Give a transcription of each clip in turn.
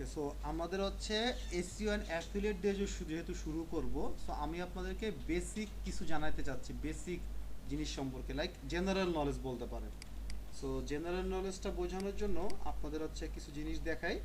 ওকে, so আমাদের হচ্ছে SEO and affiliate দিয়ে যেহেতু শুরু করব, সো আমি আপনাদেরকে বেসিক কিছু জানাতে চাচ্ছি, বেসিক জিনিস সম্পর্কে, লাইক জেনারেল নলেজ বলতে পারেন। সো জেনারেল নলেজটা বোঝানোর জন্য আপনাদের হচ্ছে কিছু জিনিস দেখাই।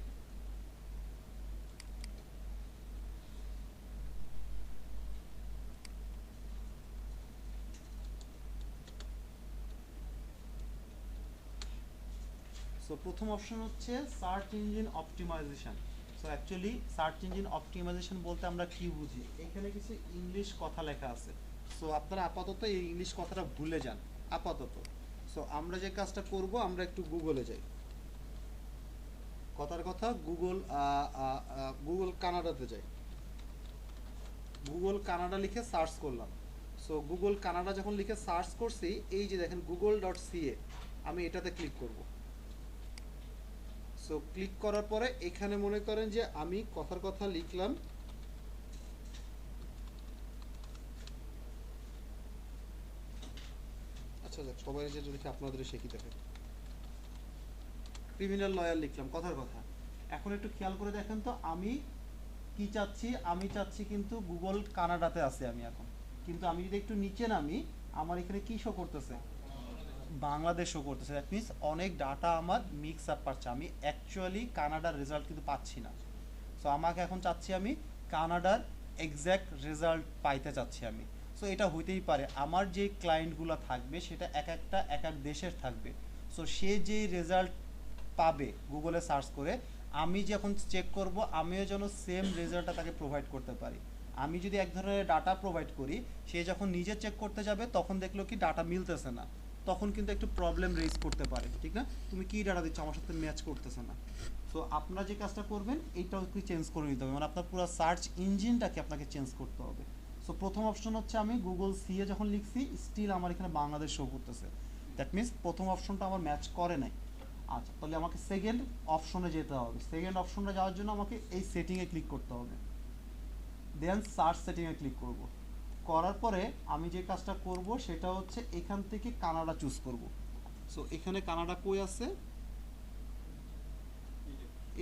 সো প্রথম অপশন হচ্ছে search engine optimization. So actually search engine optimization বলতে আমরা কি বুঝি, এখানে কিছু ইংলিশ কথা লেখা আছে। সো আপনারা আপাতত এই ইংলিশ কথাটা ভুলে যান আপাতত। সো আমরা যে কাজটা করব, আমরা একটু গুগলে যাই। কথার কথা, গুগল কানাডাতে যাই। গুগল কানাডা লিখে সার্চ করলাম। সো গুগল কানাডা যখন লিখে সার্চ করছি, এই যে দেখেন google.ca, আমি এটাতে ক্লিক করব। সো ক্লিক করার পরে এখানে মনে করেন যে আমি কথার কথা লিখলাম, আচ্ছা যাক, সবাই যে লিখে আপনাদের শিখি দেখেন, ক্রিমিনাল লয়ার লিখলাম কথার কথা। এখন একটু খেয়াল করে দেখেন তো, আমি কি চাচ্ছি, আমি চাচ্ছি কিন্তু গুগল কানাডাতে আছে আমি এখন, কিন্তু আমি যদি একটু নিচে নামি, আমার এখানে কি শো করতেছে, বাংলাদেশ শো করতেছে। দ্যাট মিনস অনেক ডাটা আমার মিক্স আপ পাচ্ছে, আমি অ্যাকচুয়ালি কানাডার রেজাল্ট কিন্তু পাচ্ছি না। সো আমাকে এখন চাচ্ছি আমি কানাডার এক্স্যাক্ট রেজাল্ট পাইতে চাচ্ছি আমি। সো এটা হইতেই পারে, আমার যে ক্লায়েন্টগুলো থাকবে সেটা এক এক দেশের থাকবে। সো সে যেই রেজাল্ট পাবে গুগলে সার্চ করে, আমি যখন চেক করব আমিও যেন সেম রেজাল্টটা তাকে প্রোভাইড করতে পারি। আমি যদি এক ধরনের ডাটা প্রোভাইড করি, সে যখন নিজে চেক করতে যাবে তখন দেখলো কি ডাটা মিলতেছে না, তখন কিন্তু একটু প্রবলেম রেজ করতে পারে, ঠিক না? তুমি কি ডাটা দিচ্ছ, আমার সাথে ম্যাচ করতেছে না। সো আপনারা যে কাজটা করবেন, এইটাও একটু চেঞ্জ করে নিতে হবে, মানে আপনার পুরো সার্চ ইঞ্জিনটাকে আপনাকে চেঞ্জ করতে হবে। সো প্রথম অপশন হচ্ছে আমি গুগল সিএ যখন লিখছি, স্টিল আমার এখানে বাংলাদেশ শো করতেছে। দ্যাট মিনস প্রথম অপশনটা আমার ম্যাচ করে নাই। আচ্ছা, তাহলে আমাকে সেকেন্ড অপশনে যেতে হবে। সেকেন্ড অপশনে যাওয়ার জন্য আমাকে এই সেটিংয়ে ক্লিক করতে হবে, দেন সার্চ সেটিংয়ে ক্লিক করব। করার পরে আমি যে কাজটা করব সেটা হচ্ছে এখান থেকে কানাডা চুজ করব। সো এখানে কানাডা কই আছে,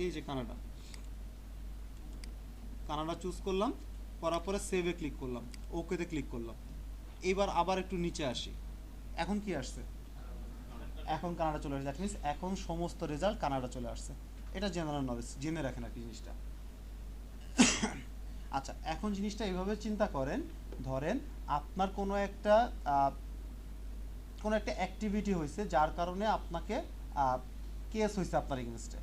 এই যে কানাডা, কানাডা চুজ করলাম। করার পরে সেভে ক্লিক করলাম, ওকেতে ক্লিক করলাম। এবার আবার একটু নিচে আসি, এখন কি আসছে, এখন কানাডা চলে আসছে। দ্যাট মিনস এখন সমস্ত রেজাল্ট কানাডা চলে আসছে। এটা জেনারেল নলেজ, জেনে রাখেন আর কি জিনিসটা। আচ্ছা, এখন জিনিসটা এইভাবে চিন্তা করেন, ধরেন আপনার কোনো একটা অ্যাক্টিভিটি হয়েছে যার কারণে আপনাকে কেস হয়েছে আপনার এগেনস্টে।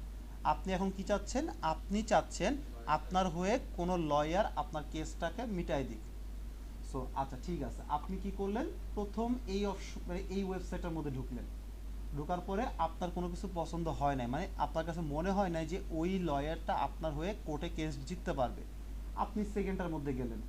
আপনি এখন কি চাচ্ছেন, আপনি চাচ্ছেন আপনার হয়ে কোনো লয়ার আপনার কেসটাকে মিটাই দিক। সো আচ্ছা ঠিক আছে, আপনি কি করলেন, প্রথম এই অপশন মানে এই ওয়েবসাইটের মধ্যে ঢুকলেন। ঢোকার পরে আপনার কোনো কিছু পছন্দ হয় নাই, মানে আপনার কাছে মনে হয় নাই যে ওই লয়ারটা আপনার হয়ে কোর্টে কেস জিততে পারবে। আপনি সেকেন্ডটার মধ্যে গেলেন,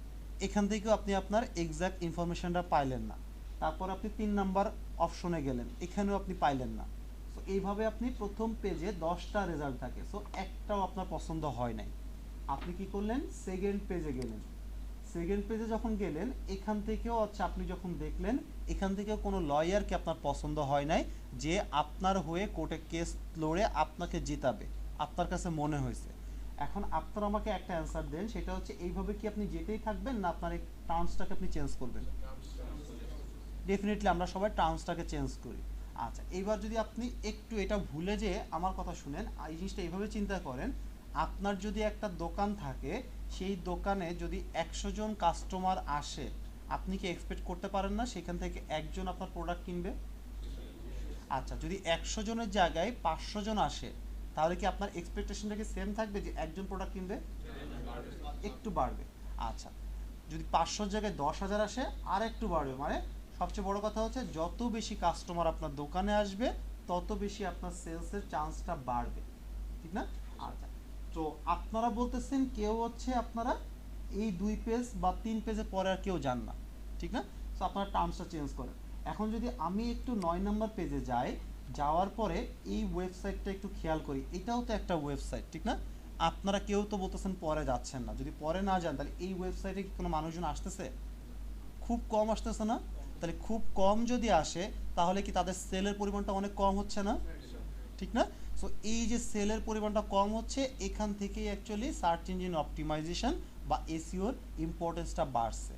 এখান থেকেও আপনি আপনার এক্সাক্ট ইনফরমেশনটা পাইলেন না। তারপর আপনি 3 নাম্বার অপশনে গেলেন, এখানেও আপনি পাইলেন না। সো এইভাবে আপনি প্রথম পেজে 10টা রেজাল্ট থাকে, সো একটাও আপনার পছন্দ হয় নাই। আপনি কি করলেন, সেকেন্ড পেজে গেলেন। সেকেন্ড পেজে যখন গেলেন, এখান থেকেও আচ্ছা আপনি যখন দেখলেন এখান থেকেও কোনো লয়ারকে আপনার পছন্দ হয় নাই, যে আপনার হয়ে কোর্টে কেস লড়ে আপনাকে জেতাবে, আপনার কাছে মনে হয়েছে। এখন আপনারা আমাকে একটা অ্যান্সার দেন, সেটা হচ্ছে এইভাবে কি আপনি যেতেই থাকবেন, না আপনার এই টার্মসটাকে আপনি চেঞ্জ করবেন? ডেফিনেটলি আমরা সবাই টার্মসটাকে চেঞ্জ করি। আচ্ছা, এইবার যদি আপনি একটু এটা ভুলে যেয়ে আমার কথা শুনেন, এই জিনিসটা এইভাবে চিন্তা করেন, আপনার যদি একটা দোকান থাকে, সেই দোকানে যদি 100 জন কাস্টমার আসে, আপনি কি এক্সপেক্ট করতে পারেন না সেখান থেকে একজন আপনার প্রোডাক্ট কিনবে? আচ্ছা, যদি 100 জনের জায়গায় 500 জন আসে, তাহলে কি আপনার এক্সপেকটেশনটা কি সেম থাকবে যে একজন প্রোডাক্ট কিনবে? একটু বাড়বে। আচ্ছা, যদি 500 জায়গায় 10,000 আসে, আর একটু বাড়বে। মানে সবচেয়ে বড় কথা হচ্ছে যত বেশি কাস্টমার আপনার দোকানে আসবে, তত বেশি আপনার সেলসের চান্সটা বাড়বে, ঠিক না? আচ্ছা, তো আপনারা বলতেছেন কেউ হচ্ছে আপনারা এই 2 পেজ বা 3 পেজে পরে আর কেউ যান না, ঠিক না? তো আপনারা টার্মসটা চেঞ্জ করেন। এখন যদি আমি একটু 9 নম্বর পেজে যাই, যাওয়ার পরে এই ওয়েবসাইটটা একটু খেয়াল করি, এটাও তো একটা ওয়েবসাইট, ঠিক না? আপনারা কেউ তো বলতেছেন পরে যাচ্ছেন না, যদি পরে না যান তাহলে এই ওয়েবসাইটে কি কোনো মানুষজন আসতেছে? খুব কম আসতেছে না? তাহলে খুব কম যদি আসে, তাহলে কি তাদের সেলের পরিমাণটা অনেক কম হচ্ছে না? ঠিক না? সো এই যে সেলের পরিমাণটা কম হচ্ছে, এখান থেকেই অ্যাকচুয়ালি সার্চ ইঞ্জিন অপটিমাইজেশন বা এসইওর ইম্পর্টেন্সটা বাড়ছে।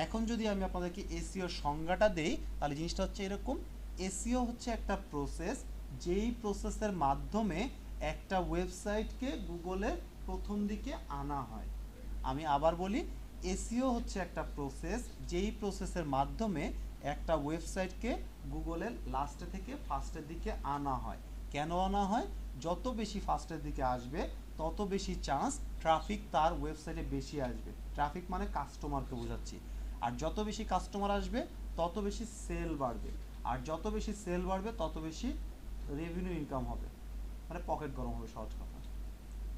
এখন যদি আমি আপনাদেরকে এসইওর সংজ্ঞাটা দেই, তাহলে জিনিসটা হচ্ছে এরকম। এসইও হচ্ছে একটা প্রসেস, যেই প্রসেসের মাধ্যমে একটা ওয়েবসাইটকে গুগলে প্রথম দিকে আনা হয়। আমি আবার বলি, এসইও হচ্ছে একটা প্রসেস, যেই প্রসেসের মাধ্যমে একটা ওয়েবসাইটকে গুগলের লাস্টে থেকে ফার্স্টের দিকে আনা হয়। কেন আনা হয়? যত বেশি ফার্স্টের দিকে আসবে তত বেশি চান্স ট্রাফিক তার ওয়েবসাইটে বেশি আসবে। ট্রাফিক মানে কাস্টমারকে বোঝাচ্ছি। আর যত বেশি কাস্টমার আসবে তত বেশি সেল বাড়বে, আর যত বেশি সেল বাড়বে তত বেশি রেভিনিউ ইনকাম হবে, মানে পকেট গরম হবে, সহজ কথা।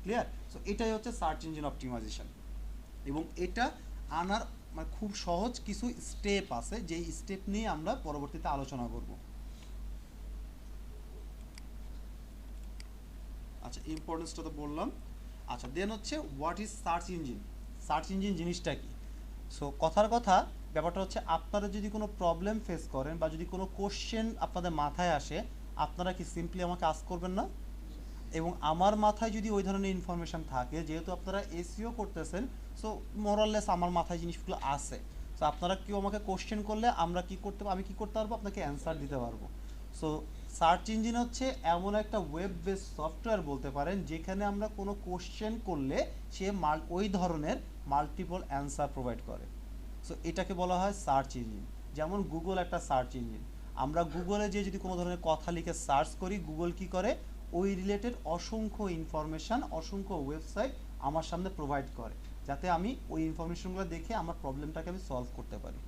ক্লিয়ার? সো এটাই হচ্ছে সার্চ ইঞ্জিন অপটিমাইজেশন, এবং এটা আনার মানে খুব সহজ কিছু স্টেপ আছে, যেই স্টেপ নিয়ে আমরা পরবর্তীতে আলোচনা করব। আচ্ছা, ইম্পর্টেন্সটা তো বললাম। আচ্ছা, দেন হচ্ছে what is search engine. Search engine জিনিসটা কি? সো কথার কথা, ব্যাপারটা হচ্ছে আপনারা যদি কোনো প্রবলেম ফেস করেন বা যদি কোনো কোশ্চেন আপনাদের মাথায় আসে, আপনারা কি সিম্পলি আমাকে আস্ক করবেন না? এবং আমার মাথায় যদি ওই ধরনের ইনফরমেশান থাকে, যেহেতু আপনারা এসইও করতেছেন, সো মোরাললেস আমার মাথায় জিনিসগুলো আছে। সো আপনারা কেউ আমাকে কোশ্চেন করলে আমি কি করতে পারবো? আপনাকে অ্যান্সার দিতে পারবো। সো সার্চ ইঞ্জিন হচ্ছে এমন একটা ওয়েব বেস সফটওয়্যার বলতে পারেন, যেখানে আমরা কোনো কোশ্চেন করলে সে ওই ধরনের মাল্টিপল অ্যান্সার প্রোভাইড করে। সো এটাকে বলা হয় সার্চ ইঞ্জিন। যেমন গুগল একটা সার্চ ইঞ্জিন। আমরা গুগলে যে যদি কোনো ধরনের কথা লিখে সার্চ করি, গুগল কি করে? ওই রিলেটেড অসংখ্য ইনফরমেশান, অসংখ্য ওয়েবসাইট আমার সামনে প্রোভাইড করে, যাতে আমি ওই ইনফরমেশনগুলো দেখে আমার প্রবলেমটাকে আমি সলভ করতে পারি।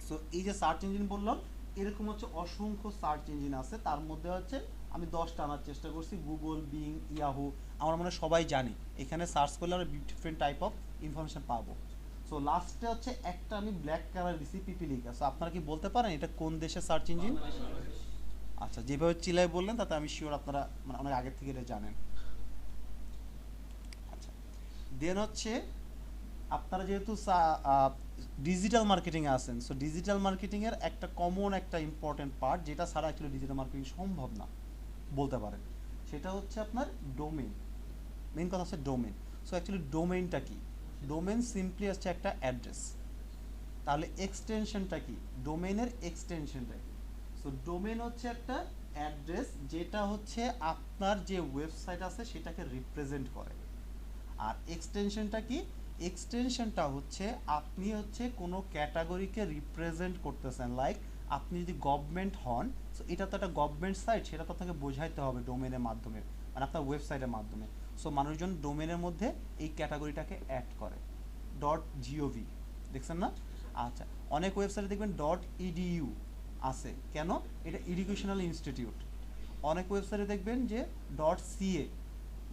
সো এই যে সার্চ ইঞ্জিন বললাম, এরকম হচ্ছে অসংখ্য সার্চ ইঞ্জিন আছে। তার মধ্যে হচ্ছে আমি 10টা আনার চেষ্টা করছি। গুগল, বিং, ইয়াহু, আমরা মনে হয় সবাই জানি। এখানে সার্চ করলে আমরা ডিফারেন্ট টাইপ অফ ইনফরমেশন পাবো। সো লাস্টে হচ্ছে একটা আমি ব্ল্যাক কালার দিছি পিপিলিকা। সো আপনারা কি বলতে পারেন এটা কোন দেশের সার্চ ইঞ্জিন? আচ্ছা, যেভাবে চিলাই বললেন তাতে আমি শিওর আপনারা মানে অনেক আগের থেকে এটা জানেন। আচ্ছা, দেন হচ্ছে আপনারা যেহেতু ডিজিটাল মার্কেটিংয়ে আছেন, সো ডিজিটাল মার্কেটিংয়ের একটা কমন একটা ইম্পর্টেন্ট পার্ট, যেটা ছাড়া অ্যাকচুয়ালি ডিজিটাল মার্কেটিং সম্ভব না বলতে পারেন, সেটা হচ্ছে আপনার ডোমেইন। মেইন কথা হচ্ছে ডোমেইন। সো অ্যাকচুয়ালি ডোমেইনটা কি? ডোমেইন সিম্পলি হচ্ছে একটা অ্যাড্রেস। তাহলে এক্সটেনশনটা কি? ডোমেইনের এক্সটেনশনটা কি? সো ডোমেইন হচ্ছে একটা অ্যাড্রেস, যেটা হচ্ছে আপনার যে ওয়েবসাইট আছে সেটাকে রিপ্রেজেন্ট করে। আর এক্সটেনশনটা কি? এক্সটেনশনটা হচ্ছে আপনি হচ্ছে কোনো ক্যাটাগরিকে রিপ্রেজেন্ট করতেছেন। লাইক আপনি যদি গভর্নমেন্ট হন, সো এটা তো একটা গভর্নমেন্ট সাইট, সেটা তো আপনাকে বোঝাইতে হবে ডোমেনের মাধ্যমে, মানে আপনার ওয়েবসাইটের মাধ্যমে। সো মানুষজন ডোমেনের মধ্যে এই ক্যাটাগরিটাকে অ্যাড করে। .gov দেখছেন না? আচ্ছা, অনেক ওয়েবসাইটে দেখবেন .edu আছে। কেন? এটা এডুকেশনাল ইনস্টিটিউট। অনেক ওয়েবসাইটে দেখবেন যে .ca,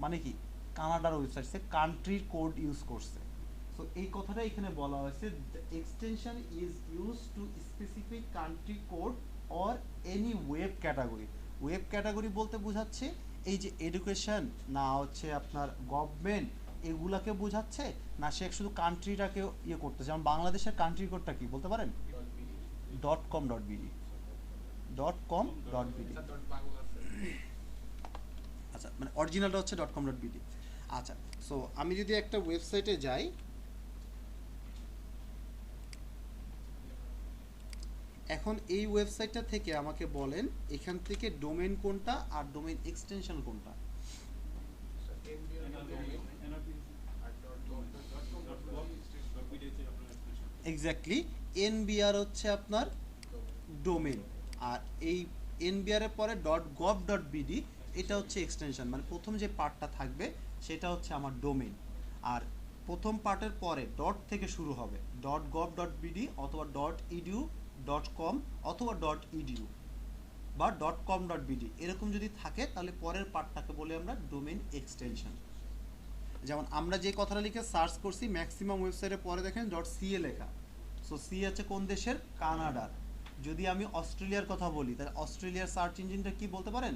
মানে কি কানাডার ওয়েবসাইট, সে কান্ট্রির কোড ইউজ করছে। সো এই কথাটা এখানে বলা হয়েছে, the extension is use to specific country code or any web category. Web category বলতে বোঝাচ্ছে এই যে এডুকেশন, না হচ্ছে আপনার গভর্নমেন্ট, এগুলাকে বোঝাচ্ছে, না সে শুধু কান্ট্রিটাকে ইয়ে করতেছে। যেমন বাংলাদেশের কান্ট্রি কোডটা কি বলতে পারেন? .com.bd .com.bd। আচ্ছা, মানে অরিজিনালটা হচ্ছে .com.bd। আচ্ছা, সো আমি যদি একটা ওয়েবসাইটে যাই, এখন এই ওয়েবসাইটটা থেকে আমাকে বলেন এখান থেকে ডোমেইন কোনটা আর ডোমেইন এক্সটেনশন কোনটা? এক্স্যাক্টলি, এনবিআর হচ্ছে আপনার ডোমেইন, আর এই এনবিআর এর পরে .gov.bd এটা হচ্ছে এক্সটেনশন, মানে প্রথম যে পার্টটা থাকবে সেটা হচ্ছে আমার ডোমেইন। আর প্রথম পার্টের পরে ডট থেকে শুরু হবে .gov.bd অথবা .edu .com অথবা .edu বা .com.bd, এরকম যদি থাকে তাহলে পরের পার্টটাকে বলে আমরা ডোমেইন এক্সটেনশন। যেমন আমরা যে কথাটা লিখে সার্চ করছি, ম্যাক্সিমাম ওয়েবসাইটে পরে দেখেন .ca লেখা। সো সি হচ্ছে কোন দেশের? কানাডার। যদি আমি অস্ট্রেলিয়ার কথা বলি, তাহলে অস্ট্রেলিয়ার সার্চ ইঞ্জিনটা কি বলতে পারেন?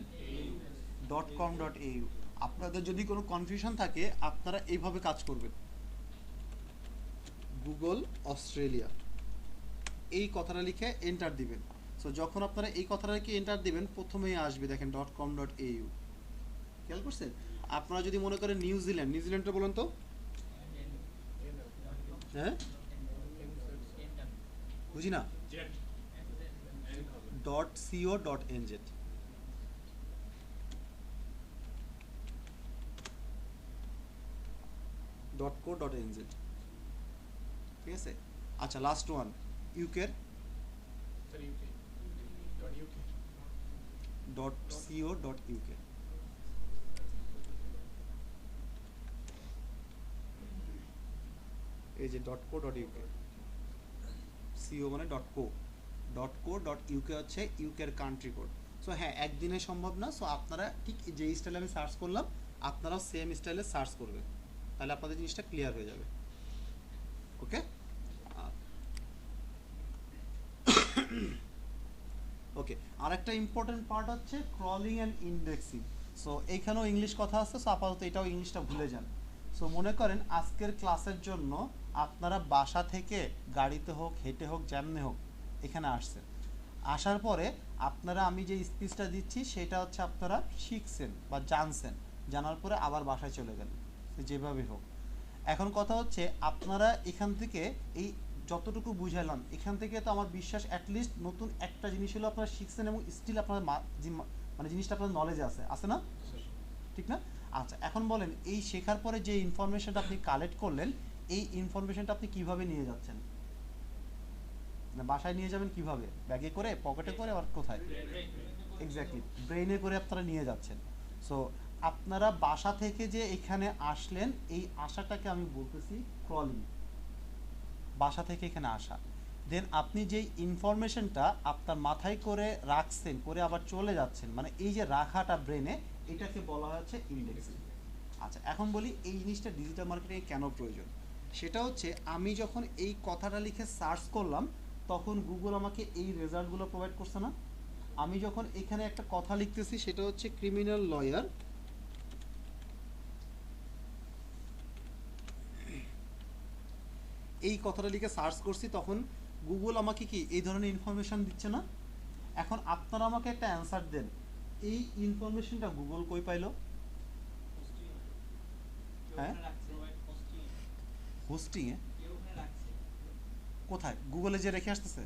.com.au। আপনাদের যদি কোনো কনফিউশন থাকে, আপনারা এইভাবে কাজ করবেন, গুগল অস্ট্রেলিয়া এই কথাটা লিখে এন্টার দিবেন। সো সো যখন আপনারা এই কথাটাকে এন্টার দিবেন প্রথমেই আসবে দেখেন .com.au, খেয়াল করছেন? আপনারা যদি মনে করেন নিউজিল্যান্ডটা বলুন তো, হ্যাঁ বুঝি না, .co.nz, .co.nz, ঠিক আছে? আচ্ছা লাস্ট ওয়ান ইউকের .co.uk, এই যে .co.uk, co মানে .co.uk হচ্ছে ইউকের কান্ট্রি কোড। সো হ্যাঁ একদিনে সম্ভব না, সো আপনারা ঠিক যে স্টাইলে আমি সার্চ করলাম আপনারাও সেম স্টাইলে সার্চ করবেন, তাহলে আপনাদের জিনিসটা ক্লিয়ার হয়ে যাবে। ওকে, ওকে, আর একটা ইম্পর্টেন্ট পার্ট হচ্ছে ক্রলিং অ্যান্ড ইন্ডেক্সিং। সো এইখানেও ইংলিশ কথা আছে, সো আপাতত এটাও ইংলিশটা ভুলে যান। সো মনে করেন আজকের ক্লাসের জন্য আপনারা বাসা থেকে গাড়িতে হোক হেঁটে হোক যেমনি হোক এখানে আসছেন, আসার পরে আপনারা আমি যে স্পিচটা দিচ্ছি সেটা হচ্ছে আপনারা শিখছেন বা জানছেন, জানার পরে আবার বাসায় চলে গেলেন, যেভাবে হোক। এখন কথা হচ্ছে আপনারা এখান থেকে এই যতটুকু বুঝালাম এখান থেকে তো আমার বিশ্বাস অ্যাটলিস্ট নতুন একটা জিনিস হলো আপনারা শিখছেন এবং স্টিল আপনার মানে জিনিসটা আপনার নলেজে আছে না, ঠিক না? আচ্ছা এখন বলেন এই শেখার পরে যে ইনফরমেশনটা আপনি কালেক্ট করলেন এই ইনফরমেশনটা আপনি কিভাবে নিয়ে যাচ্ছেন? না বাসায় নিয়ে যাবেন কিভাবে? ব্যাগে করে, পকেটে করে, আর কোথায়? এক্স্যাক্টলি ব্রেইনে করে আপনারা নিয়ে যাচ্ছেন। সো আপনারা বাসা থেকে যে এখানে আসলেন এই আশাটাকে আমি বলতেছি ক্রলিং, বাসা থেকে এখানে আসা। দেন আপনি যেই ইনফরমেশনটা আপনার মাথায় করে রাখছেন করে আবার চলে যাচ্ছেন, মানে এই যে রাখাটা ব্রেনে, এটাকে বলা হচ্ছে ইন্ডেক্সিং। আচ্ছা এখন বলি এই জিনিসটা ডিজিটাল মার্কেটিংয়ে কেন প্রয়োজন। সেটা হচ্ছে আমি যখন এই কথাটা লিখে সার্চ করলাম তখন গুগল আমাকে এই রেজাল্টগুলো প্রোভাইড করছে না? আমি যখন এখানে একটা কথা লিখতেছি সেটা হচ্ছে ক্রিমিনাল লয়ার, এই কথাটা লিখে সার্চ করছি তখন গুগল আমাকে কি এই ধরনের ইনফরমেশন দিচ্ছে না? এখন আপনারা আমাকে একটা অ্যান্সার দেন, এই ইনফরমেশনটা গুগল কই পাইলো? হ্যাঁ হোস্টিংয়ে, কোথায়? গুগলে যে রেখে আসতেছে,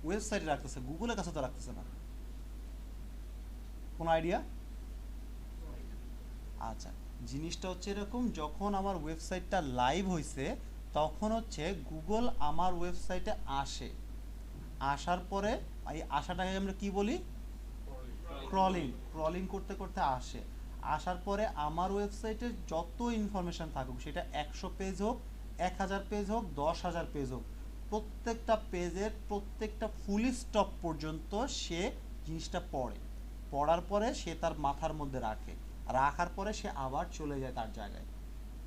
ওয়েবসাইটে রাখতেছে, গুগলের কাছে তো রাখতেছে না। কোনো আইডিয়া? আচ্ছা জিনিসটা হচ্ছে এরকম, যখন আমার ওয়েবসাইটটা লাইভ হয়েছে তখন হচ্ছে গুগল আমার ওয়েবসাইটে আসে, আসার পরে এই আসাটাকে আমরা কি বলি? ক্রলিং, ক্রলিং করতে করতে আসে, আসার পরে আমার ওয়েবসাইটে যত ইনফরমেশন থাকুক সেটা 100 পেজ হোক, 1000 পেজ হোক, 10,000 পেজ হোক, প্রত্যেকটা পেজের প্রত্যেকটা ফুল স্টপ পর্যন্ত সে জিনিসটা পড়ে, পড়ার পরে সে তার মাথার মধ্যে রাখে, রাখার পরে সে আবার চলে যায় তার জায়গায়,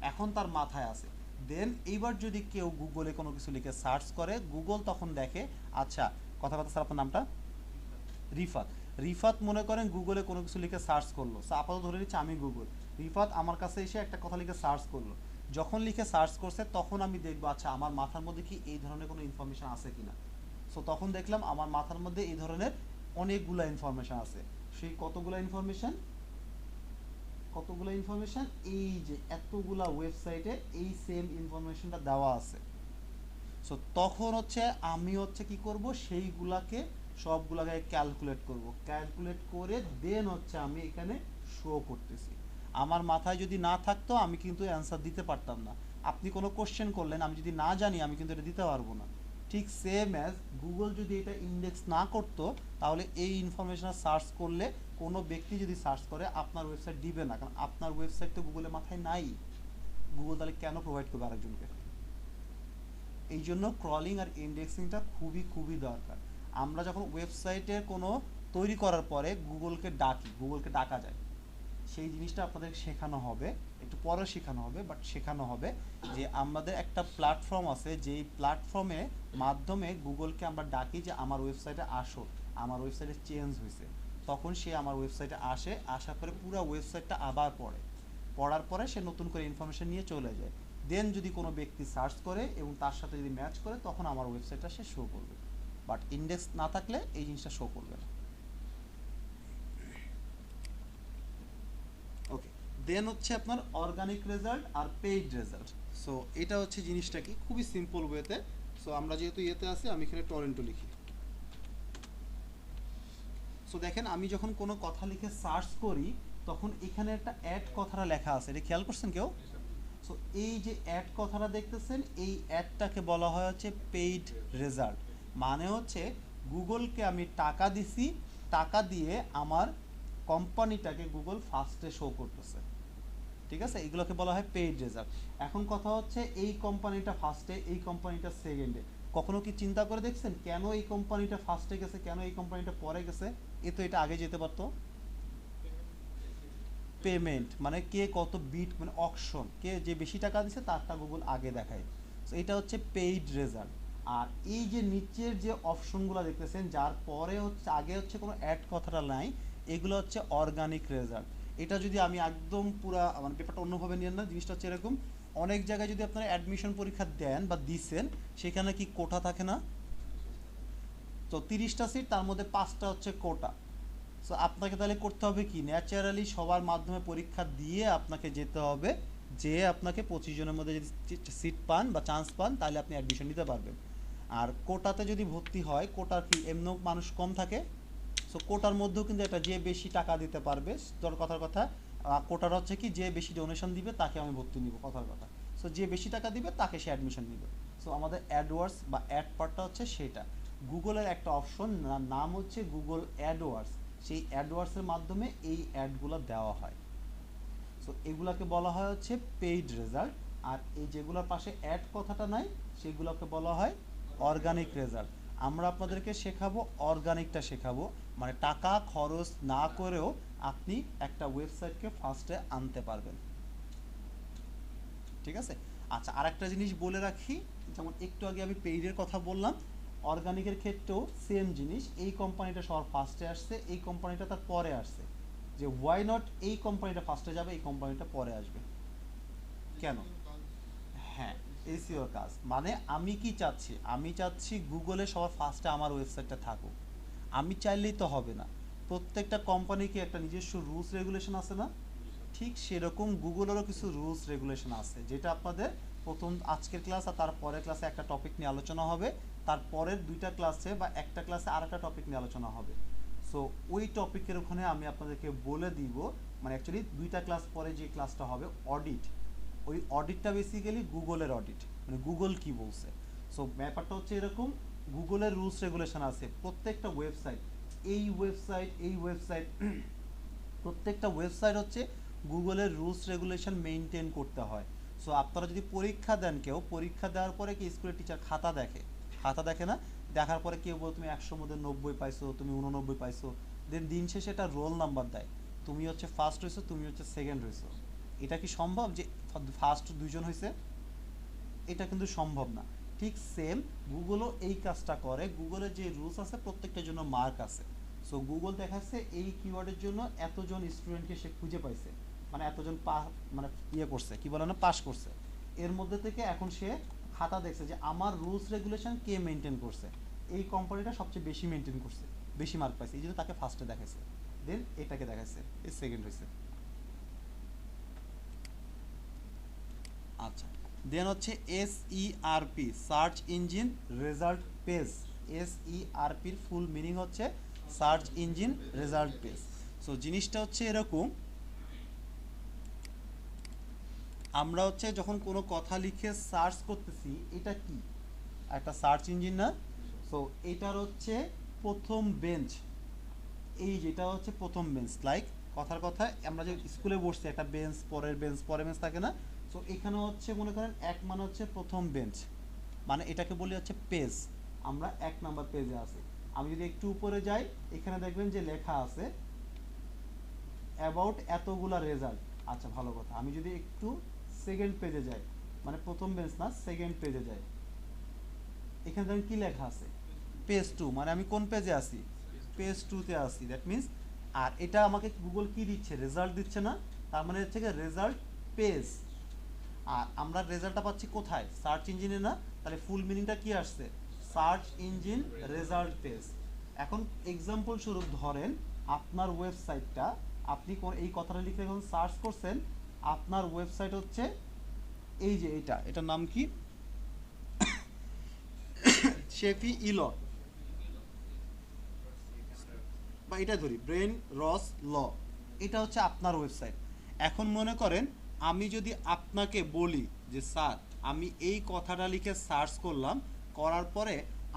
এখন তার মাথায় আছে। দেন এইবার যদি কেউ গুগলে কোনো কিছু লিখে সার্চ করে গুগল তখন দেখে, আচ্ছা কথা কথা স্যার আপনার নামটা রিফাত, রিফাত মনে করেন গুগলে কোনো কিছু লিখে সার্চ করলো, আপাতত ধরে নিচ্ছে আমি গুগল, রিফাত আমার কাছে এসে একটা কথা লিখে সার্চ করলো, যখন লিখে সার্চ করছে তখন আমি দেখবো আচ্ছা আমার মাথার মধ্যে কি এই ধরনের কোনো ইনফরমেশন আছে কিনা। সো তখন দেখলাম আমার মাথার মধ্যে এই ধরনের অনেকগুলো ইনফরমেশন আছে। সেই কতগুলো ইনফরমেশন, কতগুলো ইনফরমেশন, এই যে এতগুলা ওয়েবসাইটে এই সেম ইনফরমেশনটা দেওয়া আছে। সো তখন হচ্ছে আমি হচ্ছে কি করব, সেইগুলাকে সবগুলাকে ক্যালকুলেট করব, ক্যালকুলেট করে দেন হচ্ছে আমি এখানে শো করতেছি। আমার মাথায় যদি না থাকতো আমি কিন্তু অ্যান্সার দিতে পারতাম না। আপনি কোনো কোশ্চেন করলেন আমি যদি না জানি আমি কিন্তু এটা দিতে পারবো না। ঠিক সেম অ্যাজ গুগল যদি এটা ইন্ডেক্স না করতো তাহলে এই ইনফরমেশন সার্চ করলে কোনো ব্যক্তি যদি সার্চ করে আপনার ওয়েবসাইট দিবে না, কারণ আপনার ওয়েবসাইট তো গুগলের মাথায় নাই, গুগল তাহলে কেন প্রোভাইড করবে আরেকজনকে? এই জন্য ক্রলিং আর ইন্ডেক্সিংটা খুবই খুবই দরকার। আমরা যখন ওয়েবসাইটের কোনো তৈরি করার পরে গুগলকে ডাকি, গুগলকে ডাকা যায়, সেই জিনিসটা আপনাদের শেখানো হবে, একটু পরে শেখানো হবে, বাট শেখানো হবে যে আমাদের একটা প্ল্যাটফর্ম আছে যেই প্ল্যাটফর্মে মাধ্যমে গুগলকে আমরা ডাকি যে আমার ওয়েবসাইটে আসো, আমার ওয়েবসাইটে চেঞ্জ হয়েছে, তখন সে আমার ওয়েবসাইটে আসে, আসার পরে পুরো ওয়েবসাইটটা আবার পড়ে, পড়ার পরে সে নতুন করে ইনফরমেশন নিয়ে চলে যায়। দেন যদি কোনো ব্যক্তি সার্চ করে এবং তার সাথে যদি ম্যাচ করে তখন আমার ওয়েবসাইটটা সে শো করবে। বাট ইন্ডেক্স না থাকলে এই জিনিসটা শো করবে না। ওকে, দেন হচ্ছে আপনার অর্গানিক রেজাল্ট আর পেইড রেজাল্ট। সো এটা হচ্ছে জিনিসটা কি খুবই সিম্পল ওয়েতে। সো আমরা যেহেতু ইয়েতে আছি, আমি এখানে টরেন্টো লিখি। সো দেখেন, আমি যখন কোনো কথা লিখে সার্চ করি তখন এখানে একটা অ্যাড কথাটা লেখা আছে, এটা খেয়াল করছেন কেউ? সো এই যে অ্যাড কথাটা দেখতেছেন, এই অ্যাডটাকে বলা হয় হচ্ছে পেইড রেজাল্ট। মানে হচ্ছে গুগলকে আমি টাকা দিছি, টাকা দিয়ে আমার কোম্পানিটাকে গুগল ফার্স্টে শো করতেছে। ঠিক আছে, এগুলোকে বলা হয় পেইড রেজাল্ট। এখন কথা হচ্ছে এই কোম্পানিটা ফার্স্টে, এই কোম্পানিটা সেকেন্ডে। কখনো কি চিন্তা করে দেখছেন কেন এই কোম্পানিটা ফার্স্টে গেছে, কেন এই কোম্পানিটা পরে গেছে? এ তো এটা আগে যেতে পারতো। পেমেন্ট মানে কে কত বিট, মানে অকশন, কে যে বেশি টাকা দিছে তারটা গুগল আগে দেখায়। সো এটা হচ্ছে পেইড রেজাল্ট। আর এই যে নিচের যে অপশনগুলো দেখতেছেন, যার পরে হচ্ছে আগে হচ্ছে কোনো অ্যাড কথাটা নাই, এগুলো হচ্ছে অর্গানিক রেজাল্ট। এটা যদি আমি একদম পুরা মানে পেপারটা অন্যভাবে নিয়ে না, জিনিসটা হচ্ছে এরকম, অনেক জায়গায় যদি আপনারা অ্যাডমিশন পরীক্ষা দেন বা দিছেন, সেখানে কি কোটা থাকে না? তো 30টা সিট, তার মধ্যে 5টা হচ্ছে কোটা। সো আপনাকে তাহলে করতে হবে কি, ন্যাচারালি সবার মাধ্যমে পরীক্ষা দিয়ে আপনাকে যেতে হবে, যে আপনাকে 25 জনের মধ্যে যদি সিট পান বা চান্স পান, তাহলে আপনি অ্যাডমিশন নিতে পারবেন। আর কোটাতে যদি ভর্তি হয়, কোটার কি এমন মানুষ কম থাকে। সো কোটার মধ্যেও কিন্তু একটা যে বেশি টাকা দিতে পারবে, তোর কথার কথা, কোটার হচ্ছে কি যে বেশি ডোনেশন দিবে তাকে আমি ভর্তি নিব, কথার কথা। সো যে বেশি টাকা দিবে তাকে সে অ্যাডমিশন নিবে। সো আমাদের অ্যাডওয়ার্ডস বা অ্যাড পার্টটা হচ্ছে সেটা। গুগলের একটা অপশন নাম হচ্ছে গুগল অ্যাডওয়ার্ডস, সেই অ্যাডওয়ার্ডসের মাধ্যমে এই অ্যাডগুলো দেওয়া হয়। সো এগুলাকে বলা হয় হচ্ছে পেইড রেজাল্ট। আর এই যেগুলোর পাশে অ্যাড কথাটা নাই, সেগুলোকে বলা হয় অর্গানিক রেজাল্ট। আমরা আপনাদেরকে শেখাবো অর্গানিকটা শেখাবো, মানে টাকা খরচ না করেও আপনি একটা ওয়েবসাইটকে ফার্স্টে আনতে পারবেন। ঠিক আছে। আচ্ছা, আরেকটা জিনিস বলে রাখি, যেমন একটু আগে আমি পেইডের কথা বললাম, অর্গানিকের ক্ষেত্রেও সেম জিনিস। এই কোম্পানিটা সবার ফার্স্টে আসছে, এই কোম্পানিটা তার পরে আসছে, যে ওয়াই নট এই কোম্পানিটা ফার্স্টে যাবে, এই কোম্পানিটা পরে আসবে কেন? হ্যাঁ, এসইওর কাজ মানে আমি কি চাচ্ছি, আমি চাচ্ছি গুগলে সবার ফার্স্টে আমার ওয়েবসাইটটা থাকুক। আমি চাইলেই তো হবে না, প্রত্যেকটা কোম্পানিকে একটা নিজস্ব রুলস রেগুলেশন আছে না? ঠিক সেরকম গুগলেরও কিছু রুলস রেগুলেশন আছে, যেটা আপনাদের প্রথম আজকের ক্লাস আর তারপরের ক্লাসে একটা টপিক নিয়ে আলোচনা হবে, তারপরের 2টা ক্লাসে বা একটা ক্লাসে আরেকটা টপিক নিয়ে আলোচনা হবে। সো ওই টপিকের ওখানে আমি আপনাদেরকে বলে দিব, মানে অ্যাকচুয়ালি 2টা ক্লাস পরে যে ক্লাসটা হবে অডিট, ওই অডিটটা বেসিক্যালি গুগলের অডিট, মানে গুগল কি বলছে। সো ব্যাপারটা হচ্ছে এরকম, গুগলের রুলস রেগুলেশন আছে প্রত্যেকটা ওয়েবসাইট, এই ওয়েবসাইট প্রত্যেকটা ওয়েবসাইট হচ্ছে গুগলের রুলস রেগুলেশন মেনটেন করতে হয়। সো আপনারা যদি পরীক্ষা দেন, কেউ পরীক্ষা দেওয়ার পরে কি স্কুলের টিচার খাতা দেখে, খাতা দেখে না? দেখার পরে কেউ বল তুমি 100 মধ্যে 90 পাইছো, তুমি 89 পাইছো, দেন দিন শেষে এটা রোল নাম্বার দেয়, তুমি হচ্ছে ফার্স্ট হয়েছো, তুমি হচ্ছে সেকেন্ড হয়েছো। এটা কি সম্ভব যে ফার্স্ট দুইজন হয়েছে? এটা কিন্তু সম্ভব না। ঠিক সেম গুগলও এই কাজটা করে, গুগলের যে রুলস আছে প্রত্যেকটার জন্য মার্ক আছে। সো গুগল দেখাচ্ছে এই কিওয়ার্ডের জন্য এতজন স্টুডেন্টকে সে খুঁজে পাইছে, মানে এতজন মানে ইয়ে করছে, কি বলে না, পাস করছে। এর মধ্যে থেকে এখন সে খাতা দেখছে যে আমার রুলস রেগুলেশন কে মেনটেন করছে, এই কোম্পানিটা সবচেয়ে বেশি মেনটেন করছে, বেশি মার্ক পাইছে, এই জন্য তাকে ফার্স্টে দেখাইছে, দেন এটাকে দেখাইছে এই সেকেন্ড হয়েছে। আচ্ছা, দেন হচ্ছে SERP, search engine result page. এসইআরপির ফুল মিনিং হচ্ছে search engine result page. So জিনিসটা হচ্ছে এরকম, আমরা হচ্ছে যখন কোনো কথা লিখে সার্চ করতেছি, এটা কি একটা সার্চ ইঞ্জিন না? সো এটার হচ্ছে প্রথম বেঞ্চ, এই যেটা হচ্ছে প্রথম বেঞ্চ, লাইক কথার কথা আমরা যে স্কুলে বসছি একটা বেঞ্চ, পরের বেঞ্চ, পরের বেঞ্চ থাকে না? সো এখানে হচ্ছে মনে করেন এক মানে হচ্ছে প্রথম বেঞ্চ, মানে এটাকে বলি হচ্ছে পেজ, আমরা 1 নাম্বার পেজে আছি। আমি যদি একটু উপরে যাই, এখানে দেখবেন যে লেখা আছে অ্যাবাউট এতগুলা রেজাল্ট। আচ্ছা ভালো কথা, আমি যদি একটু সেকেন্ড পেজে যাই, মানে প্রথম বেঞ্চ না, সেকেন্ড পেজে যাই, এখানে দেখেন কি লেখা আছে, পেজ 2, মানে আমি কোন পেজে আছি, পেজ 2-তে আছি, দ্যাট মিনস। আর এটা আমাকে গুগল কি দিচ্ছে, রেজাল্ট দিচ্ছে না? তার মানে হচ্ছে কি রেজাল্ট পেজ। আর আমরা রেজাল্টটা পাচ্ছি কোথায়, সার্চ ইঞ্জিনে না? তাহলে ফুল মিনিংটা কি আসছে, সার্চ ইঞ্জিন রেজাল্ট পেজ। এখন এক্সাম্পল স্বরূপ ধরেন আপনার ওয়েবসাইটটা, আপনি এই কথাটা লিখে যখন সার্চ করছেন, আপনার ওয়েবসাইট হচ্ছে এই যে এটার নাম কি, শেফি ইলট, বা এটা ধরি ব্রেন রস ল, এটা হচ্ছে আপনার ওয়েবসাইট। এখন মনে করেন আমি যদি আপনাকে বলি যে স্যার আমি এই কথাটা লিখে সার্চ করলাম, করার পরে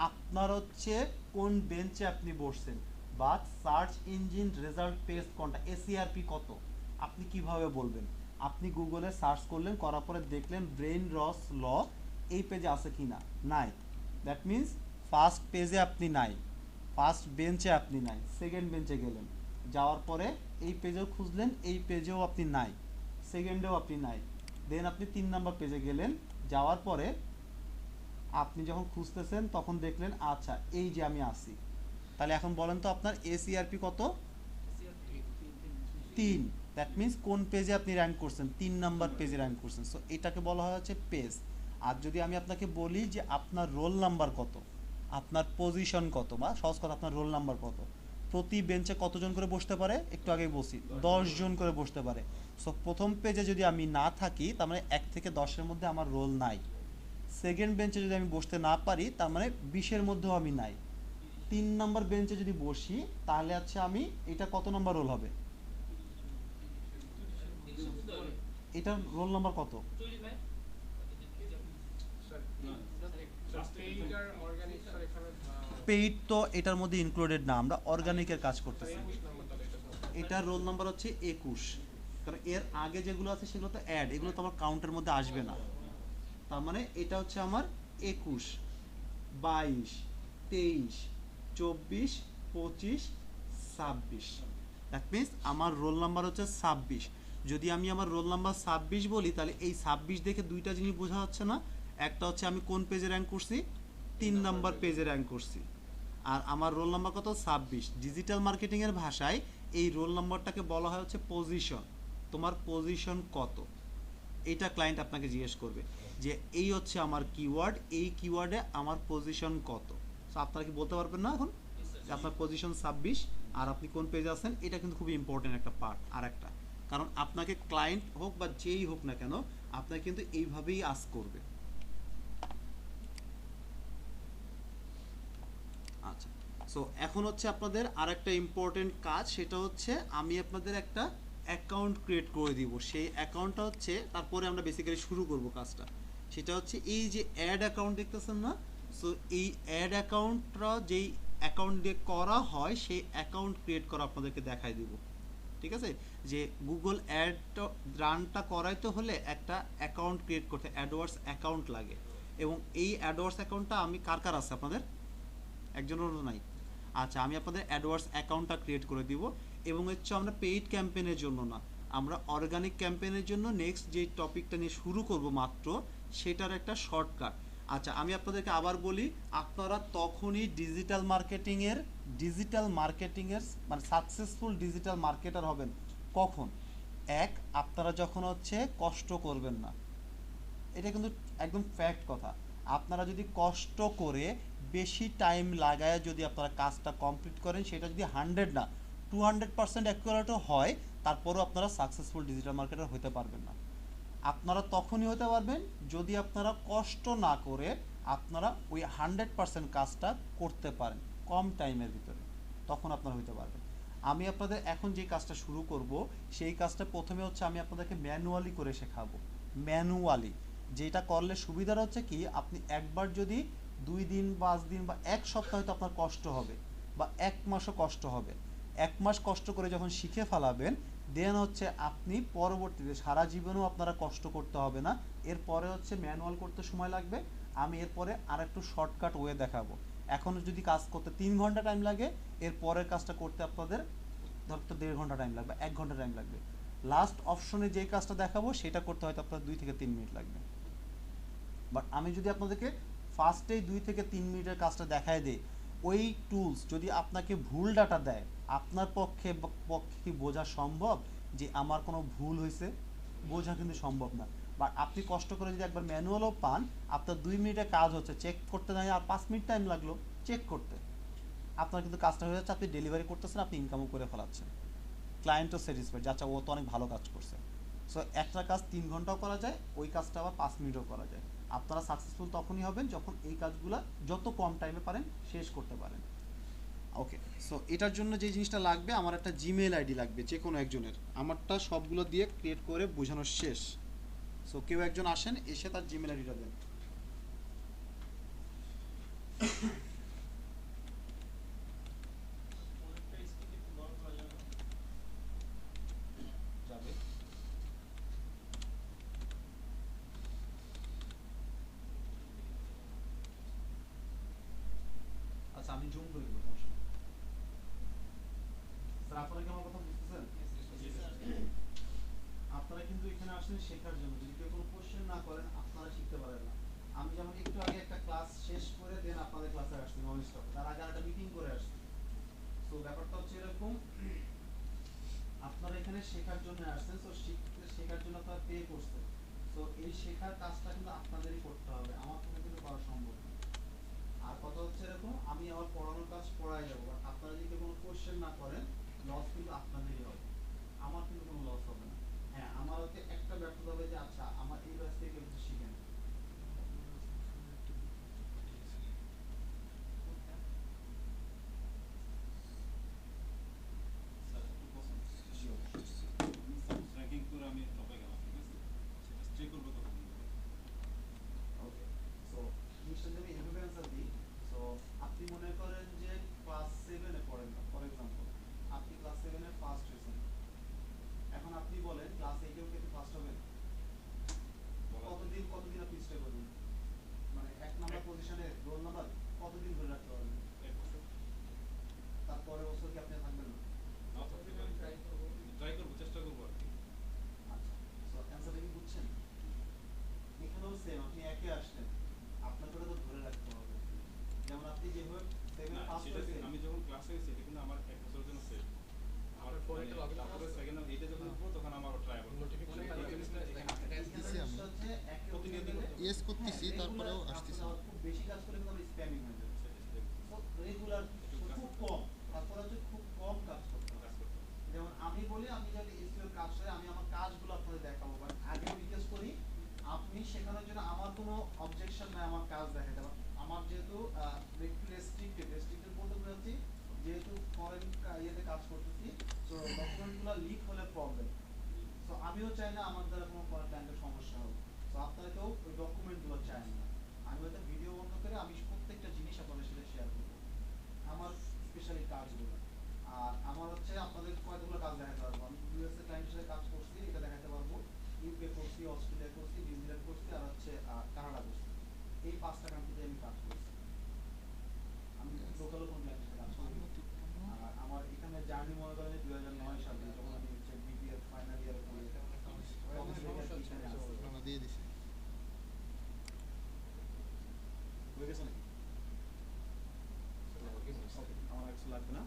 আপনার হচ্ছে কোন বেঞ্চে আপনি বসছেন বা সার্চ ইঞ্জিন রেজাল্ট পেজ কোনটা, এসিআরপি কত, আপনি কিভাবে বলবেন? আপনি গুগলে সার্চ করলেন, করার পরে দেখলেন ব্রেন রস ল এই পেজে আছে কি না, নাই। দ্যাট মিন্স ফার্স্ট পেজে আপনি নাই, ফার্স্ট বেঞ্চে আপনি নাই, সেকেন্ড বেঞ্চে গেলেন, যাওয়ার পরে এই পেজেও খুঁজলেন, এই পেজেও আপনি নাই, সেকেন্ডেও আপনি নাই, দেন আপনি 3 নাম্বার পেজে গেলেন, যাওয়ার পরে আপনি যখন খুঁজতেছেন তখন দেখলেন আচ্ছা এই যে আমি আসি। তাহলে এখন বলেন তো আপনার এসিআরপি কত? 3। দ্যাট মিন্স কোন পেজে আপনি র্যাঙ্ক করছেন, 3 নাম্বার পেজে র্যাঙ্ক করছেন। সো এটাকে বলা হয় হচ্ছে পেজ। আর যদি আমি আপনাকে বলি যে আপনার রোল নাম্বার কত, আপনার পজিশন কত, বা সহজ কথা আপনার রোল নাম্বার কত, প্রতি বেঞ্চে কতজন করে বসতে পারে, একটু আগে বলছি 10 জন করে বসতে পারে। সো প্রথম পেজে যদি আমি না থাকি, তার মানে 1 থেকে 10-এর মধ্যে আমার রোল নাই। সেকেন্ড বেঞ্চে যদি আমি বসতে না পারি, তার মানে 20-এর মধ্যেও আমি নাই। 3 নাম্বার বেঞ্চে যদি বসি, তাহলে হচ্ছে আমি, এটা কত নাম্বার রোল হবে, এটার রোল নাম্বার কত? পেইড তো এটার মধ্যে ইনক্লুডেড না, আমরা অর্গানিকের কাজ করতেছি। এটার রোল নাম্বার হচ্ছে 21, কারণ এর আগে যেগুলো আছে সেগুলো তো অ্যাড, এগুলো তো আমার কাউন্টের মধ্যে আসবে না। তার মানে এটা হচ্ছে আমার 21, 22, 23, 24, 25, 26। দ্যাট মিনস আমার রোল নাম্বার হচ্ছে 26। যদি আমি আমার রোল নাম্বার 26 বলি, তাহলে এই 26 দেখে দুইটা জিনিস বোঝা যাচ্ছে না, একটা হচ্ছে আমি কোন পেজে র্যাঙ্ক করছি, 3 নাম্বার পেজে র্যাঙ্ক করছি, আর আমার রোল নাম্বার কত, 26। ডিজিটাল মার্কেটিংয়ের ভাষায় এই রোল নাম্বারটাকে বলা হয় হচ্ছে পজিশন। তোমার পজিশন কত, এইটা ক্লায়েন্ট আপনাকে জিজ্ঞেস করবে যে এই হচ্ছে আমার কিওয়ার্ড, এই কিওয়ার্ডে আমার পজিশন কত। সো আপনারা কি বলতে পারবেন না এখন যে আপনার পজিশন 26 আর আপনি কোন পেজে আছেন? এটা কিন্তু খুবই ইম্পর্টেন্ট একটা পার্ট। আর একটা কারণ আপনাকে ক্লায়েন্ট হোক বা যেই হোক না কেন, আপনাকে কিন্তু এইভাবেই আস্ক করবে। আচ্ছা, সো এখন হচ্ছে আপনাদের আর একটা ইম্পর্টেন্ট কাজ, সেটা হচ্ছে আমি আপনাদের একটা অ্যাকাউন্ট ক্রিয়েট করে দিব। সেই অ্যাকাউন্টটা হচ্ছে, তারপরে আমরা বেসিক্যালি শুরু করব কাজটা, সেটা হচ্ছে এই যে অ্যাড অ্যাকাউন্ট দেখতেছেন না, সো এই অ্যাড অ্যাকাউন্টটা যেই অ্যাকাউন্ট দিয়ে করা হয়, সেই অ্যাকাউন্ট ক্রিয়েট করা আপনাদেরকে দেখাই দিব। ঠিক আছে, যে গুগল অ্যাডটা রানটা করাইতে হলে একটা অ্যাকাউন্ট ক্রিয়েট করতে অ্যাডওয়ার্ডস অ্যাকাউন্ট লাগে, এবং এই অ্যাডওয়ার্ডস অ্যাকাউন্টটা আমি কার কার আছে আপনাদের? একজনেরও নাই। আচ্ছা, আমি আপনাদের অ্যাডওয়ার্ডস অ্যাকাউন্টটা ক্রিয়েট করে দিব, এবং হচ্ছে আমরা পেইড ক্যাম্পেইনের জন্য না, আমরা অর্গানিক ক্যাম্পেইনের জন্য নেক্সট যে টপিকটা নিয়ে শুরু করব মাত্র, সেটার একটা শর্টকাট। আচ্ছা, আমি আপনাদেরকে আবার বলি, আপনারা তখনই ডিজিটাল মার্কেটিংয়ের মানে সাকসেসফুল ডিজিটাল মার্কেটার হবেন কখন? এক, আপনারা যখন হচ্ছে কষ্ট করবেন না। এটা কিন্তু একদম ফ্যাক্ট কথা। আপনারা যদি কষ্ট করে বেশি টাইম লাগায় যদি আপনারা কাজটা কমপ্লিট করেন, সেটা যদি 100 না 200% অ্যাকুরেটও হয়, তারপরেও আপনারা সাকসেসফুল ডিজিটাল মার্কেটার হতে পারবেন না। আপনারা তখনই হতে পারবেন যদি আপনারা কষ্ট না করে আপনারা ওই 100% কাজটা করতে পারেন কম টাইমের ভিতরে, তখন আপনারা হতে পারবেন। আমি আপনাদের এখন যে কাজটা শুরু করব, সেই কাজটা প্রথমে হচ্ছে আমি আপনাদেরকে ম্যানুয়ালি করে শেখাবো। ম্যানুয়ালি যেটা করলে সুবিধাটা হচ্ছে কি, আপনি একবার যদি 2 দিন 5 দিন বা 1 সপ্তাহ হয়তো আপনার কষ্ট হবে, বা 1 মাসও কষ্ট হবে, 1 মাস কষ্ট করে যখন শিখে ফেলাবেন, দেন হচ্ছে আপনি পরবর্তীতে সারা জীবনেও আপনারা কষ্ট করতে হবে না। এরপরে হচ্ছে ম্যানুয়াল করতে সময় লাগবে, আমি এরপরে আর একটু শর্টকাট ওয়ে দেখাবো। এখন যদি কাজ করতে 3 ঘন্টা টাইম লাগে, এর পরের কাজটা করতে আপনাদের ধরতে 1.5 ঘন্টা টাইম লাগবে, 1 ঘন্টা টাইম লাগবে। লাস্ট অপশনে যে কাজটা দেখাবো সেটা করতে হয়তো আপনার 2 থেকে 3 মিনিট লাগবে। বাট আমি যদি আপনাদেরকে ফার্স্টেই 2 থেকে 3 মিনিটের কাজটা দেখায় দিই, ওই টুলস যদি আপনাকে ভুল ডাটা দেয়, আপনার পক্ষে কি বোঝা সম্ভব যে আমার কোনো ভুল হয়েছে? বোঝা কিন্তু সম্ভব না। বা আপনি কষ্ট করে যদি একবার ম্যানুয়ালও পান, আপনার 2 মিনিটে কাজ হচ্ছে, চেক করতে যায় আর 5 মিনিট টাইম লাগলো চেক করতে, আপনার কিন্তু কাজটা হয়ে যাচ্ছে, আপনি ডেলিভারি করতেছেন, আপনি ইনকামও করে ফেলাচ্ছেন, ক্লায়েন্টও স্যাটিসফাইড, যাচ্ছে ও তো অনেক ভালো কাজ করছে। সো একটা কাজ 3 ঘন্টাও করা যায়, ওই কাজটা আবার 5 মিনিটও করা যায়। আপনারা সাকসেসফুল তখনই হবেন যখন এই কাজগুলো যত কম টাইমে পারেন শেষ করতে পারেন। ওকে, সো এটার জন্য যে জিনিসটা লাগবে, আমার একটা জিমেইল আইডি লাগবে যে কোনো একজনের, আমারটা সবগুলো দিয়ে ক্রিয়েট করে বোঝানো শেষ। সো কেউ একজন আসেন, এসে তার জিমেইল আইডিটা দেন। যাবে। আচ্ছা আমি জুম করে দেবো, সমস্যা নেই। স্যার আপনারা কি আমার কথা বুঝতেছেন? আপনারা কিন্তু এখানে আসছেন শেখার জন্য, যদি কেউ কোনো কোশ্চেন না করেন আপনারা শিখতে পারেন না। আমি যেমন একটু আগে একটা ক্লাস শেষ করে দেন আপনাদের ক্লাসে আসছি নন স্টপ, তার আগে একটা মিটিং করে আসছি। তো ব্যাপারটা হচ্ছে এরকম, আপনারা এখানে শেখার জন্য আসছেন, তো শেখার জন্য আপনারা পে করছেন। তো এই শেখার কাজটা কিন্তু আপনাদেরই করতে হবে, আমার পক্ষে কিন্তু করা সম্ভব না। আর কথা হচ্ছে এরকম, আমি আমার পড়ানোর কাজ পড়াই যাবো, বাট আপনারা যদি কেউ কোনো কোশ্চেন না করেন লস কিন্তু আপনাদেরই হবে, আমার কিন্তু কোনো লস হবে না। হ্যাঁ, আমার হচ্ছে একটা ব্যর্থতা হবে যে আচ্ছা আমার এই ব্যাচ থেকে কেউ কিছু শিখে না। ওকে, সো জিনিসটা যদি এভাবে অ্যান্সার দিই, সো আপনি মনে করেন যে ক্লাস 7-এ পড়েন না, ফর এক্সাম্পল আপনি ক্লাস 7-এ ফার্স্ট হয়েছেন, এখন আপনি বলেন ক্লাস 8-এও কি ফার্স্ট হবেন? কতদিন আপনি স্টে করবেন? মানে 1 নাম্বার পজিশনে রোল নাম্বার কতদিন ধরে রাখতে পারবেন? তারপরের বছর কি আপনি থাকবেন না? আচ্ছা, সো অ্যান্সারটা কি বুঝছেন? এখানেও সেম, আপনি একে আসলেন, আপনাকে ওটা তো ধরে রাখতে হবে। যেমন আপনি যেভাবে 7 ফার্স্ট হয়েছেন, আমি যখন ক্লাস হয়েছে এটা কিন্তু আমার 1 বছরের জন্য সেট। আমার পরে তারপরে সেকেন্ড এইটা যখন উঠবো তখন আমার ট্রাই করব। নোটিফিকেশন হচ্ছে একে প্রতিনিয়ত করতে ইয়েস করতেছি, তারপরেও আসতেছি। খুব বেশি কাজ করে কিন্তু স্প্যামিং হয়ে যাবে। তো রেগুলার খুব কম, তারপরে হচ্ছে খুব কম কাজ করতে হবে। কাজ করতে হবে। যেমন আমি বলি, আমি যদি এসইওর কাজ করে আমি আমার কাজগুলো আপনাদের দেখাবো, বাট আগে রিকোয়েস্ট করি আপনি শেখানোর জন্য আমার কোনো অবজেকশন নাই আমার কাজ দেখাতে, পারেন আমার যেহেতু একটু রেস্ট্রিক্টেড বলতে বুঝাচ্ছি, যেহেতু ফরেন ইয়েতে কাজ করতেছি, তো ডকুমেন্টগুলো লিক হলে প্রবলেম। তো আমিও চাই না আমার দ্বারা কোনো ফরেন ক্লায়েন্টের সমস্যা হোক, তো আপনারা কেউ ওই ডকুমেন্টগুলো চাই না। আমি হয়তো ভিডিও বন্ধ করে আমি প্রত্যেকটা জিনিস আপনাদের সাথে শেয়ার করবো, আমার স্পেশালি কাজগুলো। আর আমার হচ্ছে আপনাদের কয়গুলো কাজ দেখাতে পারবো, আমি ইউএসএ ক্লায়েন্টের সাথে কাজ করছি এটা দেখাতে পারবো, ইউকে করছি, অস্ট্রেলিয়া করছি, নিউজিল্যান্ড করছি, আর হচ্ছে কানাডা করছি। এই 5টা কান্ট্রিতে আমি কাজ করছি, আমি লোকাল কোন ক্লায়েন্টের সাথে কাজ করি। আর আমার এখানে জার্নি মনে করেন যে 2009 সালে যখন আমি হচ্ছে বিবিএ ফাইনাল ইয়ারে পড়ি, তখন থেকে আর কি এখানে আসছি। দিয়ে দিছি। হয়ে গেছে নাকি? Okay, আমার আর কিছু লাগবে না।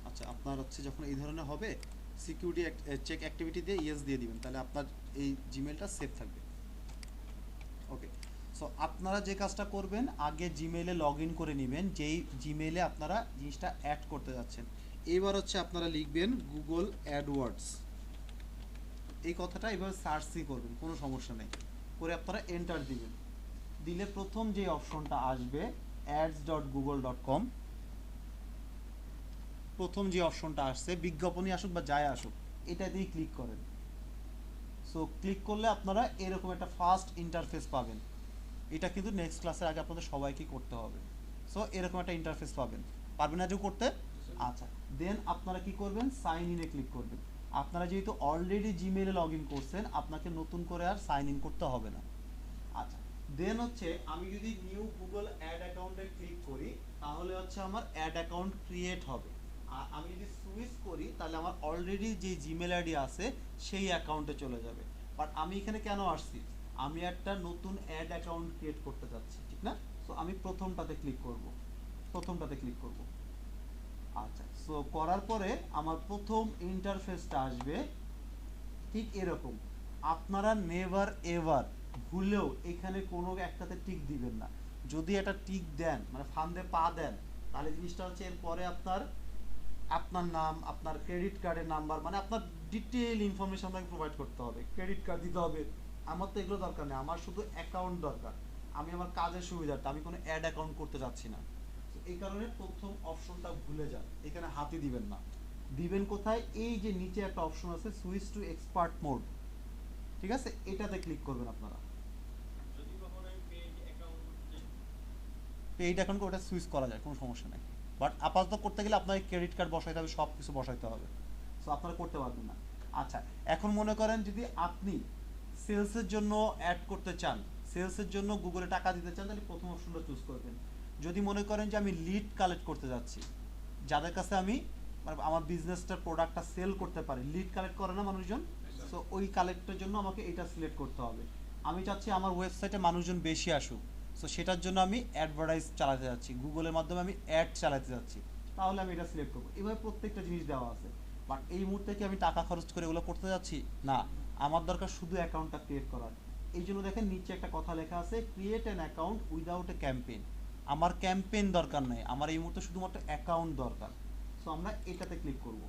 আচ্ছা, আপনার হচ্ছে যখন এই ধরনের হবে সিকিউরিটি চেক অ্যাক্টিভিটি দিয়ে ইয়েস দিয়ে দিবেন, তাহলে আপনার এই জিমেলটা সেফ থাকবে। ওকে, সো আপনারা যে কাজটা করবেন, আগে জিমেইলে লগ ইন করে নেবেন, যেই জিমেইলে আপনারা জিনিসটা অ্যাড করতে যাচ্ছেন। এবার হচ্ছে আপনারা লিখবেন গুগল অ্যাডওয়ার্ডস, এই কথাটা এভাবে সার্চই করবেন, কোনো সমস্যা নেই, করে আপনারা এন্টার দিবেন। দিলে প্রথম যে অপশনটা আসবে ads.google.com, প্রথম যে অপশনটা আসছে বিজ্ঞাপনই আসুক বা যাই আসুক, এটাতেই ক্লিক করেন। সো ক্লিক করলে আপনারা এরকম একটা ফার্স্ট ইন্টারফেস পাবেন, এটা কিন্তু নেক্সট ক্লাসের আগে আপনাদের সবাইকে করতে হবে। সো এরকম একটা ইন্টারফেস পাবেন, পারবেন না যে করতে? আচ্ছা, দেন আপনারা কি করবেন, সাইন ইনে ক্লিক করবেন। আপনারা যেহেতু অলরেডি জিমেইলে লগ ইন করছেন, আপনাকে নতুন করে আর সাইন ইন করতে হবে না। আচ্ছা, দেন হচ্ছে আমি যদি নিউ গুগল অ্যাড অ্যাকাউন্টে ক্লিক করি, তাহলে হচ্ছে আমার অ্যাড অ্যাকাউন্ট ক্রিয়েট হবে। আর আমি যদি সুইচ করি তাহলে আমার অলরেডি যে জিমেল আইডি আছে সেই অ্যাকাউন্টে চলে যাবে। বাট আমি এখানে কেন আসছি, আমি একটা নতুন অ্যাড অ্যাকাউন্ট ক্রিয়েট করতে যাচ্ছি, ঠিক না? সো আমি প্রথমটাতে ক্লিক করব, প্রথমটাতে ক্লিক করব। আচ্ছা, সো করার পরে আমার প্রথম ইন্টারফেসটা আসবে ঠিক এরকম। আপনারা নেভার এভার ভুলেও এখানে কোনো একটাতে টিক দিবেন না। যদি একটা টিক দেন মানে ফান্দে পা দেন, তাহলে জিনিসটা হচ্ছে এরপরে আপনার আপনার নাম, আপনার ক্রেডিট কার্ডের নাম্বার, মানে আপনার ডিটেইল ইনফরমেশন আপনাকে প্রোভাইড করতে হবে, ক্রেডিট কার্ড দিতে হবে। আমার তো এগুলো দরকার নেই, আমার শুধু অ্যাকাউন্ট দরকার। আমি আমার কাজের সুবিধাটা, আমি কোনো অ্যাড অ্যাকাউন্ট করতে যাচ্ছি না। তো এই কারণে প্রথম অপশনটা ভুলে যান, এখানে হাতই দিবেন না। দিবেন কোথায়? এই যে নিচে একটা অপশন আছে সুইচ টু এক্সপার্ট মোড, ঠিক আছে, এটাতে ক্লিক করবেন আপনারা। যদি কখনো আমি পেইড অ্যাকাউন্ট করতে পেইড অ্যাকাউন্ট ওটা সুইচ করা যায়, কোনো সমস্যা নেই। বাট আপাতত করতে গেলে আপনাকে ক্রেডিট কার্ড বসাইতে হবে, সব কিছু বসাইতে হবে। সো আপনারা করতে পারবেন না। আচ্ছা, এখন মনে করেন যদি আপনি সেলসের জন্য অ্যাড করতে চান, সেলসের জন্য গুগলে টাকা দিতে চান, তাহলে প্রথম অপশনটা চুজ করবেন। যদি মনে করেন যে আমি লিড কালেক্ট করতে যাচ্ছি, যাদের কাছে আমি মানে আমার বিজনেসটার প্রোডাক্টটা সেল করতে পারি, লিড কালেক্ট করে না মানুষজন, সো ওই কালেক্টের জন্য আমাকে এটা সিলেক্ট করতে হবে। আমি চাচ্ছি আমার ওয়েবসাইটে মানুষজন বেশি আসুক, সো সেটার জন্য আমি অ্যাডভার্টাইজ চালাতে যাচ্ছি, গুগলের মাধ্যমে আমি অ্যাড চালাতে যাচ্ছি, তাহলে আমি এটা সিলেক্ট করবো। এভাবে প্রত্যেকটা জিনিস দেওয়া আছে। বাট এই মুহূর্তে কি আমি টাকা খরচ করে এগুলো করতে যাচ্ছি? না, আমার দরকার শুধু অ্যাকাউন্টটা ক্রিয়েট করার। এই জন্য দেখেন নিচে একটা কথা লেখা আছে, create an account without a campaign. আমার ক্যাম্পেইন দরকার নেই, আমার এই মুহূর্তে শুধুমাত্র অ্যাকাউন্ট দরকার। সো আমরা এটাতে ক্লিক করব,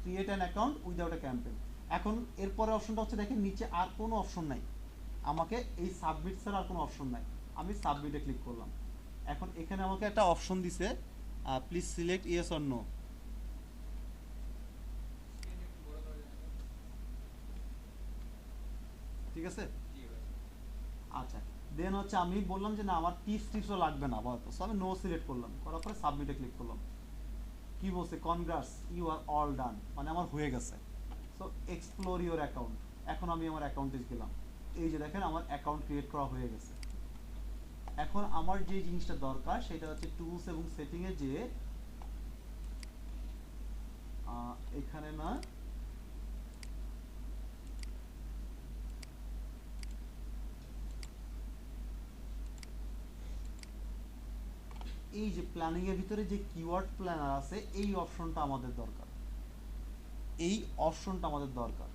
create an account without a campaign. এখন এরপরে অপশনটা হচ্ছে দেখেন নিচে আর কোনো অপশন নাই, আমাকে এই সাবমিট ছাড়া আর কোনো অপশন নাই। আমি সাবমিটে ক্লিক করলাম। এখন এখানে আমাকে একটা অপশন দিছে, please select yes or no. ঠিক আছে, আচ্ছা। দেন হচ্ছে আমি বললাম যে না আমার টিপসও লাগবে না আপাতত, সো আমি নো সিলেক্ট করলাম, করার পরে সাবমিটে ক্লিক করলাম। কি বলছে? Congrats, you are all done, মানে আমার হয়ে গেছে। So explore your account. এখন আমি আমার অ্যাকাউন্টে গেলাম, এই যে দেখেন আমার অ্যাকাউন্ট ক্রিয়েট করা হয়ে গেছে। এখন আমার যে জিনিসটা দরকার সেটা হচ্ছে টুলস এবং সেটিংয়ে যে এখানে না, এই যে প্ল্যানিং এর ভিতরে যে কিওয়ার্ড প্ল্যানার আছে, এই অপশনটা আমাদের দরকার, এই অপশনটা আমাদের দরকার।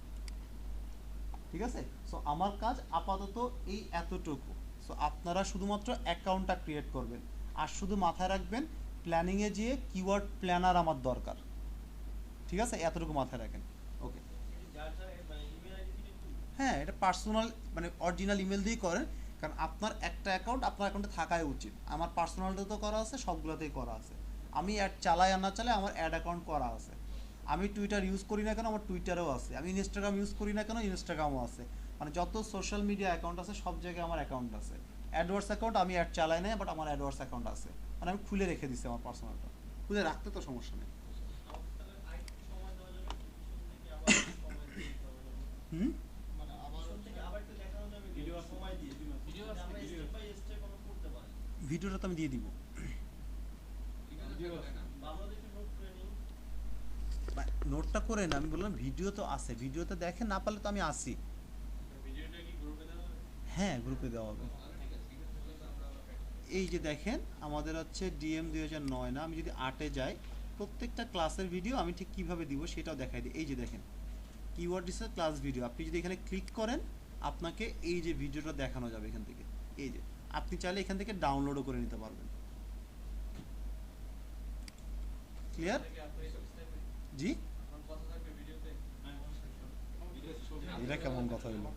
ঠিক আছে, সো আমার কাজ আপাতত এই এতটুকু। সো আপনারা শুধুমাত্র অ্যাকাউন্টটা ক্রিয়েট করবেন, আর শুধু মাথায় রাখবেন প্ল্যানিংয়ে যে কিওয়ার্ড প্ল্যানার আমার দরকার। ঠিক আছে, এতটুকু মাথায় রাখেন। ওকে, যার যার মানে ইমেল আইডি দিয়ে দিন। হ্যাঁ, এটা পার্সোনাল মানে অরিজিনাল ইমেল দিয়েই করেন, কারণ আপনার একটা অ্যাকাউন্ট আপনার অ্যাকাউন্টে থাকাই উচিত। আমার পার্সোনালটা তো করা আছে, সবগুলোতেই করা আছে। আমি অ্যাড চালাই আর না চালাই আমার অ্যাড অ্যাকাউন্ট করা আছে। আমি টুইটার ইউজ করি না কেন, আমার টুইটারও আছে। আমি ইনস্টাগ্রাম ইউজ করি না কেন, ইনস্টাগ্রামও আছে। মানে যত সোশ্যাল মিডিয়া অ্যাকাউন্ট আছে সব জায়গায় আমার অ্যাকাউন্ট আছে। অ্যাডওয়ার্স অ্যাকাউন্ট আমি অ্যাড চালাই না, বাট আমার অ্যাডওয়ার্স অ্যাকাউন্ট আছে, মানে আমি খুলে রেখে দিচ্ছি আমার পার্সোনালটা। খুলে রাখতে তো সমস্যা নেই। আমাকে তাহলে আরেকটু সময় দেওয়া যাবে, পিছন থেকে আবার একটু সময় দিতে হবে। হুম, মানে আবার পিছন থেকে আবার একটু দেখানো যাবে, ভিডিও আছে, সময় দিয়ে ভিডিও যাতে আছে, আমরা ভিডিও স্টেপ আছে। বাই স্টেপ আমরা করতে পারি। ভিডিওটা তো আমি দিয়ে দিব। ভিডিও আছে। বাংলাদেশের নোট ট্রেনিং নোটটা করে না, আমি বললাম ভিডিও তো আছে, ভিডিওতে দেখেন, না পারলে তো আমি আসি। ভিডিওটা কি গ্রুপে দেওয়া হবে? হ্যাঁ, গ্রুপে দেওয়া হবে। এই যে দেখেন আমাদের হচ্ছে ডিএম 2009 না, আমি যদি 8-এ যাই, প্রত্যেকটা ক্লাসের ভিডিও আমি ঠিক কিভাবে দিব সেটাও দেখাই দিই। এই যে দেখেন কিওয়ার্ড রিসার্চ ক্লাস ভিডিও, আপনি যদি এখানে ক্লিক করেন আপনাকে এই যে ভিডিওটা দেখানো যাবে এখান থেকে। এই যে আপনি চাইলে এখান থেকে ডাউনলোডও করে নিতে পারবেন। ক্লিয়ার? জি, ভিডিও ছবি এটা কেমন কথা হলো?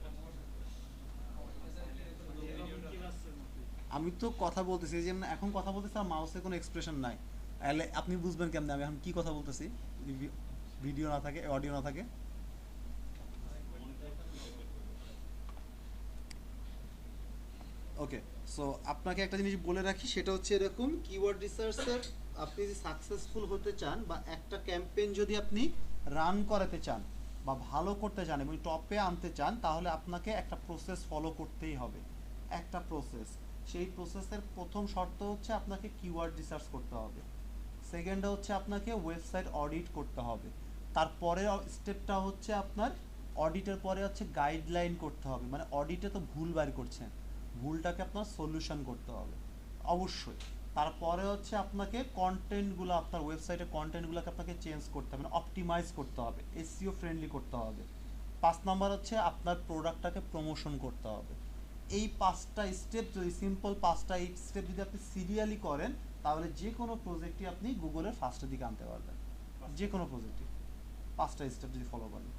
আমি তো কথা বলতেছি, এই যে এখন কথা বলতেছি আর মাউসে কোনো এক্সপ্রেশন নাই, তাহলে আপনি বুঝবেন কেমনে আমি এখন কি কথা বলতেছি যদি ভিডিও না থাকে, অডিও না থাকে। ওকে, সো আপনাকে একটা জিনিস বলে রাখি, সেটা হচ্ছে এরকম, কিওয়ার্ড রিসার্চের আপনি যদি সাকসেসফুল হতে চান বা একটা ক্যাম্পেইন যদি আপনি রান করাতে চান বা ভালো করতে চান এবং টপে আনতে চান, তাহলে আপনাকে একটা প্রসেস ফলো করতেই হবে, একটা প্রসেস। সেই প্রসেসের প্রথম শর্ত হচ্ছে আপনাকে কিওয়ার্ড রিসার্চ করতে হবে, সেকেন্ডে হচ্ছে আপনাকে ওয়েবসাইট অডিট করতে হবে, তারপরে স্টেপটা হচ্ছে আপনার অডিটের পরে হচ্ছে গাইডলাইন করতে হবে, মানে অডিটে তো ভুল বার করছেন, ভুলটাকে আপনার সলিউশন করতে হবে অবশ্যই। তারপরে হচ্ছে আপনাকে কন্টেন্টগুলো, আপনার ওয়েবসাইটের কন্টেন্টগুলোকে আপনাকে চেঞ্জ করতে হবে, অপটিমাইজ করতে হবে, এসইও ফ্রেন্ডলি করতে হবে। 5 নাম্বার হচ্ছে আপনার প্রোডাক্টটাকে প্রমোশন করতে হবে। এই 5টা স্টেপ যদি সিম্পল 5টা স্টেপ যদি আপনি সিরিয়ালি করেন, তাহলে যে কোনো প্রজেক্টই আপনি গুগলের ফার্স্টের দিকে আনতে পারবেন, যে কোনো প্রজেক্টই 5টা স্টেপ যদি ফলো করেন।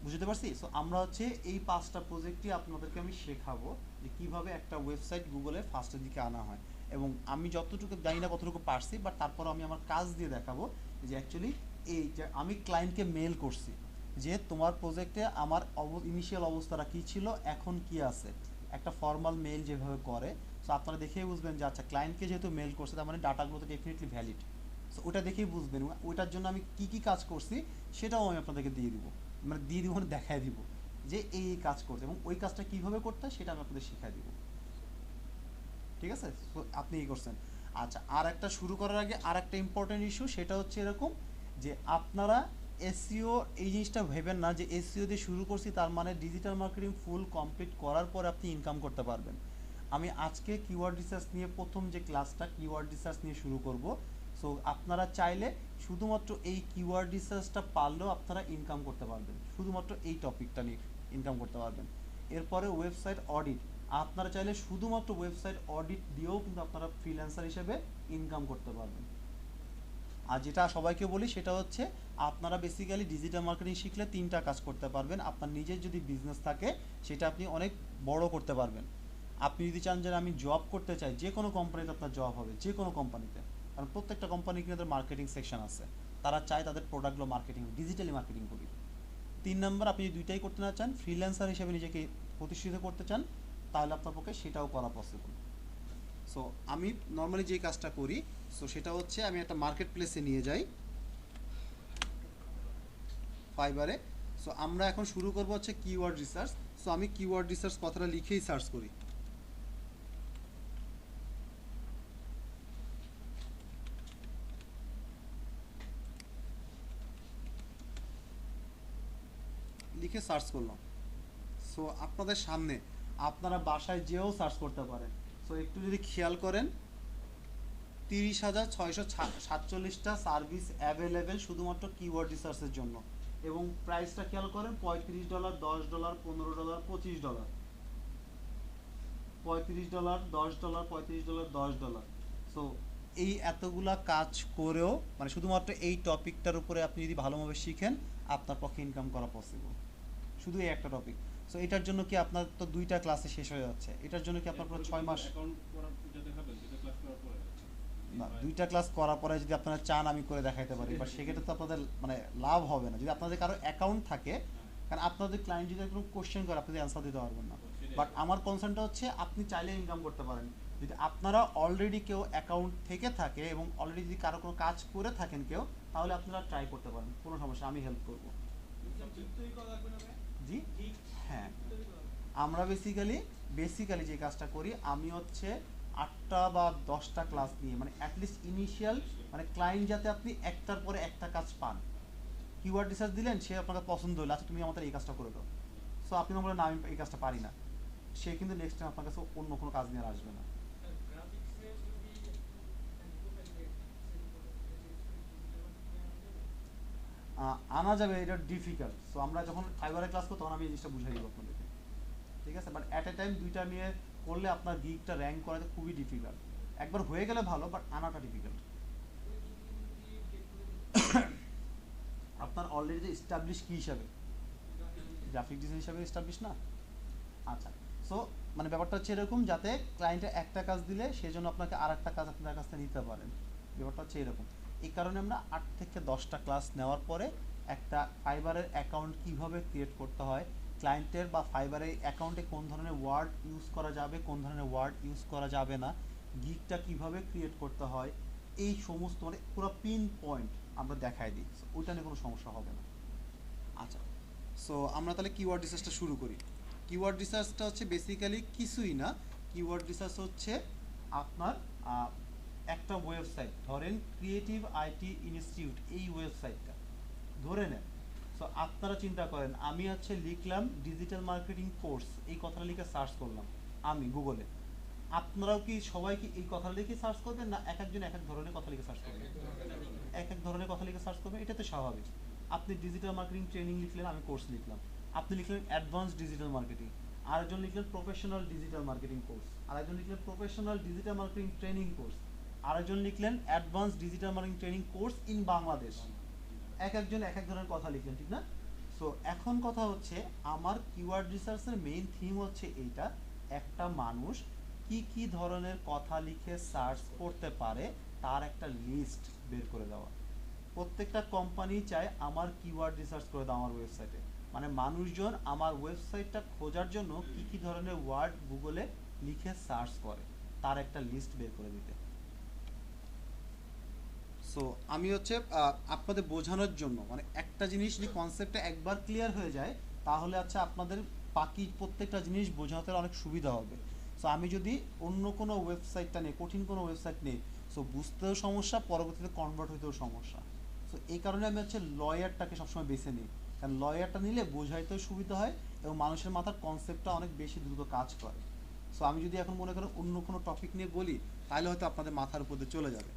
বুঝতে পারছি? সো আমরা হচ্ছে এই 5টা প্রজেক্টই আপনাদেরকে আমি শেখাবো যে কিভাবে একটা ওয়েবসাইট গুগলের ফার্স্টের দিকে আনা হয়, এবং আমি যতটুকু জানি না কতটুকু পারছি, বাট তারপর আমি আমার কাজ দিয়ে দেখাবো যে অ্যাকচুয়ালি এই যে আমি ক্লায়েন্টকে মেল করছি যে তোমার প্রজেক্টে আমার ইনিশিয়াল অবস্থাটা কী ছিল, এখন কি আছে, একটা ফর্মাল মেল যেভাবে করে। সো আপনারা দেখেই বুঝবেন যে আচ্ছা ক্লায়েন্টকে যেহেতু মেল করছে, তার মানে ডাটাগুলো তো ডেফিনেটলি ভ্যালিড। সো ওটা দেখেই বুঝবেন, ওইটার জন্য আমি কী কী কাজ করছি সেটাও আমি আপনাদেরকে দিয়ে দিব, মানে দিয়ে দিব, মানে দেখায় দিব যে এই কাজ করতে, এবং ওই কাজটা কীভাবে করতে হয় সেটা আমি আপনাদের শিখাই দিব। ঠিক আছে? সো আপনি এই করছেন। আচ্ছা, আর একটা শুরু করার আগে আর একটা ইম্পর্টেন্ট ইস্যু, সেটা হচ্ছে এরকম যে আপনারা এসইও এই জিনিসটা ভেবেন না যে এসইও দিয়ে শুরু করছি তার মানে ডিজিটাল মার্কেটিং ফুল কমপ্লিট করার পর আপনি ইনকাম করতে পারবেন। আমি আজকে কিওয়ার্ড রিসার্চ নিয়ে প্রথম যে ক্লাসটা কিওয়ার্ড রিসার্চ নিয়ে শুরু করব। সো আপনারা চাইলে শুধুমাত্র এই কিওয়ার্ড রিসার্চটা পারলেও আপনারা ইনকাম করতে পারবেন, শুধুমাত্র এই টপিকটা নিয়ে ইনকাম করতে পারবেন। এরপরে ওয়েবসাইট অডিট, আপনারা চাইলে শুধুমাত্র ওয়েবসাইট অডিট দিয়েও কিন্তু আপনারা ফ্রিল্যান্সার হিসেবে ইনকাম করতে পারবেন। আর যেটা সবাইকে বলি সেটা হচ্ছে আপনারা বেসিক্যালি ডিজিটাল মার্কেটিং শিখলে 3টা কাজ করতে পারবেন। আপনার নিজের যদি বিজনেস থাকে সেটা আপনি অনেক বড় করতে পারবেন। আপনি যদি চান যে আমি জব করতে চাই, যে কোনো কোম্পানিতে আপনার জব হবে, যে কোনো কোম্পানিতে, কারণ প্রত্যেকটা কোম্পানি কিন্তু তাদের মার্কেটিং সেকশন আছে, তারা চায় তাদের প্রোডাক্টগুলো মার্কেটিং ডিজিটালি মার্কেটিং করি। 3 নম্বর, আপনি যদি দুইটাই করতে না চান, ফ্রিল্যান্সার হিসেবে নিজেকে প্রতিষ্ঠিত করতে চান, তাহলে আপনার পক্ষে সেটাও করা পসিবল। সো আমি নর্মালি যে কাজটা করি, সো সেটা হচ্ছে আমি একটা মার্কেট প্লেসে নিয়ে যাই ফাইবারে। সো আমরা এখন শুরু করব হচ্ছে কিওয়ার্ড রিসার্চ। সো আমি কিওয়ার্ড রিসার্চ কথাটা লিখেই সার্চ করি। লিখে সার্চ করলাম। সো আপনাদের সামনে আপনারা বাসায় যেও সার্চ করতে পারেন। সো একটু যদি খেয়াল করেন, 30,647টা সার্ভিস অ্যাভেলেবেল শুধুমাত্র কিওয়ার্ড রিসার্চের জন্য, এবং প্রাইসটা খেয়াল করেন $35, $10, $15, $25, $35, $10, $35, $10। সো এই এতগুলা কাজ করেও মানে শুধুমাত্র এই টপিকটার উপরে আপনি যদি ভালোভাবে শিখেন, আপনার পক্ষে ইনকাম করা পসিবল, শুধু এই একটা টপিক। সো এটার জন্য কি আপনার তো 2টা ক্লাসে শেষ হয়ে যাচ্ছে, এটার জন্য কি আপনার পুরো 6 মাস অ্যাকাউন্ট করার এটা দেখাবেন, দুটো ক্লাস করার পরে না, 2টা ক্লাস করার পরে যদি আপনারা চান আমি করে দেখাইতে পারি, বাট সেক্ষেত্রে তো আপনাদের মানে লাভ হবে না। যদি আপনাদের কারো অ্যাকাউন্ট থাকে, কারণ আপনাদের ক্লায়েন্ট যদি কোনো কোশ্চেন করে আপনি অ্যান্সার দিতে পারবেন না। বাট আমার কনসার্নটা হচ্ছে আপনি চাইলে ইনকাম করতে পারেন। যদি আপনারা অলরেডি কেউ অ্যাকাউন্ট থেকে থাকে এবং অলরেডি যদি কারো কোনো কাজ করে থাকেন কেউ, তাহলে আপনারা ট্রাই করতে পারেন, কোনো সমস্যা, আমি হেল্প করব। জি হ্যাঁ, আমরা বেসিক্যালি যে কাজটা করি, আমি হচ্ছে 8টা বা 10টা ক্লাস নিয়ে, মানে অ্যাটলিস্ট ইনিশিয়াল, মানে ক্লায়েন্ট যাতে আপনি একটার পরে একটা কাজ পান। কিওয়ার্ড রিসার্চ দিলেন, সে আপনাকে পছন্দ হলো, আচ্ছা তুমি আমাদের এই কাজটা করে দাও। সো আপনি বলেন না আমি এই কাজটা পারি না, সে কিন্তু নেক্সট টাইম আপনার কাছে অন্য কোনো কাজ নিয়ে আর আসবে না। আনা যাবে, এটা ডিফিকাল্ট। সো আমরা যখন ফাইবারে ক্লাস করবো তখন আমি এই জিনিসটা বুঝাই দেবো আপনাদেরকে, ঠিক আছে? বাট অ্যাট এ টাইম 2টা নিয়ে করলে আপনার গিগটা র্যাঙ্ক করাতে খুবই ডিফিকাল্ট। একবার হয়ে গেলে ভালো, বাট আনাটা ডিফিকাল্ট। আপনার অলরেডি যে এস্টাবলিশ কী হিসাবে, গ্রাফিক ডিজাইন হিসাবে এস্টাবলিশ না। আচ্ছা, সো মানে ব্যাপারটা হচ্ছে এরকম, যাতে ক্লায়েন্টে একটা কাজ দিলে সেজন্য আপনাকে আর একটা কাজ আপনার কাছ থেকে নিতে পারেন, ব্যাপারটা হচ্ছে এরকম। এই কারণে আমরা 8 থেকে 10টা ক্লাস নেওয়ার পরে একটা ফাইবারের অ্যাকাউন্ট কীভাবে ক্রিয়েট করতে হয়, ক্লায়েন্টের বা ফাইবারের অ্যাকাউন্টে কোন ধরনের ওয়ার্ড ইউজ করা যাবে, কোন ধরনের ওয়ার্ড ইউজ করা যাবে না, গিগটা কীভাবে ক্রিয়েট করতে হয়, এই সমস্ত মানে পুরো পিন পয়েন্ট আমরা দেখাই দিই। ওইটা নিয়ে কোনো সমস্যা হবে না। আচ্ছা, সো আমরা তাহলে কিওয়ার্ড রিসার্চটা শুরু করি। কিওয়ার্ড রিসার্চটা হচ্ছে বেসিক্যালি কিছুই না। কিওয়ার্ড রিসার্চ হচ্ছে আপনার একটা ওয়েবসাইট, ধরেন ক্রিয়েটিভ আইটি ইনস্টিটিউট, এই ওয়েবসাইটটা ধরে নেন। সো আপনারা চিন্তা করেন, আমি হচ্ছে লিখলাম ডিজিটাল মার্কেটিং কোর্স, এই কথাটা লিখে সার্চ করলাম আমি গুগলে, আপনারাও কি সবাই কি এই কথা লিখে সার্চ করবেন, না এক একজন এক এক ধরনের কথা লিখে সার্চ করবেন? এক এক ধরনের কথা লিখে সার্চ করবেন, এটা তো স্বাভাবিক। আপনি ডিজিটাল মার্কেটিং ট্রেনিং লিখলেন, আমি কোর্স লিখলাম। আপনি লিখলেন অ্যাডভান্স ডিজিটাল মার্কেটিং, আরেকজন লিখলেন প্রফেশনাল ডিজিটাল মার্কেটিং কোর্স, আরেকজন লিখলেন professional digital marketing training course, আরেকজন লিখলেন advance digital marketing training course in Bangladesh. এক একজন এক এক ধরনের কথা লিখলেন, ঠিক না? সো এখন কথা হচ্ছে, আমার কিওয়ার্ড রিসার্চের মেইন থিম হচ্ছে এইটা, একটা মানুষ কি কি ধরনের কথা লিখে সার্চ করতে পারে তার একটা লিস্ট বের করে দেওয়া। প্রত্যেকটা কোম্পানি চায় আমার কিওয়ার্ড রিসার্চ করে দাও আমার ওয়েবসাইটে, মানে মানুষজন আমার ওয়েবসাইটটা খোঁজার জন্য কি কি ধরনের ওয়ার্ড গুগলে লিখে সার্চ করে তার একটা লিস্ট বের করে দিতে। সো আমি হচ্ছে আপনাদের বোঝানোর জন্য, মানে একটা জিনিস যদি কনসেপ্টটা একবার ক্লিয়ার হয়ে যায় তাহলে আচ্ছা আপনাদের বাকি প্রত্যেকটা জিনিস বোঝাতে অনেক সুবিধা হবে। সো আমি যদি অন্য কোনো ওয়েবসাইটটা নেই, কঠিন কোনো ওয়েবসাইট নেই, সো বুঝতেও সমস্যা, পরবর্তীতে কনভার্ট হইতেও সমস্যা। সো এই কারণে আমি হচ্ছে লয়ারটাকে সবসময় বেছে নিই, কারণ লয়ারটা নিলে বোঝাইতেও সুবিধা হয় এবং মানুষের মাথার কনসেপ্টটা অনেক বেশি দ্রুত কাজ করে। সো আমি যদি এখন মনে করেন অন্য কোনো টপিক নিয়ে বলি তাহলে হয়তো আপনাদের মাথার উপর দিয়ে চলে যাবে।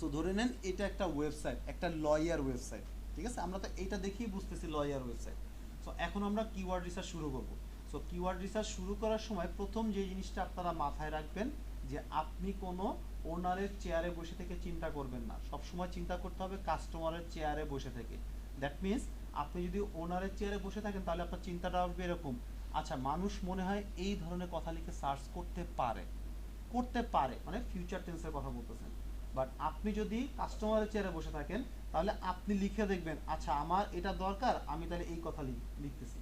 সো ধরে নেন এটা একটা ওয়েবসাইট, একটা লয়ার ওয়েবসাইট, ঠিক আছে? আমরা তো এইটা দেখেই বুঝতেছি লয়ার ওয়েবসাইট। সো এখন আমরা কিওয়ার্ড রিসার্চ শুরু করব। সো কিওয়ার্ড রিসার্চ শুরু করার সময় প্রথম যে জিনিসটা আপনারা মাথায় রাখবেন যে আপনি কোনো ওনারের চেয়ারে বসে থেকে চিন্তা করবেন না, সবসময় চিন্তা করতে হবে কাস্টমারের চেয়ারে বসে থেকে। দ্যাট মিনস আপনি যদি ওনারের চেয়ারে বসে থাকেন তাহলে আপনার চিন্তাটা হবে এরকম, আচ্ছা মানুষ মনে হয় এই ধরনের কথা লিখে সার্চ করতে পারে, করতে পারে মানে ফিউচার টেন্সের কথা বলতেছেন। বাট আপনি যদি কাস্টমারের চেয়ারে বসে থাকেন তাহলে আপনি লিখে দেখবেন, আচ্ছা আমার এটা দরকার, আমি তাহলে এই কথা লিখতেছি,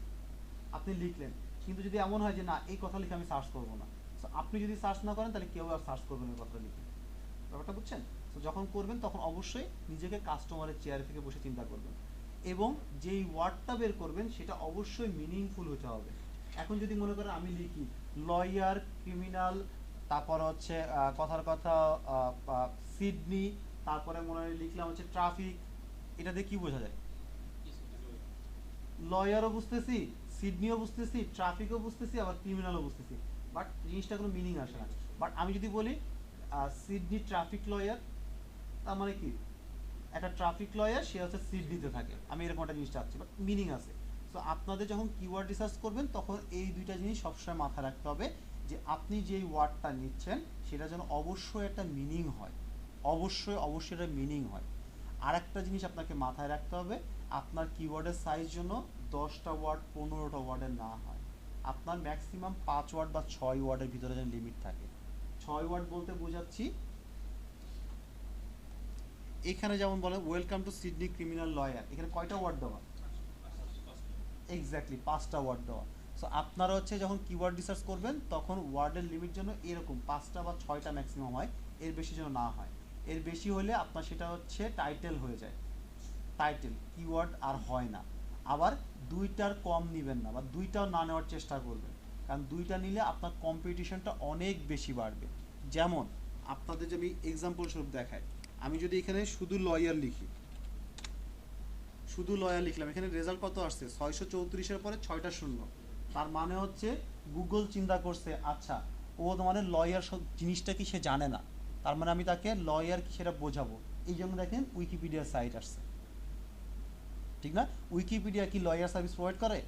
আপনি লিখলেন। কিন্তু যদি এমন হয় যে না এই কথা লিখে আমি সার্চ করবো না, সো আপনি যদি সার্চ না করেন তাহলে কেউ আর সার্চ করবেন এই কথাটা লিখে। ব্যাপারটা বুঝছেন? তো যখন করবেন তখন অবশ্যই নিজেকে কাস্টমারের চেয়ারে থেকে বসে চিন্তা করবেন এবং যেই ওয়ার্ডটা বের করবেন সেটা অবশ্যই মিনিংফুল হতে হবে। এখন যদি মনে করেন আমি লিখি লয়ার, ক্রিমিনাল, তারপর হচ্ছে কথার কথা সিডনি, তারপরে মনে হয় লিখলাম হচ্ছে ট্রাফিক, এটা দিয়ে কি বোঝা যায়? লয়ারও বুঝতেছি, সিডনিও বুঝতেছি, ট্রাফিকও বুঝতেছি, আবার ক্রিমিনালও বুঝতেছি, বাট জিনিসটা কোনো মিনিং আসে না। বাট আমি যদি বলি সিডনি ট্রাফিক লয়ার, তার মানে কি একটা ট্রাফিক লয়ার সে হচ্ছে সিডনিতে থাকে, আমি এরকম একটা জিনিস চাচ্ছি, বাট মিনিং আছে। সো আপনাদের যখন কিওয়ার্ড রিসার্চ করবেন তখন এই দুইটা জিনিস সবসময় মাথায় রাখতে হবে যে আপনি যেই ওয়ার্ডটা নিচ্ছেন সেটা যেন অবশ্যই একটা মিনিং হয়, অবশ্যই অবশ্যই একটা মিনিং হয়। আর একটা জিনিস আপনাকে মাথায় রাখতে হবে, আপনার কিওয়ার্ডের সাইজ যেন 10টা ওয়ার্ড 15টা ওয়ার্ডের না হয়, আপনার ম্যাক্সিমাম 5 ওয়ার্ড বা 6 ওয়ার্ডের ভিতরে যেন লিমিট থাকে। 6 ওয়ার্ড বলতে বোঝাচ্ছি, এখানে যেমন বলে welcome to Sydney criminal lawyer, এখানে কয়টা ওয়ার্ড দেওয়া? এক্স্যাক্টলি 5টা ওয়ার্ড দেওয়া। সো আপনারা হচ্ছে যখন কিওয়ার্ড রিসার্চ করবেন তখন ওয়ার্ডের লিমিট যেন এরকম 5টা বা 6টা ম্যাক্সিমাম হয়, এর বেশি যেন না হয়। এর বেশি হলে আপনার সেটা হচ্ছে টাইটেল হয়ে যায়, টাইটেল কিওয়ার্ড আর হয় না। আবার 2টার কম নেবেন না বা 2টাও না নেওয়ার চেষ্টা করবেন, কারণ 2টা নিলে আপনার কম্পিটিশনটা অনেক বেশি বাড়বে। যেমন আপনাদের যদি এক্সাম্পল স্বরূপ দেখায়, আমি যদি এখানে শুধু লয়ার লিখি, শুধু লয়ার লিখলাম, এখানে রেজাল্ট কত আসছে? 634-এর পরে 6টা শূন্য, তার মানে হচ্ছে গুগল চিন্তা করছে আচ্ছা ও মানে লয়ার জিনিসটা কি সে জানে না, তার মানে আমি তাকে লয়ার কি সেটা বোঝাবো, এই জন্য দেখেন উইকিপিডিয়া সাইট আসছে, ঠিক না? উইকিপিডিয়া কি লয়ার সার্ভিস প্রোভাইড করে?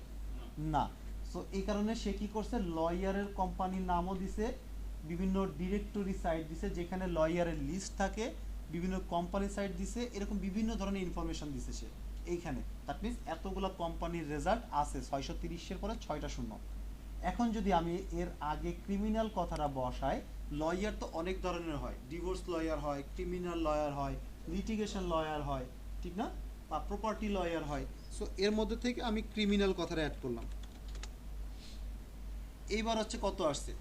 না। সো এই কারণে সে কি করছে, লয়ারের কোম্পানির নামও দিছে, বিভিন্ন ডিরেক্টরি সাইট দিছে যেখানে লয়ারের লিস্ট থাকে, বিভিন্ন কোম্পানি সাইট দিছে, এরকম বিভিন্ন ধরনের ইনফরমেশন দিছে সে এইখানে। দ্যাট মিনস এতগুলো কোম্পানির রেজাল্ট আছে 630-এর পরে 6টা শূন্য। এখন যদি আমি এর আগে ক্রিমিনাল কথাটা বসাই, লয়ার তো অনেক ধরনের হয়, ডিভোর্স লয়ার হয়, ক্রিমিনাল লয়ার হয়, লিটিগেশন লয়ার হয়, ঠিক না? বা প্রপার্টি লয়ার হয়। সো এর মধ্যে থেকে আমি ক্রিমিনাল কথাটা অ্যাড করলাম। এইবার হচ্ছে কত আসছে?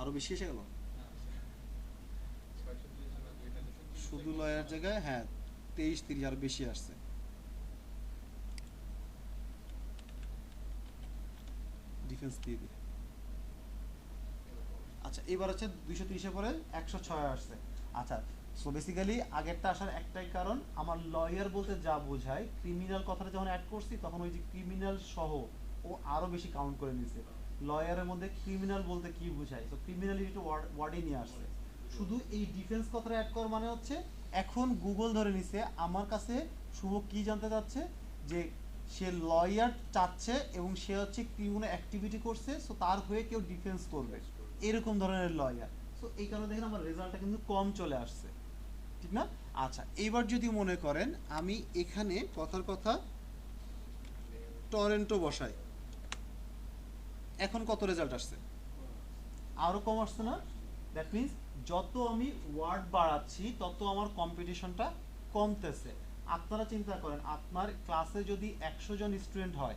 আরো বেশি এসে গেল, শুধু লয়ার জায়গায় হ্যাঁ 23-30 আরো বেশি আসছে। ডিফেন্স দিয়ে দিই। এবার হচ্ছে 230-এ পরে 106 আসছে। আচ্ছা, সো বেসিক্যালি আগেরটা আসার একটাই কারণ, আমার লয়ার বলতে যা বোঝায়, ক্রিমিনাল কথাটা যখন অ্যাড করছি তখন ওই যে ক্রিমিনাল সহ ও আরো বেশি কাউন্ট করে নিছে। লয়ারের মধ্যে ক্রিমিনাল বলতে কি বোঝায়, তো ক্রিমিনালিটি একটু ওয়ার্ডই নিয়ে আসছে। শুধু এই ডিফেন্স কথাটা অ্যাড করা মানে হচ্ছে এখন গুগল ধরে নিছে আমার কাছে শুভ কি জানতে চাচ্ছে, যে সে লয়ার চাচ্ছে এবং সে হচ্ছে কোনো অ্যাক্টিভিটি করছে, সো তার হয়ে কেউ ডিফেন্স করবে, এরকম ধরনের লয়ার। সো এই কারণে দেখেন আমার রেজাল্টটা কিন্তু কম চলে আসছে, ঠিক না? আচ্ছা, এইবার যদি মনে করেন আমি এখানে কথার কথা টরেন্টো বসাই, এখন কত রেজাল্ট আসছে? আরও কম আসছে না? দ্যাট মিন্স যত আমি ওয়ার্ড বাড়াচ্ছি তত আমার কম্পিটিশনটা কমতেছে। আপনারা চিন্তা করেন, আপনার ক্লাসে যদি 100 জন স্টুডেন্ট হয়,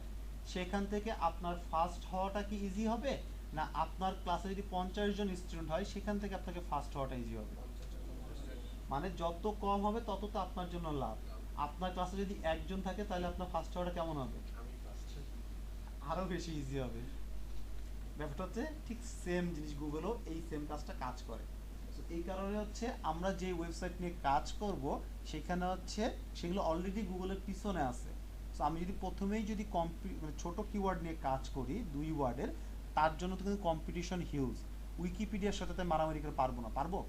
সেখান থেকে আপনার ফার্স্ট হওয়াটা কি ইজি হবে, না আপনার ক্লাসে যদি 50 জন স্টুডেন্ট হয় সেখান থেকে আপনাকে ফার্স্ট হওয়াটা ইজি হবে? মানে যত কম হবে তত তো আপনার জন্য লাভ। আপনার ক্লাসে যদি একজন থাকে তাহলে আপনার ফার্স্ট হওয়াটা কেমন হবে? আরো বেশি ইজি হবে। ব্যাপারটা হচ্ছে ঠিক সেম জিনিস, গুগলও এই সেম কাজটা কাজ করে। তো এই কারণে হচ্ছে আমরা যে ওয়েবসাইট নিয়ে কাজ করব সেখানে হচ্ছে সেগুলো অলরেডি গুগলের পিছনে আছে। সো আমি যদি প্রথমেই যদি মানে ছোট কিওয়ার্ড নিয়ে কাজ করি 2 ওয়ার্ডের, তার জন্য তো কিন্তু কম্পিটিশন হিউজ। উইকিপিডিয়ার সাথে তো মারামারি করে পারবো না, পারবো?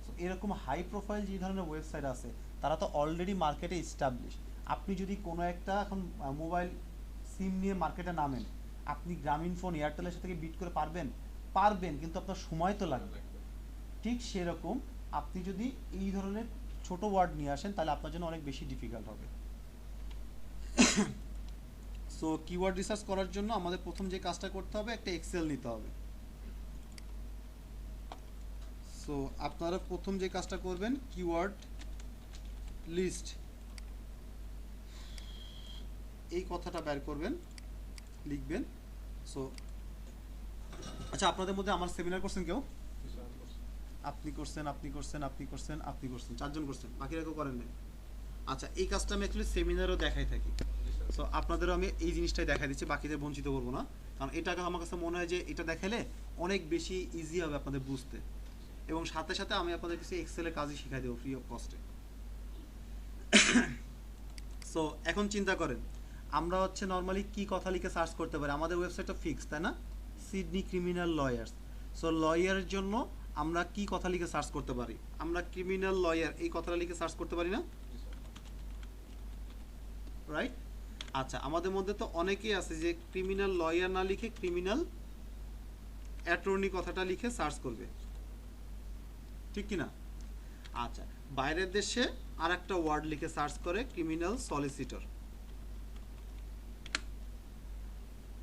সো এরকম হাই প্রোফাইল যে ধরনের ওয়েবসাইট আছে তারা তো অলরেডি মার্কেটে এস্টাবলিশ। আপনি যদি কোনো একটা এখন মোবাইল সিম নিয়ে মার্কেটে নামেন, আপনি গ্রামীণ ফোন এয়ারটেলের সাথে বিট করে পারবেন? পারবেন, কিন্তু আপনার সময় তো লাগবে। ঠিক সেরকম আপনি যদি এই ধরনের ছোট ওয়ার্ড নিয়ে আসেন তাহলে আপনার জন্য অনেক বেশি ডিফিকাল্ট হবে। সো কিওয়ার্ড রিসার্চ করার জন্য আমাদের প্রথম যে কাজটা করতে হবে, একটা এক্সেল নিতে হবে। সো আপনারা প্রথম যে কাজটা করবেন, কিওয়ার্ড লিস্ট, এই কথাটা বের করবেন, লিখবেন। সো আচ্ছা, আপনাদের মধ্যে আমার সেমিনার করছেন কেউ? আপনি করছেন, আপনি করছেন, আপনি করছেন, আপনি করছেন, 4 জন করছেন, বাকিরা কেউ করেন নাই। আচ্ছা, এই কাজটা আমি অ্যাকচুয়ালি সেমিনারও দেখাই থাকি। সো আপনাদেরও আমি এই জিনিসটাই দেখাই দিচ্ছি, বাকিদের বঞ্চিত করবো না, কারণ এটা আমার কাছে মনে হয় যে এটা দেখালে অনেক বেশি ইজি হবে আপনাদের বুঝতে, এবং সাথে সাথে আমি আপনাদের কিছু এক্সেলের কাজই শিখাই দেবো ফ্রি অফ কস্টে। সো এখন চিন্তা করেন, আমরা হচ্ছে নর্মালি কি কথা লিখে সার্চ করতে পারি? আমাদের ওয়েবসাইটটা ফিক্স, তাই না? Sydney criminal lawyers. সো লয়ারের জন্য আমরা কি কথা লিখে সার্চ করতে পারি? আমরা ক্রিমিনাল লয়ার এই কথাটা লিখে সার্চ করতে পারি না? রাইট? আচ্ছা, আমাদের মধ্যে তো অনেকেই আছে যে ক্রিমিনাল লয়ার না লিখে ক্রিমিনাল অ্যাটর্নি কথাটা লিখে সার্চ করবে, ঠিক কি না? আচ্ছা, বাইরের দেশে আর একটা ওয়ার্ড লিখে সার্চ করে ক্রিমিনাল সলিসিটর।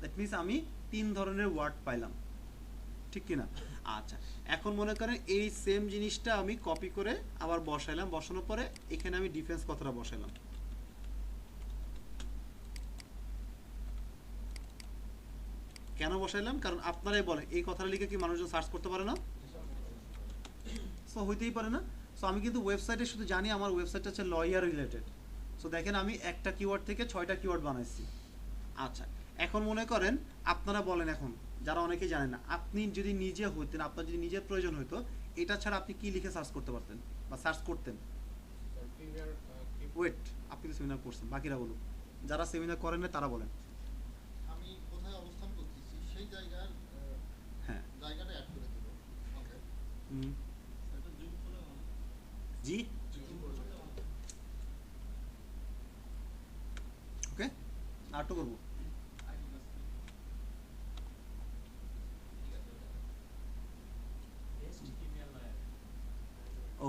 দ্যাট মিনস আমি 3 ধরনের ওয়ার্ড পাইলাম, ঠিক কি না? আচ্ছা, এখন মনে করেন এই সেম জিনিসটা আমি কপি করে আবার বসাইলাম, বসানোর পরে এখানে আমি ডিফেন্স কথাটা বসাইলাম। কেন বসাইলাম? কারণ আপনারাই বলেন এই কথাটা লিখে কি মানুষজন সার্চ করতে পারে না? সো হইতেই পারে না। সো আমি কিন্তু ওয়েবসাইটে শুধু জানি আমার ওয়েবসাইটটা হচ্ছে লয়ার রিলেটেড। সো দেখেন আমি একটা কিওয়ার্ড থেকে 6টা কিওয়ার্ড বানাইছি। আচ্ছা, এখন মনে করেন আপনারা বলেন, এখন যারা অনেকেই জানেন না, আপনি যদি নিজে হইতেন, আপনার যদি নিজের প্রয়োজন হতো, এটা ছাড়া আপনি কি লিখে সার্চ করতে পারতেন বা সার্চ করতেন? ওয়েট, আপনি তো সেমিনার করছেন, বাকিরা বলুন, যারা সেমিনার করেন না তারা বলেন। আমি কোথায় অবস্থান করতেছি সেই জায়গার হ্যাঁ, জায়গাটা অ্যাড করে দেবো। ওকে, এটা জুম করে ভালো। জি, ওকে, আরটু করবো।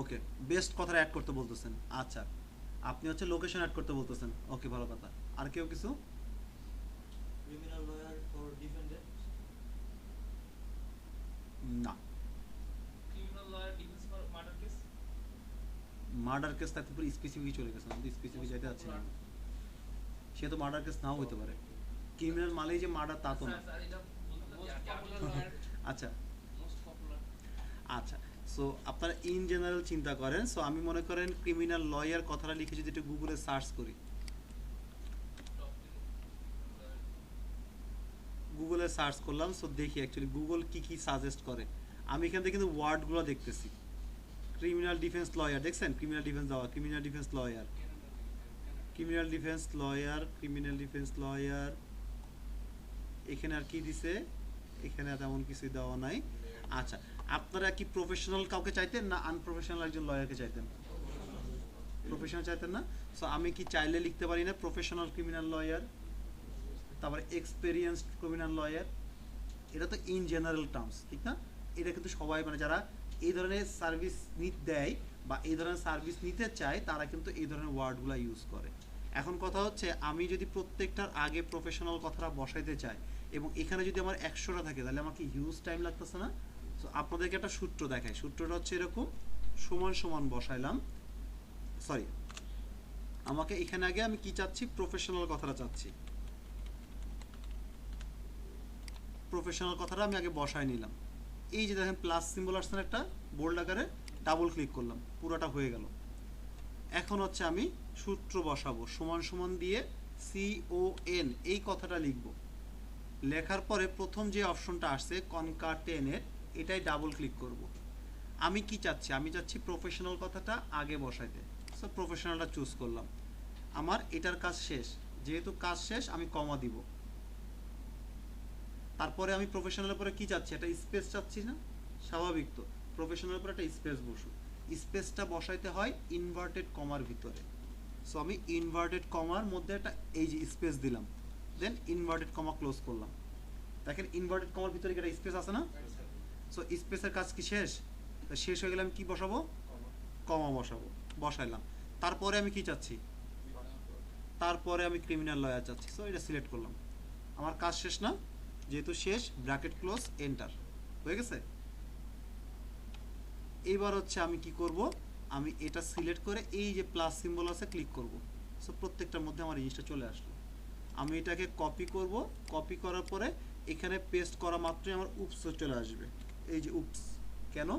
ওকে, বেস্ট কথাটা অ্যাড করতে বলতেছেন। আচ্ছা, আপনি হচ্ছে লোকেশন অ্যাড করতে বলতেছেন। ওকে, ভালো কথা। আর কেউ কিছু? Criminal lawyer for defended. না, criminal lawyer defence for murder case. Murder case থাকতে পুরো স্পেসিফিক চলে গেছে, আমাদের স্পেসিফিক যেতে যাচ্ছে না। সে তো মার্ডার কেস নাও হতে পারে, ক্রিমিনাল মানেই যে মার্ডার তা তো না। স্যার এটা পপুলার লয়ার। আচ্ছা মোস্ট পপুলার। আচ্ছা, সো আপনারা ইন জেনারেল চিন্তা করেন। সো আমি মনে করেন ক্রিমিনাল লয়ার কথাটা লিখে যদি একটু গুগলে সার্চ করি, গুগলে সার্চ করলাম। সো দেখি অ্যাকচুয়ালি গুগল কি কি সাজেস্ট করে। আমি এখান থেকে কিন্তু ওয়ার্ডগুলো দেখতেছি। ক্রিমিনাল ডিফেন্স লয়ার দেখছেন, ক্রিমিনাল ডিফেন্স দেওয়া, criminal defence lawyer, criminal defence lawyer, criminal defence lawyer. এখানে আর কি দিছে, এখানে তেমন কিছু দেওয়া নাই। আচ্ছা, আপনারা কি প্রফেশনাল কাউকে চাইতেন না আনপ্রফেশনাল একজন লয়ারকে চাইতেন? প্রফেশনাল চাইতেন না? সো আমি কি চাইলে লিখতে পারি না প্রফেশনাল ক্রিমিনাল লয়ার, তারপরে এক্সপেরিয়েন্সড ক্রিমিনাল লয়ার? এটা তো ইন জেনারেল টার্মস, ঠিক না? এটা কিন্তু সবাই মানে যারা এই ধরনের সার্ভিস দেয় বা এই ধরনের সার্ভিস নিতে চায় তারা কিন্তু এই ধরনের ওয়ার্ডগুলো ইউজ করে। এখন কথা হচ্ছে আমি যদি প্রত্যেকটার আগে প্রফেশনাল কথাটা বসাইতে চাই এবং এখানে যদি আমার 100টা থাকে তাহলে আমার কি হিউজ টাইম লাগতেছে না? সো আপনাদেরকে একটা সূত্র দেখাই। সূত্রটা হচ্ছে এরকম, সমান সমান বসাইলাম, সরি আমাকে এখানে আগে আমি কি চাচ্ছি, প্রফেশনাল কথাটা চাচ্ছি। প্রফেশনাল কথাটা আমি আগে বসাই নিলাম। এই যে দেখেন প্লাস সিম্বল আসছে না একটা বোল্ড আকারে, ডাবল ক্লিক করলাম, পুরোটা হয়ে গেল। এখন হচ্ছে আমি সূত্র বসাবো, সমান সমান দিয়ে CON এই কথাটা লিখব। লেখার পরে প্রথম যে অপশনটা আসছে কনকাটেনের, এটাই ডাবল ক্লিক করব। আমি কি চাচ্ছি, আমি চাচ্ছি প্রফেশনাল কথাটা আগে বসাইতে। সো প্রফেশনালটা চুজ করলাম। আমার এটার কাজ শেষ, যেহেতু কাজ শেষ আমি কমা দিব। তারপরে আমি প্রফেশনালের পরে কি চাচ্ছি, একটা স্পেস চাচ্ছি না? স্বাভাবিক তো, প্রফেশনালের পরে একটা স্পেস বসুক। স্পেসটা বসাইতে হয় ইনভার্টেড কমার ভিতরে। সো আমি ইনভার্টেড কমার মধ্যে একটা এই যে স্পেস দিলাম, দেন ইনভার্টেড কমা ক্লোজ করলাম। দেখেন ইনভার্টেড কমার ভিতরে একটা স্পেস আছে না? সো স্পেসের কাজ কি শেষ? শেষ হয়ে গেলে আমি কি বসাবো, কমা বসাবো, বসাইলাম। তারপরে আমি কি চাচ্ছি, তারপরে আমি ক্রিমিনাল লয়ার চাচ্ছি। সো এটা সিলেক্ট করলাম, আমার কাজ শেষ না? যেহেতু শেষ, ব্র্যাকেট ক্লোজ, এন্টার, হয়ে গেছে। এবার হচ্ছে আমি কি করব, আমি এটা সিলেক্ট করে এই যে প্লাস সিম্বল আছে ক্লিক করব। সো প্রত্যেকটার মধ্যে আমার জিনিসটা চলে আসলো। আমি এটাকে কপি করব, কপি করার পরে এখানে পেস্ট করা মাত্রই আমার উপস চলে আসবে। এই যে উপস, কেন?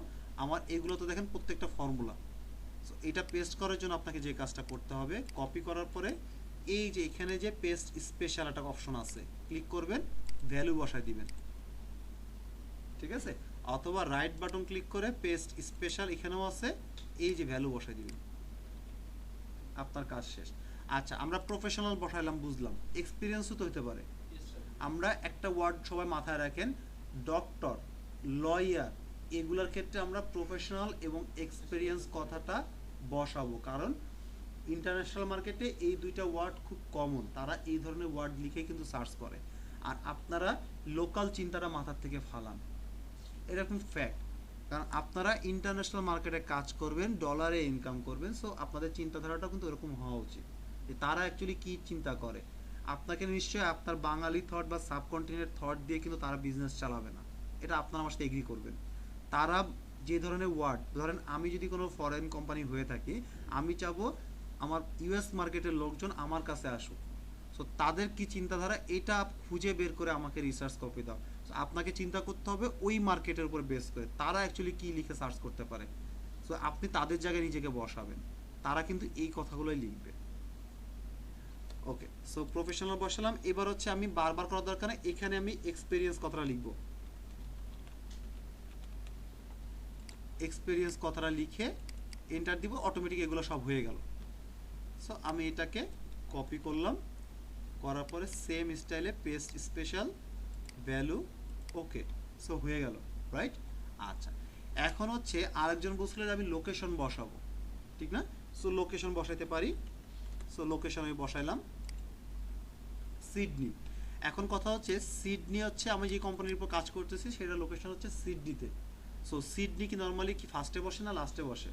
আমার এগুলো তো দেখেন প্রত্যেকটা ফর্মুলা। সো এটা পেস্ট করার জন্য আপনাকে যে কাজটা করতে হবে, কপি করার পরে এই যে এখানে যে পেস্ট স্পেশাল একটা অপশন আছে, ক্লিক করবেন, ভ্যালু বসায় দিবেন, ঠিক আছে? অথবা রাইট বাটন ক্লিক করে পেস্ট স্পেশাল এখানেও আছে, এই যে ভ্যালু বসায় দিবেন, আপনার কাজ শেষ। আচ্ছা, আমরা প্রফেশনাল বসাইলাম বুঝলাম, এক্সপিরিয়েন্সও তো হতে পারে। আমরা একটা ওয়ার্ড সবাই মাথায় রাখেন, ডক্টর, লয়ার, এগুলোর ক্ষেত্রে আমরা প্রফেশনাল এবং এক্সপিরিয়েন্স কথাটা বসাবো, কারণ ইন্টারন্যাশনাল মার্কেটে এই দুইটা ওয়ার্ড খুব কমন, তারা এই ধরনের ওয়ার্ড লিখে কিন্তু সার্চ করে। আর আপনারা লোকাল চিন্তাটা মাথার থেকে ফালান, এরকম ফ্যাক্ট। কারণ আপনারা ইন্টারন্যাশনাল মার্কেটে কাজ করবেন, ডলারে ইনকাম করবেন। সো আপনাদের চিন্তাধারাটা কিন্তু এরকম হওয়া উচিত যে তারা অ্যাকচুয়ালি কী চিন্তা করে। আপনাকে নিশ্চয়ই আপনার বাঙালি থট বা সাবকন্টিনেন্ট থট দিয়ে কিন্তু তারা বিজনেস চালাবে না, এটা আপনার আমার সাথে এগ্রি করবেন। তারা যে ধরনের ওয়ার্ড, ধরেন আমি যদি কোনো ফরেন কোম্পানি হয়ে থাকি, আমি চাবো আমার US মার্কেটের লোকজন আমার কাছে আসুক। সো তাদের কি চিন্তাধারা এটা খুঁজে বের করে আমাকে রিসার্চ কপি দাও। আপনাকে চিন্তা করতে হবে ওই মার্কেটের উপর বেস করে তারা অ্যাকচুয়ালি কী লিখে সার্চ করতে পারে। সো আপনি তাদের জায়গায় নিজেকে বসাবেন, তারা কিন্তু এই কথাগুলোই লিখবে। ওকে, সো প্রফেশনাল বসালাম। এবার হচ্ছে আমি বারবার করার দরকার নেই, এখানে আমি এক্সপিরিয়েন্স কথাটা লিখব। এক্সপিরিয়েন্স কথাটা লিখে এন্টার দিব, অটোমেটিক এগুলো সব হয়ে গেল। সো আমি এটাকে কপি করলাম, করার পরে সেম স্টাইলে পেস্ট স্পেশাল, ভ্যালু, ওকে। সো হয়ে গেল, রাইট? আচ্ছা, এখন হচ্ছে আরেকজন বসলে আমি লোকেশন বসাবো, ঠিক না? সো লোকেশন বসাইতে পারি। সো লোকেশন আমি বসাইলাম সিডনি। এখন কথা হচ্ছে সিডনি হচ্ছে আমি যে কোম্পানির উপর কাজ করতেছি সেটা লোকেশন হচ্ছে সিডনিতে। সো সিডনি কি নর্মালি কি ফার্স্টে বসে না লাস্টে বসে?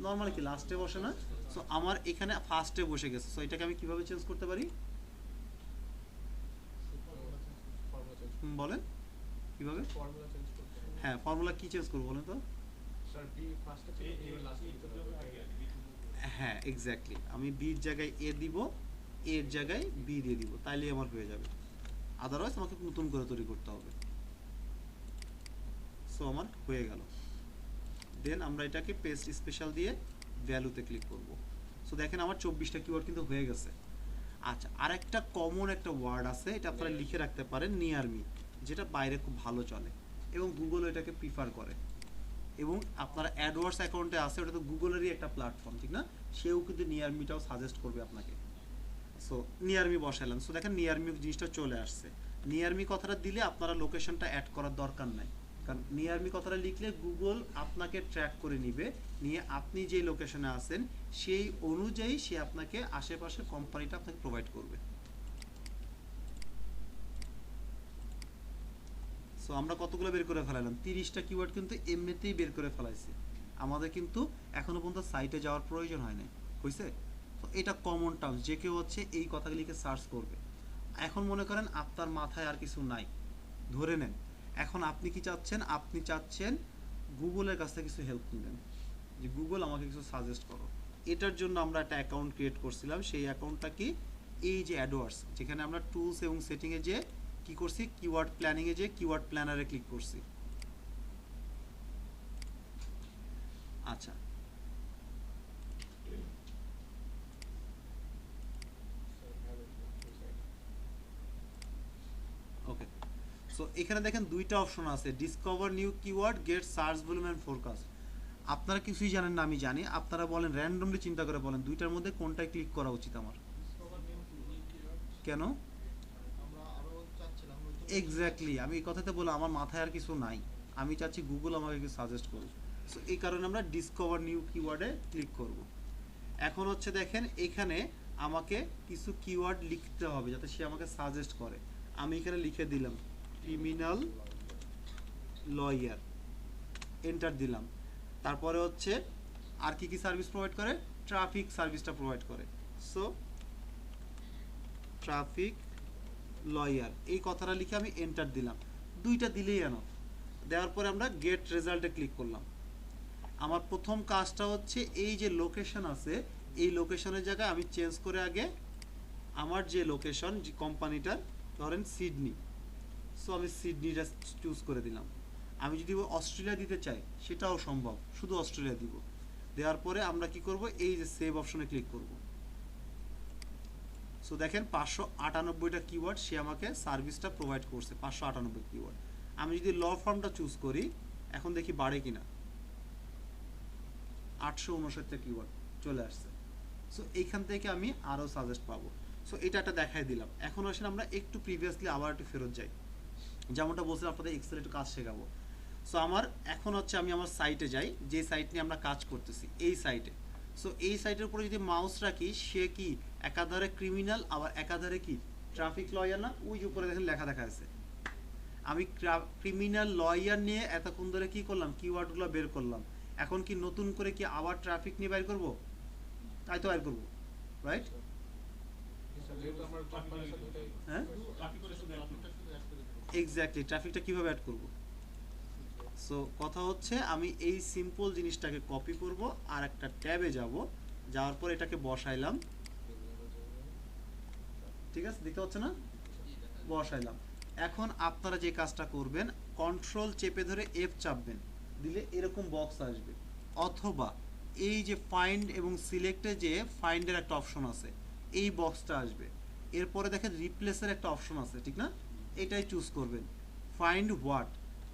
নর্মালি কি লাস্টে বসে না? সো আমার এখানে ফার্স্টে বসে গেছে। সো এটাকে আমি কিভাবে চেঞ্জ করতে পারি বলেন? কিভাবে? হ্যাঁ, ফর্মুলা কি চেঞ্জ করবো বলেন তো? হ্যাঁ, এক্স্যাক্টলি, আমি বির জায়গায় এ দিব, এর জায়গায় বি দিয়ে দিব, তাইলে আমার হয়ে যাবে। আদারওয়াইজ আমাকে নতুন করে তৈরি করতে হবে। সো আমার হয়ে গেল। দেন আমরা এটাকে পেস্ট স্পেশাল দিয়ে ভ্যালুতে ক্লিক করব। সো দেখেন আমার 24টা কিওয়ার্ড কিন্তু হয়ে গেছে। আচ্ছা, আরেকটা কমন একটা ওয়ার্ড আছে, এটা আপনারা লিখে রাখতে পারেন, নিয়ার মি, যেটা বাইরে খুব ভালো চলে। এবং গুগল এটাকে প্রিফার করে। এবং আপনারা অ্যাডওয়ার্ডস অ্যাকাউন্টে আছে, ওটা তো গুগলেরই একটা প্ল্যাটফর্ম, ঠিক না? সেও কিন্তু নিয়ার মিটাও সাজেস্ট করবে আপনাকে। সো নিয়ার মি বসাইলাম, সো দেখেন নিয়ার মি জিনিসটা চলে আসছে। নিয়ার মি কথাটা দিলে আপনারা লোকেশনটা অ্যাড করার দরকার নাই, কারণ নিয়ার মি কথাটা লিখলে গুগল আপনাকে ট্র্যাক করে নিবে, নিয়ে আপনি যে লোকেশনে আছেন সেই অনুযায়ী সে আপনাকে আশেপাশে কোম্পানিটা আপনাকে প্রোভাইড করবে। সো আমরা কতগুলো বের করে ফেলালাম? 30টা কিওয়ার্ড কিন্তু এমনিতেই বের করে ফেলাইছি, আমাদের কিন্তু এখনো পর্যন্ত সাইটে যাওয়ার প্রয়োজন হয় নাই, হয়েছে? তো এটা কমন টার্মস, যে কেউ হচ্ছে এই কথাগুলিকে সার্চ করবে। এখন মনে করেন আপনার মাথায় আর কিছু নাই, ধরে নেন এখন আপনি কি চাচ্ছেন? আপনি চাচ্ছেন গুগলের কাছ থেকে কিছু হেল্প নেবেন, যে গুগল আমাকে কিছু সাজেস্ট করো। এটার জন্য আমরা একটা অ্যাকাউন্ট ক্রিয়েট করছিলাম, সেই অ্যাকাউন্টটা কি? এই যে অ্যাডওয়ার্ডস, যেখানে আমরা টুলস এবং সেটিংয়ে যে কি করছি, কিওয়ার্ড প্ল্যানিংয়ে যে কিওয়ার্ড প্ল্যানারে ক্লিক করছি। আচ্ছা, ওকে। সো এখানে দেখেন দুইটা অপশন আছে, discover new keyword, get search volume and forecast. আপনারা কিছুই জানেন না আমি জানি, আপনারা বলেন র্যান্ডমলি চিন্তা করে বলেন দুইটার মধ্যে কোনটায় ক্লিক করা উচিত আমার? Discover new keyword. কেন? আমরা আরো চাচ্ছিলাম নতুন এক্স্যাক্টলি, আমি এই কথাতে বলে আমার মাথায় আর কিছু নাই, আমি চাচ্ছি গুগল আমাকে কিছু সাজেস্ট করুক। সো এই কারণে আমরা ডিসকভার নিউ কিওয়ার্ডে ক্লিক করব। এখন হচ্ছে দেখেন এখানে আমাকে কিছু কিওয়ার্ড লিখতে হবে যাতে সে আমাকে সাজেস্ট করে। আমি এখানে লিখে দিলাম ক্রিমিনাল লয়ার, এন্টার দিলাম। তারপরে হচ্ছে আর কি কি সার্ভিস প্রোভাইড করে? ট্রাফিক সার্ভিসটা প্রোভাইড করে। সো ট্রাফিক লয়ার এই কথাটা লিখে আমি এন্টার দিলাম, দুইটা দিলেই এনাফ। দেওয়ার পরে আমরা গেট রেজাল্টে ক্লিক করলাম। আমার প্রথম কাজটা হচ্ছে এই যে লোকেশন আছে, এই লোকেশনের জায়গায় আমি চেঞ্জ করে আগে আমার যে লোকেশন, যে কোম্পানিটার, ধরেন সিডনি, সো আমি সিডনিটা চুজ করে দিলাম। আমি যদি অস্ট্রেলিয়া দিতে চাই সেটাও সম্ভব, শুধু অস্ট্রেলিয়া দিব। দেওয়ার পরে আমরা কি করব? এই যে সেভ অপশনে ক্লিক করব। সো দেখেন 598টা কিওয়ার্ড সে আমাকে সার্ভিসটা প্রোভাইড করছে, 598 কিওয়ার্ড। আমি যদি ল ফার্মটা চুজ করি, এখন দেখি বাড়ে কিনা, 859টা কিওয়ার্ড চলে আসছে। সো এইখান থেকে আমি আরও সাজেস্ট পাবো। সো এটা একটা দেখাই দিলাম। এখন আসলে আমরা একটু প্রিভিয়াসলি আবার একটু ফেরত যাই, যেমনটা বলছিলাম আপনাদের এক্সেল একটু কাজ শেখাবো। সো আমার এখন হচ্ছে আমি আমার সাইটে যাই, যে সাইট নিয়ে আমরা কাজ করতেছি এই সাইটে। সো এই সাইটের উপরে যদি মাউস রাখি, সে কি একাধারে ক্রিমিনাল আবার একাধারে কি ট্রাফিক লয়ার না? ওই যে উপরে দেখেন লেখা দেখা আছে। আমি ক্রিমিনাল লয়ার নিয়ে এতক্ষণ ধরে কি করলাম? কিওয়ার্ডগুলো বের করলাম। এখন কি নতুন করে কি আবার ট্রাফিক নিয়ে বের করবো? তাই তো বের করবো, রাইট? হ্যাঁ, ট্রাফিকটা শুধু অ্যাড করে দেবো। এক্স্যাক্টলি, ট্রাফিকটা কিভাবে অ্যাড করব? সো কথা হচ্ছে আমি এই সিম্পল জিনিসটাকে কপি করব, আর একটা ট্যাবে যাব, যাওয়ার পর এটাকে বসাইলাম, ঠিক আছে? দেখতে পাচ্ছ না? বসাইলাম। এখন আপনারা যে কাজটা করবেন, কন্ট্রোল চেপে ধরে এফ চাপবেন, দিলে এরকম বক্স আসবে। অথবা এই যে ফাইন্ড এবং সিলেক্টে যে ফাইন্ডের একটা অপশন আছে, এই বক্সটা আসবে। এরপরে দেখেন রিপ্লেসের একটা অপশন আছে, ঠিক না? এটাই চুজ করবেন। ফাইন্ড হোয়াট,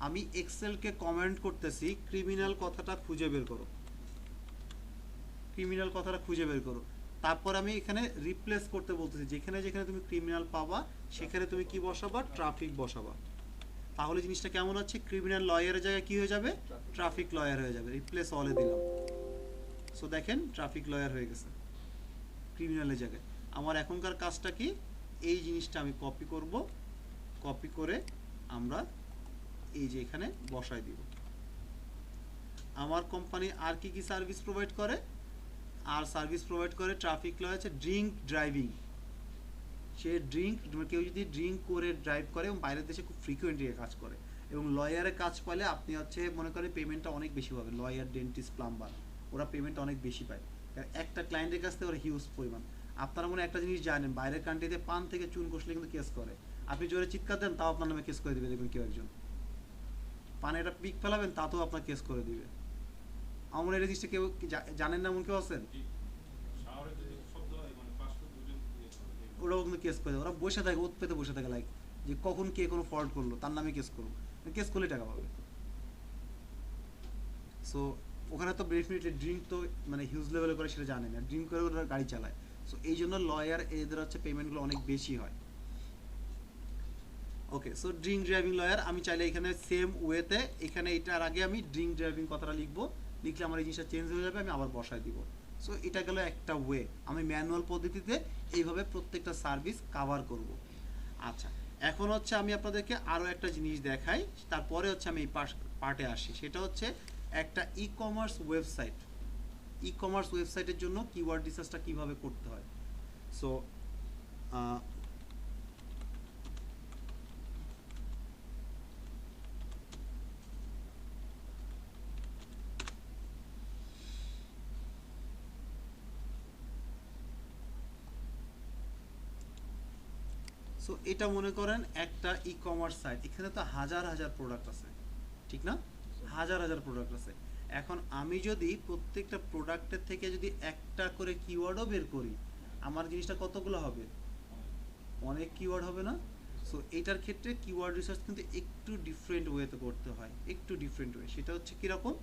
আমি এক্সেলকে কমেন্ট করতেছি ক্রিমিনাল কথাটা খুঁজে বের করো, ক্রিমিনাল কথাটা খুঁজে বের করো। তারপর আমি এখানে রিপ্লেস করতে বলতেছি, যেখানে যেখানে তুমি ক্রিমিনাল পাবা সেখানে তুমি কি বসাবা? ট্রাফিক বসাবা। তাহলে জিনিসটা কেমন হচ্ছে? ক্রিমিনাল লয়ারের জায়গায় কি হয়ে যাবে? ট্রাফিক লয়ার হয়ে যাবে। রিপ্লেস অলে দিলাম, সো দেখেন ট্রাফিক লয়ার হয়ে গেছে ক্রিমিনালের জায়গায়। আমার এখনকার কাজটা কি? এই জিনিসটা আমি কপি করব, কপি করে আমরা এই যে এখানে বসায় দিব। আমার কোম্পানি আর কি কি সার্ভিস প্রোভাইড করে? আর সার্ভিস প্রোভাইড করে ট্রাফিক ল আছে ড্রিঙ্ক ড্রাইভিং। সে ড্রিঙ্ক, কেউ যদি ড্রিঙ্ক করে ড্রাইভ করে এবং বাইরের দেশে খুব ফ্রিকুয়েন্টলি কাজ করে, এবং লয়ারে কাজ পাইলে আপনি হচ্ছে মনে করেন পেমেন্টটা অনেক বেশি পাবেন। লয়ার, ডেন্টিস্ট, প্লাম্বার, ওরা পেমেন্টটা অনেক বেশি পায়, কারণ একটা ক্লায়েন্টের কাছ থেকে ওরা হিউজ পরিমাণ। আপনারা মনে একটা জিনিস জানেন, বাইরের কান্ট্রিতে পান থেকে চুন কষলে কিন্তু কেস করে। আপনি জোরে চিৎকার দেন তাও আপনার নামে কেস করে দেবে। দেখবেন কেউ একজন পানে একটা পিক ফেলাবেন তাতেও আপনার কেস করে দিবে। আমার এই জিনিসটা কেউ জানেন না এমন কেউ আছেন? শাওয়ারে যদি শব্দ হয় মানে পাঁচটা দুজন ওরাও কিন্তু কেস করে দেয়। ওরা বসে থাকে, ওত পেতে বসে থাকে, লাইক যে কখন কে কোনো ফল্ট করলো তার নামে কেস করবো। কেস করলে টাকা পাবে। সো ওখানে তো ডেফিনেটলি ড্রিঙ্ক তো মানে হিউজ লেভেলে করে সেটা জানে না, ড্রিঙ্ক করে ওরা গাড়ি চালায়। সো এই জন্য লয়ার এদের হচ্ছে পেমেন্টগুলো অনেক বেশি হয়। ওকে, সো ড্রিঙ্ক ড্রাইভিং লয়ার আমি চাইলে এখানে সেম ওয়েতে এখানে এটার আগে আমি ড্রিঙ্ক ড্রাইভিং কথাটা লিখবো, লিখলে আমার এই জিনিসটা চেঞ্জ হয়ে যাবে, আমি আবার বসায় দিব। সো এটা গেল একটা ওয়ে, আমি ম্যানুয়াল পদ্ধতিতে এইভাবে প্রত্যেকটা সার্ভিস কাভার করব। আচ্ছা, এখন হচ্ছে আমি আপনাদেরকে আরও একটা জিনিস দেখাই, তারপরে হচ্ছে আমি এই পার্টে আসি। সেটা হচ্ছে একটা e commerce website. E commerce ওয়েবসাইটের জন্য কিওয়ার্ড রিসার্চটা কীভাবে করতে হয়। সো সো এটা মনে করেন একটা ই কমার্স সাইট, এখানে তো হাজার হাজার প্রোডাক্ট আছে, ঠিক না? হাজার হাজার প্রোডাক্ট আছে। এখন আমি যদি প্রত্যেকটা প্রোডাক্টের থেকে যদি একটা করে কিওয়ার্ডও বের করি, আমার জিনিসটা কতগুলো হবে? অনেক কিওয়ার্ড হবে না? সো এটার ক্ষেত্রে কিওয়ার্ড রিসার্চ কিন্তু একটু ডিফারেন্ট ওয়েতে করতে হয়, একটু ডিফারেন্ট ওয়ে। সেটা হচ্ছে কীরকম?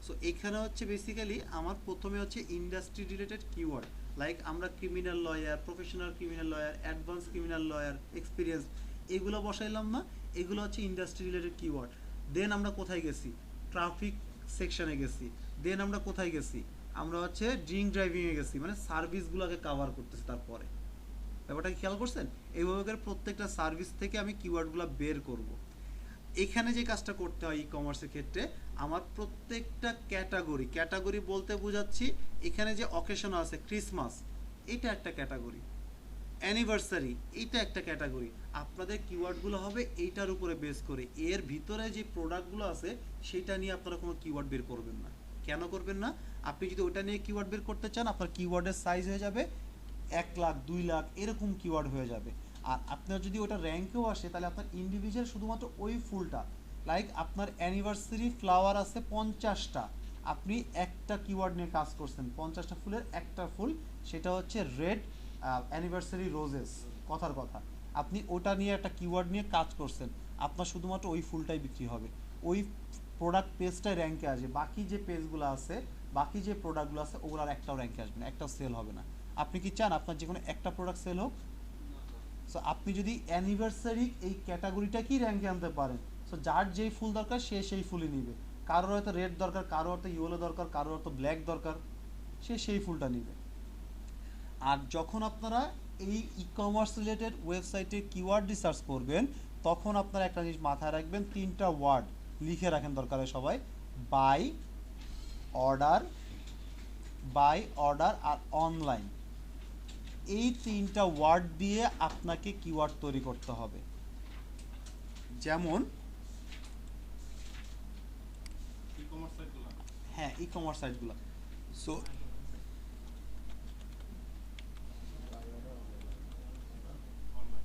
সো এখানে হচ্ছে বেসিক্যালি আমার প্রথমে হচ্ছে ইন্ডাস্ট্রি রিলেটেড কিওয়ার্ড, লাইক আমরা criminal lawyer, professional criminal lawyer, advance criminal lawyer, experience, এগুলো বসাইলাম না? এগুলো হচ্ছে ইন্ডাস্ট্রি রিলেটেড কিওয়ার্ড। দেন আমরা কোথায় গেছি? ট্রাফিক সেকশনে গেছি। দেন আমরা কোথায় গেছি? আমরা হচ্ছে ড্রিঙ্ক ড্রাইভিংয়ে গেছি, মানে সার্ভিসগুলোকে কাভার করতেছি। তারপরে ব্যাপারটা খেয়াল করছেন? এইভাবে করে প্রত্যেকটা সার্ভিস থেকে আমি কিওয়ার্ডগুলো বের করব। এখানে যে কাজটা করতে হয় ই কমার্সের ক্ষেত্রে, আমার প্রত্যেকটা ক্যাটাগরি বলতে বোঝাচ্ছি এখানে যে অকেশন আছে, ক্রিসমাস এটা একটা ক্যাটাগরি, অ্যানিভার্সারি এটা একটা ক্যাটাগরি। আপনাদের কিওয়ার্ডগুলো হবে এইটার উপরে বেস করে। এর ভিতরে যে প্রোডাক্টগুলো আছে সেটা নিয়ে আপনারা কোনো কিওয়ার্ড বের করবেন না। কেন করবেন না? আপনি যদি ওটা নিয়ে কিওয়ার্ড বের করতে চান, আপনার কিওয়ার্ডের সাইজ হয়ে যাবে 1 লাখ 2 লাখ এরকম কিওয়ার্ড হয়ে যাবে। আর আপনার যদি ওটা র্যাঙ্কেও আসে, তাহলে আপনার ইন্ডিভিজুয়াল শুধুমাত্র ওই ফুলটা, লাইক আপনার অ্যানিভার্সারি ফ্লাওয়ার আছে 50টা, আপনি একটা কিওয়ার্ড নিয়ে কাজ করছেন, 50টা ফুলের একটা ফুল, সেটা হচ্ছে রেড অ্যানিভার্সারি রোজেস, কথার কথা। আপনি ওটা নিয়ে একটা কিওয়ার্ড নিয়ে কাজ করছেন, আপনার শুধুমাত্র ওই ফুলটাই বিক্রি হবে, ওই প্রোডাক্ট পেজটাই র্যাঙ্কে আসবে। বাকি যে পেজগুলো আছে, বাকি যে প্রোডাক্টগুলো আছে, ওগুলোর একটাও র্যাঙ্কে আসবে না, একটাও সেল হবে না। আপনি কি চান আপনার যে কোনো একটা প্রোডাক্ট সেল হোক? সো আপনি যদি অ্যানিভার্সারি এই ক্যাটাগরিটা কি র্যাঙ্কে আনতে পারেন, সো যার যেই ফুল দরকার সে সেই ফুলই নিবে। কারোর হয়তো রেড দরকার, কারোর হয়তো ইয়েলো দরকার, কারোর হয়তো ব্ল্যাক দরকার, সে সেই ফুলটা নিবে। আর যখন আপনারা এই ই কমার্স রিলেটেড ওয়েবসাইটে কিওয়ার্ড রিসার্চ করবেন, তখন আপনারা একটা জিনিস মাথায় রাখবেন, 3টা ওয়ার্ড লিখে রাখেন দরকার হয় সবাই, বাই, অর্ডার আর অনলাইন। এই 3টা ওয়ার্ড দিয়ে আপনাকে কিওয়ার্ড তৈরি করতে হবে। যেমন ই কমার্স সাইটগুলো হ্যাঁ, ই কমার্স সাইটগুলো। So online.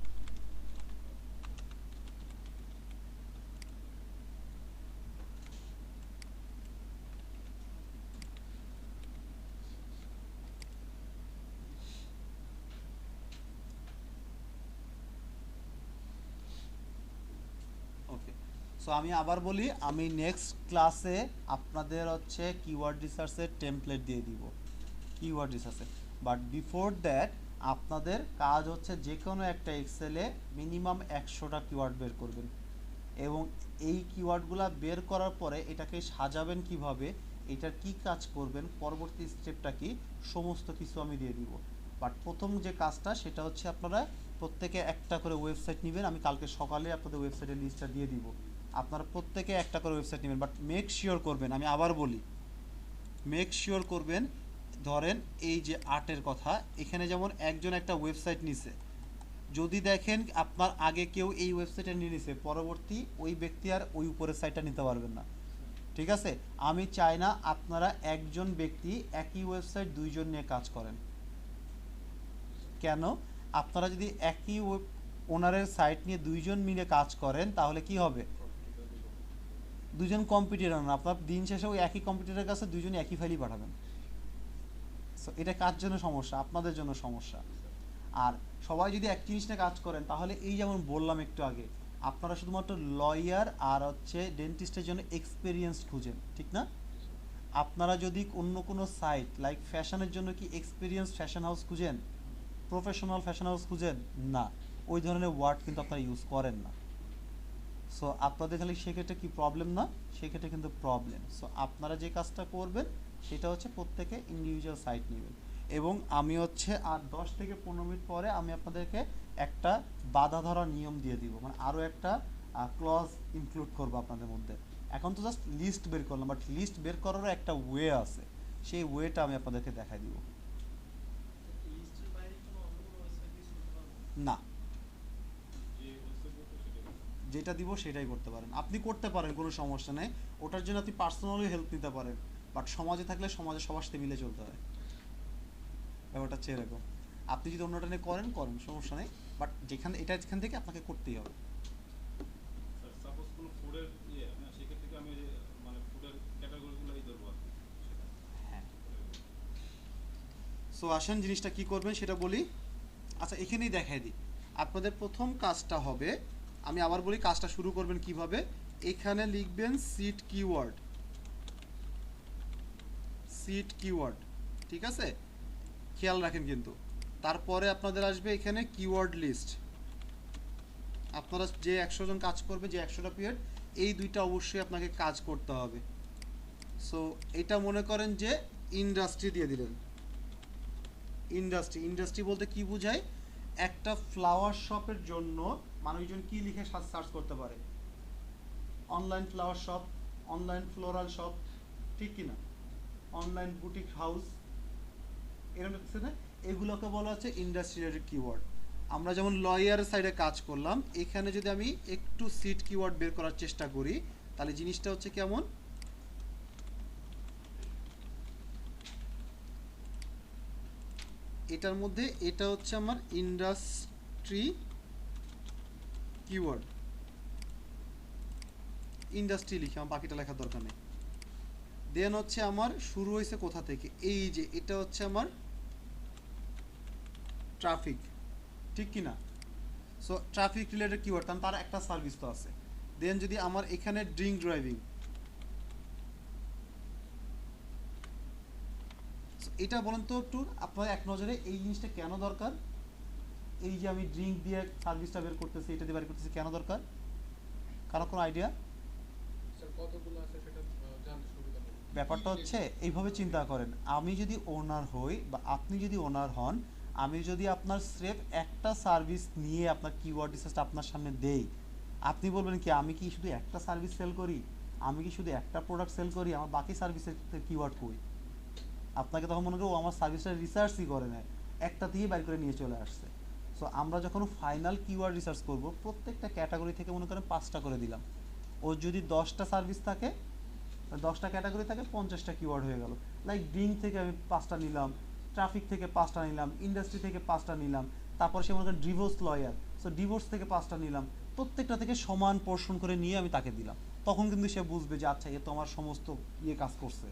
ওকে, সো আমি আবার বলি, আমি নেক্সট ক্লাসে আপনাদের হচ্ছে কিওয়ার্ড রিসার্চের টেমপ্লেট দিয়ে দিব, কিওয়ার্ড রিসার্চে। বাট বিফোর দ্যাট আপনাদের কাজ হচ্ছে যে কোনো একটা এক্সেলে মিনিমাম 100টা কিওয়ার্ড বের করবেন, এবং এই কিওয়ার্ডগুলো বের করার পরে এটাকে সাজাবেন কিভাবে, এটার কি কাজ করবেন, পরবর্তী স্টেপটা কি, সমস্ত কিছু আমি দিয়ে দিব। বাট প্রথম যে কাজটা সেটা হচ্ছে আপনারা প্রত্যেকে একটা করে ওয়েবসাইট নেবেন। আমি কালকে সকালে আপনাদের ওয়েবসাইটের লিস্টটা দিয়ে দিব। আপনারা প্রত্যেকে একটা করে ওয়েবসাইট নেবেন, বাট মেক শিওর করবেন, আমি আবার বলি, মেক শিওর করবেন, ধরেন এই যে আর্টের কথা, এখানে যেমন একজন একটা ওয়েবসাইট নিছে, যদি দেখেন আপনার আগে কেউ এই ওয়েবসাইটে নিয়ে নিছে, পরবর্তী ওই ব্যক্তি আর ওই উপরের সাইটটা নিতে পারবেন না, ঠিক আছে? আমি চাই না আপনারা একজন ব্যক্তি একই ওয়েবসাইট দুইজন নিয়ে কাজ করেন। কেন? আপনারা যদি একই ওনারের সাইট নিয়ে দুইজন মিলে কাজ করেন, তাহলে কি হবে? দুজন কম্পিটিটর না, আপনার দিন শেষে ওই একই কম্পিটিটরের কাছে দুইজনই একই ফাইলই পাঠাবেন। সো এটা কার জন্য সমস্যা? আপনাদের জন্য সমস্যা। আর সবাই যদি এক জিনিস নিয়ে কাজ করেন, তাহলে এই যেমন বললাম একটু আগে, আপনারা শুধুমাত্র লয়ার আর হচ্ছে ডেন্টিস্টের জন্য এক্সপিরিয়েন্স খুঁজেন, ঠিক না? আপনারা যদি অন্য কোনো সাইট লাইক ফ্যাশনের জন্য কি এক্সপিরিয়েন্স ফ্যাশন হাউস খুঁজেন, প্রফেশনাল ফ্যাশন হাউস খুঁজেন? না, ওই ধরনের ওয়ার্ড কিন্তু আপনারা ইউজ করেন না। সো আপনাদের খালি সেক্ষেত্রে কি প্রবলেম না, সেক্ষেত্রে কিন্তু প্রবলেম। সো আপনারা যে কাজটা করবেন সেটা হচ্ছে প্রত্যেকে ইন্ডিভিজুয়াল সাইট নেবেন। এবং আমি হচ্ছে আর 10 থেকে 15 মিনিট পরে আমি আপনাদেরকে একটা বাধা ধরার নিয়ম দিয়ে দিব, মানে আরও একটা ক্লজ ইনক্লুড করবো আপনাদের মধ্যে। এখন তো জাস্ট লিস্ট বের করলাম, বাট লিস্ট বের করারও একটা ওয়ে আছে, সেই ওয়েটা আমি আপনাদেরকে দেখাই দিব। লিস্টের বাইরে কোনো অন্য কোনো ওয়েবসাইট ইউজ করতে পারবো? না, যে ওয়েবসাইট বলতে সেটা যেটা দিব সেটাই করতে পারেন, আপনি করতে পারেন, কোনো সমস্যা নেই। ওটার জন্য আপনি পার্সোনালি হেল্প নিতে পারেন, বাট সমাজে থাকলে সমাজে সবার সাথে মিলে চলতে হয়। ব্যাপারটা হচ্ছে এরকম, আপনি যদি অন্যটা নিয়ে করেন সমস্যা নেই, বাট এখান থেকে আপনাকে করতেই হবে। স্যার সাপোজ কোনো ফুডের না সেক্ষেত্রে কি আমি মানে ফুডের ক্যাটাগরিগুলোই ধরবো আর কি সেটা। হ্যাঁ, সো আসেন জিনিসটা কি করবেন সেটা বলি। আচ্ছা, এখানেই দেখাই দিই। আপনাদের প্রথম কাজটা হবে, আমি আবার বলি কাজটা শুরু করবেন কিভাবে। এখানে লিখবেন সিট কিওয়ার্ড, সিট কিওয়ার্ড, ঠিক আছে? খেয়াল রাখেন কিন্তু। তারপরে আপনাদের আসবে এখানে কিওয়ার্ড লিস্ট। আপনারা যে 100 জন কাজ করবে, যে 100টা পিরিয়ড, এই দুইটা অবশ্যই আপনাকে কাজ করতে হবে। সো এটা মনে করেন যে ইন্ডাস্ট্রি দিয়ে দিলেন। ইন্ডাস্ট্রি বলতে কি বোঝায়? একটা ফ্লাওয়ার শপের জন্য মানুষজন কি লিখে সার্চ করতে পারে? Online flower shop, online floral shop, ঠিক কিনা? অনলাইন বুটিক হাউস, এরকম দেখছে না? এগুলোকে বলা হচ্ছে ইন্ডাস্ট্রিয়াল কিওয়ার্ড। আমরা যেমন লয়ারের সাইডে কাজ করলাম, এখানে যদি আমি একটু সিট কিওয়ার্ড বের করার চেষ্টা করি, তাহলে জিনিসটা হচ্ছে কেমন? এটার মধ্যে এটা হচ্ছে আমার ইন্ডাস্ট্রি কিওয়ার্ড, ইন্ডাস্ট্রি লিখে আমার বাকিটা লেখার দরকার নেই। দেন হচ্ছে আমার শুরু হয়েছে কোথা থেকে? এই যে এটা হচ্ছে আমার ট্রাফিক, ঠিক কি না? সো ট্রাফিক রিলেটেড কিওয়ার্ড, কারণ তার একটা সার্ভিস তো আছে। দেন যদি আমার এখানে ড্রিঙ্ক ড্রাইভিং, এটা বলেন তো একটু আপনার এক নজরে এই জিনিসটা কেন দরকার? এই যে আমি ড্রিঙ্ক দিয়ে সার্ভিসটা বের করতেছি, এটা দিয়ে বের করতেছি, কেন দরকার? কারো কোনো আইডিয়া? স্যার কতগুলো আছে সেটা জানতে সুবিধা হবে। ব্যাপারটা হচ্ছে এইভাবে চিন্তা করেন, আমি যদি ওনার হই বা আপনি যদি ওনার হন, আমি যদি আপনার স্রেফ একটা সার্ভিস নিয়ে আপনার কিওয়ার্ড রিসার্চটা আপনার সামনে দেই, আপনি বলবেন কি আমি কি শুধু একটা সার্ভিস সেল করি, আমি কি শুধু একটা প্রোডাক্ট সেল করি, আমার বাকি সার্ভিসের কিওয়ার্ড কই? আপনাকে তখন মনে করো ও আমার সার্ভিসটা রিসার্চই করে নেয়, একটা দিয়ে বাইর করে নিয়ে চলে আসছে। সো আমরা যখন ফাইনাল কিওয়ার্ড রিসার্চ করব, প্রত্যেকটা ক্যাটাগরি থেকে মনে করেন 5টা করে দিলাম। ওর যদি 10টা সার্ভিস থাকে, 10টা ক্যাটাগরি থাকে, 50টা কিওয়ার্ড হয়ে গেল। লাইক ড্রিঙ্ক থেকে আমি 5টা নিলাম, ট্রাফিক থেকে 5টা নিলাম, ইন্ডাস্ট্রি থেকে 5টা নিলাম, তারপর সে মনে করেন ডিভোর্স লয়ার, সো ডিভোর্স থেকে 5টা নিলাম, প্রত্যেকটা থেকে সমান পোর্শন করে নিয়ে আমি তাকে দিলাম। তখন কিন্তু সে বুঝবে যে আচ্ছা এ তো আমার সমস্ত কাজ করছে।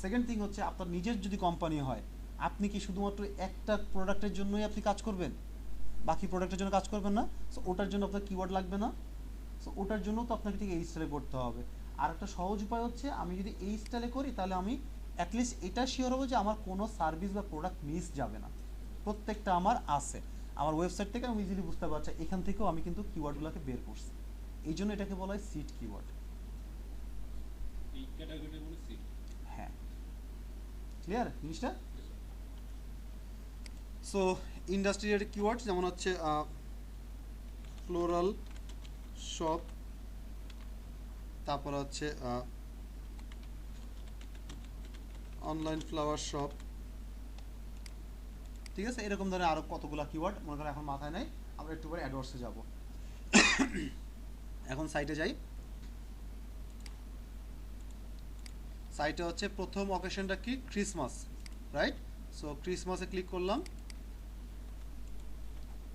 সেকেন্ড থিং হচ্ছে আপনার নিজের যদি কোম্পানি হয়, আপনি কি শুধুমাত্র একটা প্রোডাক্টের জন্যই আপনি কাজ করবেন, বাকি প্রোডাক্টের জন্য কাজ করবেন না? সো ওটার জন্য আপনার কিওয়ার্ড লাগবে না? সো ওটার জন্য তো আপনাকে ঠিক এই স্টাইলে করতে হবে। আর একটা সহজ উপায় হচ্ছে, আমি যদি এই স্টাইলে করি তাহলে আমি অ্যাটলিস্ট এটা শিওর হবো যে আমার কোনো সার্ভিস বা প্রোডাক্ট মিস যাবে না, প্রত্যেকটা আমার আছে। আমার ওয়েবসাইট থেকে আমি ইজিলি বুঝতে পারছি এখান থেকেও আমি কিন্তু কিওয়ার্ডগুলোকে বের করছি। এই জন্য এটাকে বলা হয় সিট কিওয়ার্ড। এই ক্যাটাগরিটা বলে সিট। হ্যাঁ, ক্লিয়ার জিনিসটা? সো ইন্ডাস্ট্রিয়াল কিওয়ার্ড যেমন হচ্ছে ফ্লোরাল শপ, তারপর হচ্ছে অনলাইন ফ্লাওয়ার শপ, ঠিক আছে? এরকম ধরনের আরও কতগুলো কিওয়ার্ড মনে করেন এখন মাথায় নেই, আমরা একটু পরে অ্যাডওয়ার্ডসে যাব। এখন সাইটে যাই। সাইটে হচ্ছে প্রথম অকেশনটা কি? Christmas, right? সো ক্রিসমাসে ক্লিক করলাম,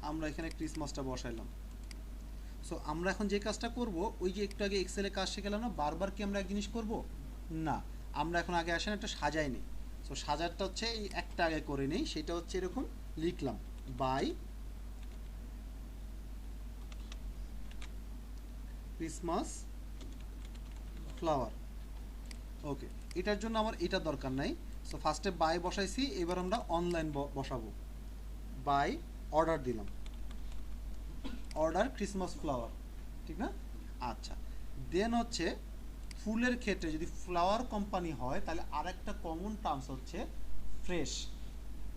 আমরা এখানে ক্রিসমাসটা বসাইলাম। সো আমরা এখন যে কাজটা করব, ওই যে একটু আগে এক্সেলে কাজ শিখলাম না, বারবার কি আমরা এক জিনিস করব না, আমরা এখন আগে আসেন একটা সাজাই নিই। সো সাজারটা হচ্ছে এই একটা আগে করে নিই, সেটা হচ্ছে এরকম লিখলাম, বাই ক্রিসমাস ফ্লাওয়ার। ওকে, এটার জন্য আমার এটা দরকার নাই। সো ফার্স্টে বাই বসাইছি, এবার আমরা অনলাইন বসাবো। বাই অর্ডার দিলাম, অর্ডার ক্রিসমাস ফ্লাওয়ার, ঠিক না? আচ্ছা, দেন হচ্ছে ফুলের ক্ষেত্রে যদি ফ্লাওয়ার কোম্পানি হয় তাহলে আরেকটা কমন টার্মস হচ্ছে ফ্রেশ,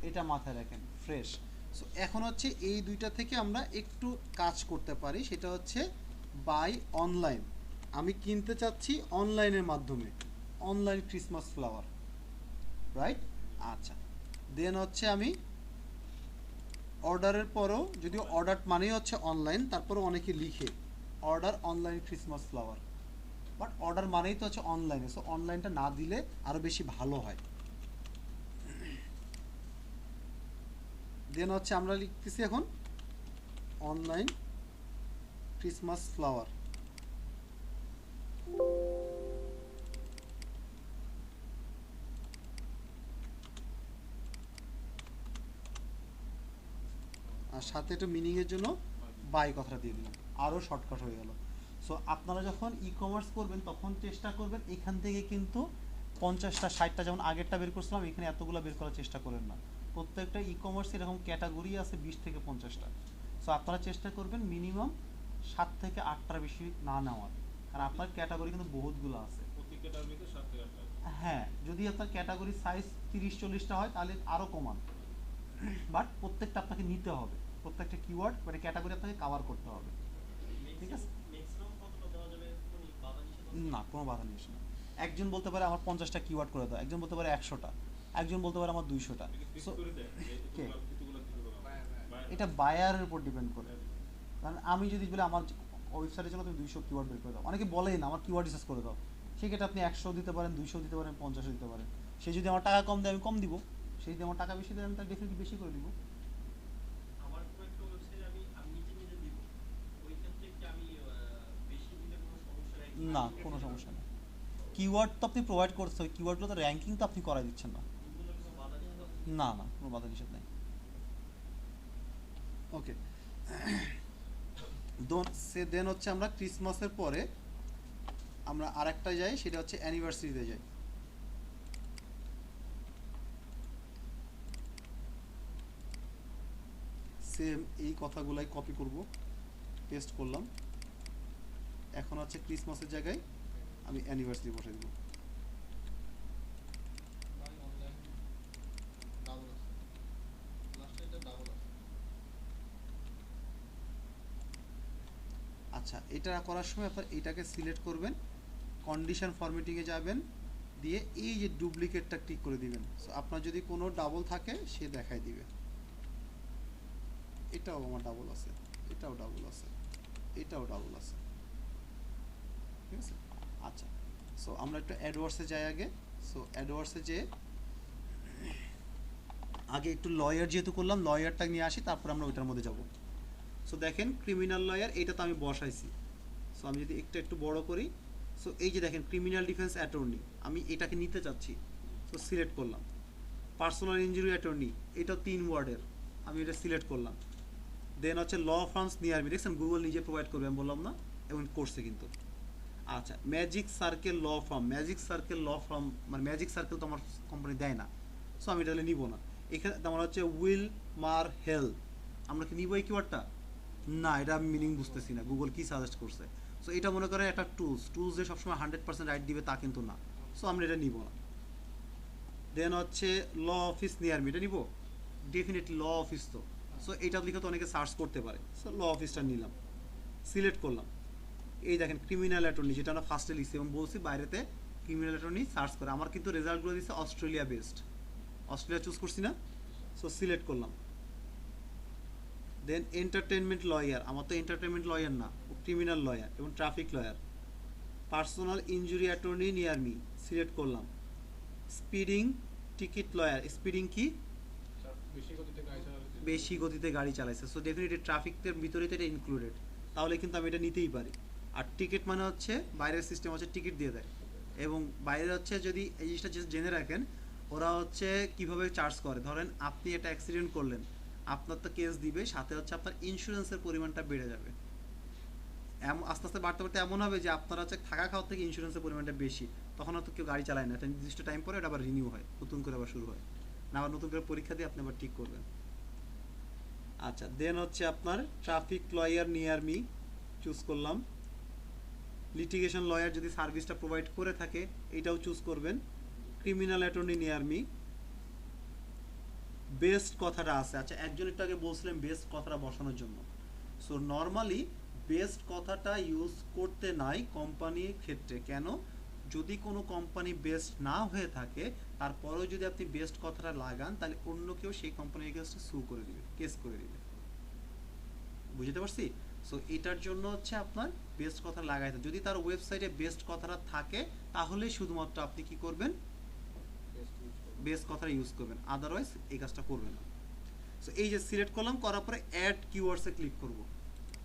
এটা মাথায় রাখেন, ফ্রেশ। সো এখন হচ্ছে এই দুইটা থেকে আমরা একটু কাজ করতে পারি, সেটা হচ্ছে বাই অনলাইন। আমি কিনতে চাচ্ছি অনলাইনের মাধ্যমে, অনলাইন ক্রিসমাস ফ্লাওয়ার, রাইট? আচ্ছা, দেন হচ্ছে আমি অর্ডারের পরেও, যদিও অর্ডার মানেই হচ্ছে অনলাইন, তারপরেও অনেকে লিখে order online Christmas flower, but order মানেই তো হচ্ছে অনলাইনে, সো অনলাইনটা না দিলে আরও বেশি ভালো হয়। দেন হচ্ছে আমরা লিখতেছি এখন অনলাইন ক্রিসমাস ফ্লাওয়ার। আর সাথে একটু মিনিংয়ের জন্য বাই কথাটা দিয়ে দিলাম, আরও শর্টকাট হয়ে গেল। সো আপনারা যখন ই কমার্স করবেন তখন চেষ্টা করবেন এখান থেকে কিন্তু 50টা 60টা, যেমন আগেরটা বের করছিলাম, এখানে এতগুলো বের করার চেষ্টা করেন না। প্রত্যেকটা ই কমার্স এরকম ক্যাটাগরি আছে 20 থেকে 50টা। সো আপনারা চেষ্টা করবেন মিনিমাম 7 থেকে 8টার বেশি না নেওয়ার, কারণ আপনার ক্যাটাগরি কিন্তু বহুতগুলো আছে। প্রতি ক্যাটাগরিতে 7 থেকে 8টা। হ্যাঁ, যদি আপনার ক্যাটাগরি সাইজ 30-40টা হয় তাহলে আরও কমান, বাট প্রত্যেকটা আপনাকে নিতে হবে, প্রত্যেকটা কিওয়ার্ড মানে ক্যাটাগরি আপনাকে কভার করতে হবে, ঠিক আছে? ম্যাক্সিমাম কতটা দেওয়া যাবে, কোনো বাধা নিষেধ আছে? না, কোনো বাধা নিস না। একজন বলতে পারে আমার 50টা কিওয়ার্ড করে দাও, একজন বলতে পারে 100টা, একজন বলতে পারে আমার 200টা। এটা কি ফিক্স সো করে দেয় যে কে? এতগুলো দিতে হবে? Buyer। এটা বায়ারের উপর ডিপেন্ড করে। কারণ আমি যদি বলি আমার ওয়েবসাইটের জন্য তুমি 200 কিওয়ার্ড বের করে দাও, অনেকে বলেই না আমার কিওয়ার্ড রিসার্চ করে দাও, সেক্ষেত্রে আপনি 100 দিতে পারেন, 200 দিতে পারেন, 50 দিতে পারেন। সে যদি আমার টাকা কম দেয় আমি কম দিব, সে যদি আমার টাকা বেশি দেয় আমি তার ডেফিনেটলি বেশি করে দিব। আমার কোনো একটা ওয়েবসাইটে আমি নিজে নিজে দিব, ওই ক্ষেত্রে কি আমি বেশি দিলে কোনো সমস্যা নাই? না, কোনো সমস্যা নেই। কিওয়ার্ড তো আপনি প্রোভাইড করতে হবে, কিওয়ার্ডগুলো তো র্যাঙ্কিং তো আপনি করাই দিচ্ছেন না। কোনো কোনো বাধা নিষেধ আছে? না না, কোনো বাধা নিষেধ নেই। ওকে, দেন হচ্ছে আমরা ক্রিসমাসের পরে আমরা আরেকটা যাই, সেটা হচ্ছে অ্যানিভার্সারিতে যাই। সেম এই কথাগুলাই কপি করব, পেস্ট করলাম। এখন হচ্ছে ক্রিসমাসের জায়গায় আমি অ্যানিভার্সারি বসে দিব। By online. ডাবল আছে, লাস্টে এটা ডাবল আছে। আচ্ছা, এটা করার সময় আপনার এটাকে সিলেক্ট করবেন, কন্ডিশন ফরম্যাটিংয়ে যাবেন, দিয়ে এই যে ডুপ্লিকেটটা ক্লিক করে দিবেন। সো আপনার যদি কোনো ডাবল থাকে সে দেখাই দিবে। এটাও আমার ডাবল আছে, এটাও ডাবল আছে, এটাও ডাবল আছে, ঠিক আছে? আচ্ছা, সো আমরা একটু অ্যাডওয়ার্ডসে যাই আগে। সো অ্যাডওয়ার্ডসে যে আগে একটু লয়ার যেহেতু করলাম, লয়ারটা নিয়ে আসি, তারপর আমরা ওইটার মধ্যে যাব। সো দেখেন ক্রিমিনাল লয়ার, এটা তো আমি বসাইছি। সো আমি যদি একটু বড় করি, সো এই যে দেখেন ক্রিমিনাল ডিফেন্স অ্যাটর্নি, আমি এটাকে নিতে চাচ্ছি। সো সিলেক্ট করলাম। পার্সোনাল ইনজুরি অ্যাটর্নি, এটা 3 ওয়ার্ডের, আমি এটা সিলেক্ট করলাম। দেন হচ্ছে ল ফার্মস নিয়ার মি, দেখছেন গুগল নিজে প্রোভাইড করবে, আমি বললাম না, এবং করছে কিন্তু। আচ্ছা, magic circle law firm, magic circle law firm মানে ম্যাজিক সার্কেল তো আমার কোম্পানি দেয় না, সো আমি তাহলে নিব না। এখানে আমার হচ্ছে উইল মার হেল, আমরা কি নিব এই কিওয়ার্ডটা? না, এটা আমি মিনিং বুঝতেছি না, গুগল কি সাজেস্ট করছে। সো এটা মনে করেন একটা টুলস যে সবসময় 100% রাইট দিবে তা কিন্তু না, সো আমরা এটা নিব না। দেন হচ্ছে ল অফিস নিয়ার মি, এটা নিব ডেফিনেটলি, ল অফিস তো, সো এটা লিখে তো অনেকে সার্চ করতে পারে, সো ল অফিসটা নিলাম, সিলেক্ট করলাম। এই দেখেন ক্রিমিনাল অ্যাটর্নি, যেটা আমরা ফার্স্টে লিখছি এবং বলছি বাইরেতে ক্রিমিনাল অ্যাটর্নি সার্চ করে, আমার কিন্তু রেজাল্টগুলো দিচ্ছে অস্ট্রেলিয়া বেসড, অস্ট্রেলিয়া চুজ করছি না, সো সিলেক্ট করলাম। দেন এন্টারটেনমেন্ট লয়ার, আমার তো এন্টারটেনমেন্ট লয়ার না, ও ক্রিমিনাল লয়ার এবং traffic lawyer. Personal injury attorney near me, select করলাম। স্পিডিং টিকিট লয়ার, স্পিডিং কি? বেশি গতিতে গাড়ি চালালে বেশি গতিতে গাড়ি চালাইছে, সো ডেফিনেটলি ট্রাফিকের ভিতরে তো এটা ইনক্লুডেড, তাহলে কিন্তু আমি এটা নিতেই পারি। আর টিকিট মানে হচ্ছে বাইরের সিস্টেম হচ্ছে টিকিট দিয়ে দেয়, এবং বাইরে হচ্ছে যদি এই জিনিসটা জেনে রাখেন, ওরা হচ্ছে কিভাবে চার্জ করে, ধরেন আপনি একটা অ্যাক্সিডেন্ট করলেন, আপনার তো কেস দিবে, সাথে হচ্ছে আপনার ইন্স্যুরেন্সের পরিমাণটা বেড়ে যাবে, আস্তে আস্তে বাড়তে বাড়তে এমন হবে যে আপনার হচ্ছে থাকা খাওয়ার থেকে ইন্স্যুরেন্সের পরিমাণটা বেশি, তখন হয়তো কেউ গাড়ি চালায় না, একটা নির্দিষ্ট টাইম পরে এটা আবার রিনিউ হয়, নতুন করে আবার শুরু হয়, না আবার নতুন করে পরীক্ষা দিয়ে আপনি আবার ঠিক করবেন। আচ্ছা, দেন হচ্ছে আপনার traffic lawyer near me choose করলাম। লিটিগেশন লয়ার যদি সার্ভিসটা প্রোভাইড করে থাকে এটাও চুজ করবেন। Criminal attorney near me. Best কথাটা আছে, আচ্ছা একজন একটু আগে বলছিলেন বেস্ট কথাটা বসানোর জন্য। সো নর্মালি বেস্ট কথাটা ইউজ করতে নাই কোম্পানির ক্ষেত্রে। কেন? যদি কোনো কোম্পানি বেস্ট না হয়ে থাকে তারপরেও যদি আপনি বেস্ট কথাটা লাগান তাহলে অন্য কেউ সেই কোম্পানির এগেইনস্টে সু করে দিবে, কেস করে দিবে। বুঝতে পারছি? সো এটার জন্য হচ্ছে আপনার বেস্ট কথা লাগাইতে, যদি তার ওয়েবসাইটে বেস্ট কথাটা থাকে তাহলে শুধুমাত্র আপনি কি করবেন, বেস্ট কথাটা ইউজ করবেন, আদারওয়াইজ এই কাজটা করবেন না। সো এই যে সিলেক্ট করলাম, করার পরে অ্যাড কিওয়ার্ডসে ক্লিক করব,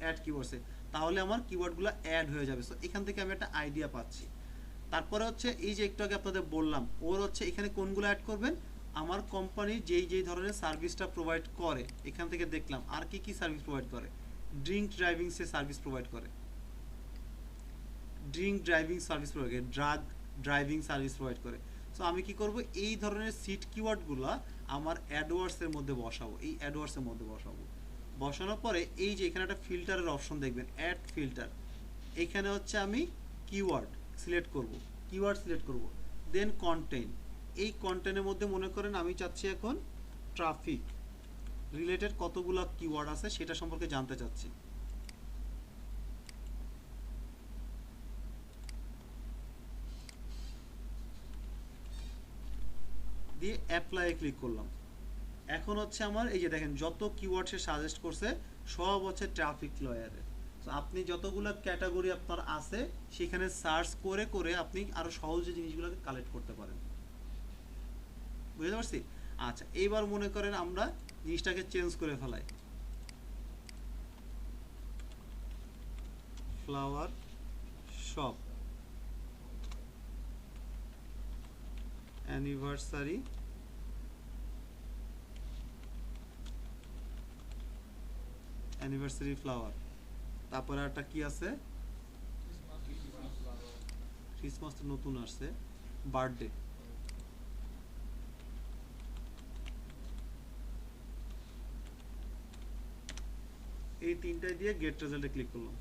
অ্যাড কিওয়ার্ডসে, তাহলে আমার কিওয়ার্ডগুলো অ্যাড হয়ে যাবে। সো এখান থেকে আমি একটা আইডিয়া পাচ্ছি। তারপরে হচ্ছে এই যে একটু আগে আপনাদের বললাম ওর হচ্ছে এখানে কোনগুলো অ্যাড করবেন, আমার কোম্পানি যেই ধরনের সার্ভিসটা প্রোভাইড করে এখান থেকে দেখলাম আর কি সার্ভিস প্রোভাইড করে। ড্রিঙ্ক ড্রাইভিং সে সার্ভিস প্রোভাইড করে, ড্রিঙ্ক ড্রাইভিং সার্ভিস প্রোভাইড করে, ড্রাগ ড্রাইভিং সার্ভিস প্রোভাইড করে। সো আমি কি করব, এই ধরনের সিট কিওয়ার্ডগুলো আমার অ্যাডওয়ার্ডসের মধ্যে বসাবো, এই অ্যাডওয়ার্ডসের মধ্যে বসাবো। বসানোর পরে এই যে এখানে একটা ফিল্টারের অপশন দেখবেন, অ্যাড ফিল্টার, এখানে হচ্ছে আমি কিওয়ার্ড সিলেক্ট করব, কিওয়ার্ড সিলেক্ট করব, দেন কন্টেন্ট। এই কন্টেন্টের মধ্যে মনে করেন আমি চাচ্ছি এখন ট্রাফিক রিলেটেড কতগুলো কিওয়ার্ড আছে সেটা সম্পর্কে জানতে চাচ্ছি। দিয়ে অ্যাপ্লাই ক্লিক করলাম। এখন হচ্ছে আমার এই যে দেখেন যত কিওয়ার্ড সে সাজেস্ট করছে সব হচ্ছে ট্রাফিক লয়ারের। তো আপনি যতগুলো ক্যাটাগরি আপনার আছে সেখানে সার্চ করে করে আপনি আরো সহজে জিনিসগুলোকে কালেক্ট করতে পারেন। বুঝতে পারছি? আচ্ছা, এইবার মনে করেন আমরা জিনিসটাকে চেঞ্জ করে ফেলাই, ফ্লাওয়ার শপ অ্যানিভার্সারি ফ্লাওয়ার, তারপরে একটা কি আছে, ক্রিসমাস তো নতুন আসছে, বার্থডে। এই তিনটায় দিয়ে গেট রেজাল্টে ক্লিক করলাম।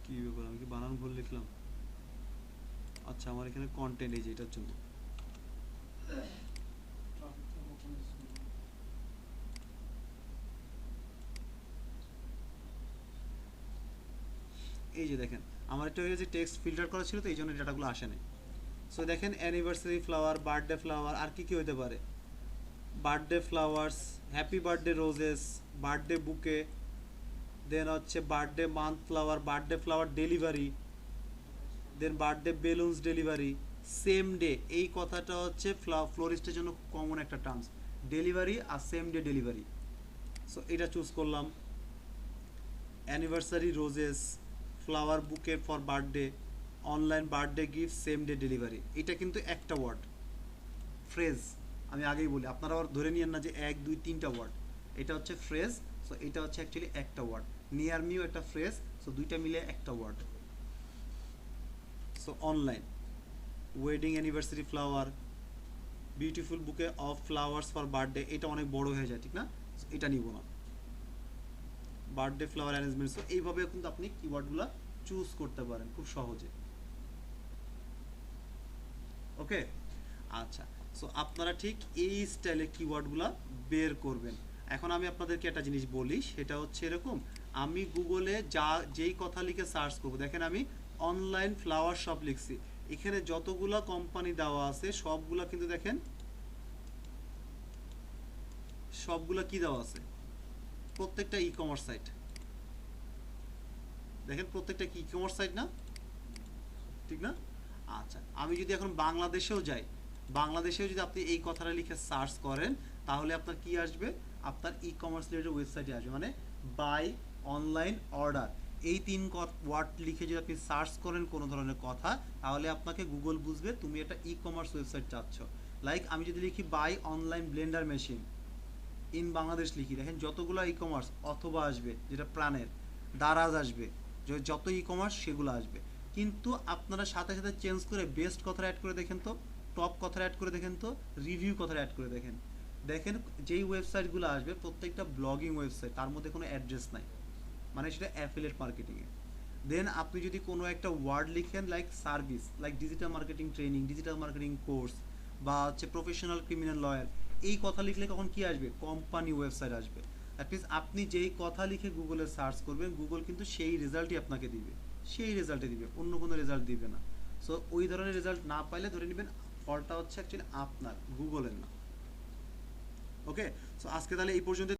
কি ব্যাপার, আমি কি বানান ভুল লিখলাম? আচ্ছা, আমার এখানে কন্টেন্ট এই যে এটার জন্য এই যে দেখেন আমার একটা হয়ে যে টেক্সট ফিল্টার করা ছিল তো এই জন্য ডাটাগুলো আসে নাই। সো দেখেন অ্যানিভার্সারি ফ্লাওয়ার, বার্থডে ফ্লাওয়ার, আর কি হতে পারে, birthday flowers, happy birthday roses, birthday bouquet, then হচ্ছে birthday month flower, birthday flower delivery, then birthday balloons delivery, same day. এই কথাটা হচ্ছে ফ্লোরিস্টের জন্য কমন একটা টার্মস, ডেলিভারি আর সেম ডে ডেলিভারি। সো এটা চুজ করলাম। Anniversary roses, flower bouquet for birthday, online birthday gift, same day delivery. এটা কিন্তু একটা ওয়ার্ড ফ্রেজ, আমি আগেই বলি আপনারা আবার ধরে নিয়েন না যে 1 2 3টা ওয়ার্ড, এটা হচ্ছে ফ্রেজ। সো এটা হচ্ছে অ্যাকচুয়ালি একটা ওয়ার্ড, নিয়ার মিও একটা ফ্রেজ, সো দুইটা মিলে একটা word. So online, wedding anniversary flower, beautiful bouquet of flowers for birthday, এটা অনেক বড় হয়ে যায় ঠিক না, এটা নিব না। বার্থডে ফ্লাওয়ার অ্যারেঞ্জমেন্ট, সো এইভাবে কিন্তু আপনি কিওয়ার্ডগুলো চুজ করতে পারেন খুব সহজে। ওকে, আচ্ছা, সো আপনারা ঠিক এই স্টাইলে কিওয়ার্ডগুলো বের করবেন। এখন আমি আপনাদেরকে একটা জিনিস বলি, সেটা হচ্ছে এরকম, আমি গুগলে যেই কথা লিখে সার্চ করব, দেখেন আমি অনলাইন ফ্লাওয়ার শপ লিখছি, এখানে যতগুলা কোম্পানি দেওয়া আছে সবগুলা কিন্তু দেখেন সবগুলা কি দেওয়া আছে, প্রত্যেকটা ই কমার্স সাইট। দেখেন প্রত্যেকটা কি ই কমার্স সাইট না, ঠিক না? আচ্ছা, আমি যদি এখন বাংলাদেশেও যাই, বাংলাদেশেও যদি আপনি এই কথাটা লিখে সার্চ করেন তাহলে আপনার কি আসবে, আপনার ই কমার্স রিলেটেড ওয়েবসাইটে আসবে, মানে বাই, অনলাইন, অর্ডার, এই 3 ওয়ার্ড লিখে যদি আপনি সার্চ করেন কোনো ধরনের কথা, তাহলে আপনাকে গুগল বুঝবে তুমি একটা ই কমার্স ওয়েবসাইট চাচ্ছ। লাইক আমি যদি লিখি buy online blender machine in Bangladesh লিখি, দেখেন যতগুলো ই কমার্স অথবা আসবে, যেটা প্রাণের, দারাজ আসবে, যত ই কমার্স সেগুলো আসবে। কিন্তু আপনারা সাথে সাথে চেঞ্জ করে বেস্ট কথাটা অ্যাড করে দেখেন তো, টপ কথাটা অ্যাড করে দেখেন তো, রিভিউ কথাটা অ্যাড করে দেখেন, দেখেন যেই ওয়েবসাইটগুলো আসবে প্রত্যেকটা ব্লগিং ওয়েবসাইট, তার মধ্যে কোনো অ্যাড্রেস নাই, মানে সেটা অ্যাফিলিয়েট মার্কেটিংয়ে। দেন আপনি যদি কোনো একটা ওয়ার্ড লিখেন like service, like digital marketing training, digital marketing course, বা হচ্ছে প্রফেশনাল ক্রিমিনাল লয়ার, এই কথা লিখলে কখন কি আসবে, কোম্পানি ওয়েবসাইট আসবে। দ্যাট মিনস আপনি যেই কথা লিখে গুগলে সার্চ করবেন, গুগল কিন্তু সেই রেজাল্টই আপনাকে দিবে, সেই রেজাল্টে দিবে, অন্য কোনো রেজাল্ট দিবে না। সো ওই ধরনের রেজাল্ট না পাইলে ধরে নেবেন ফলটা হচ্ছে অ্যাকচুয়ালি আপনার, গুগলের না। ওকে, সো আজকে তাহলে এই পর্যন্ত।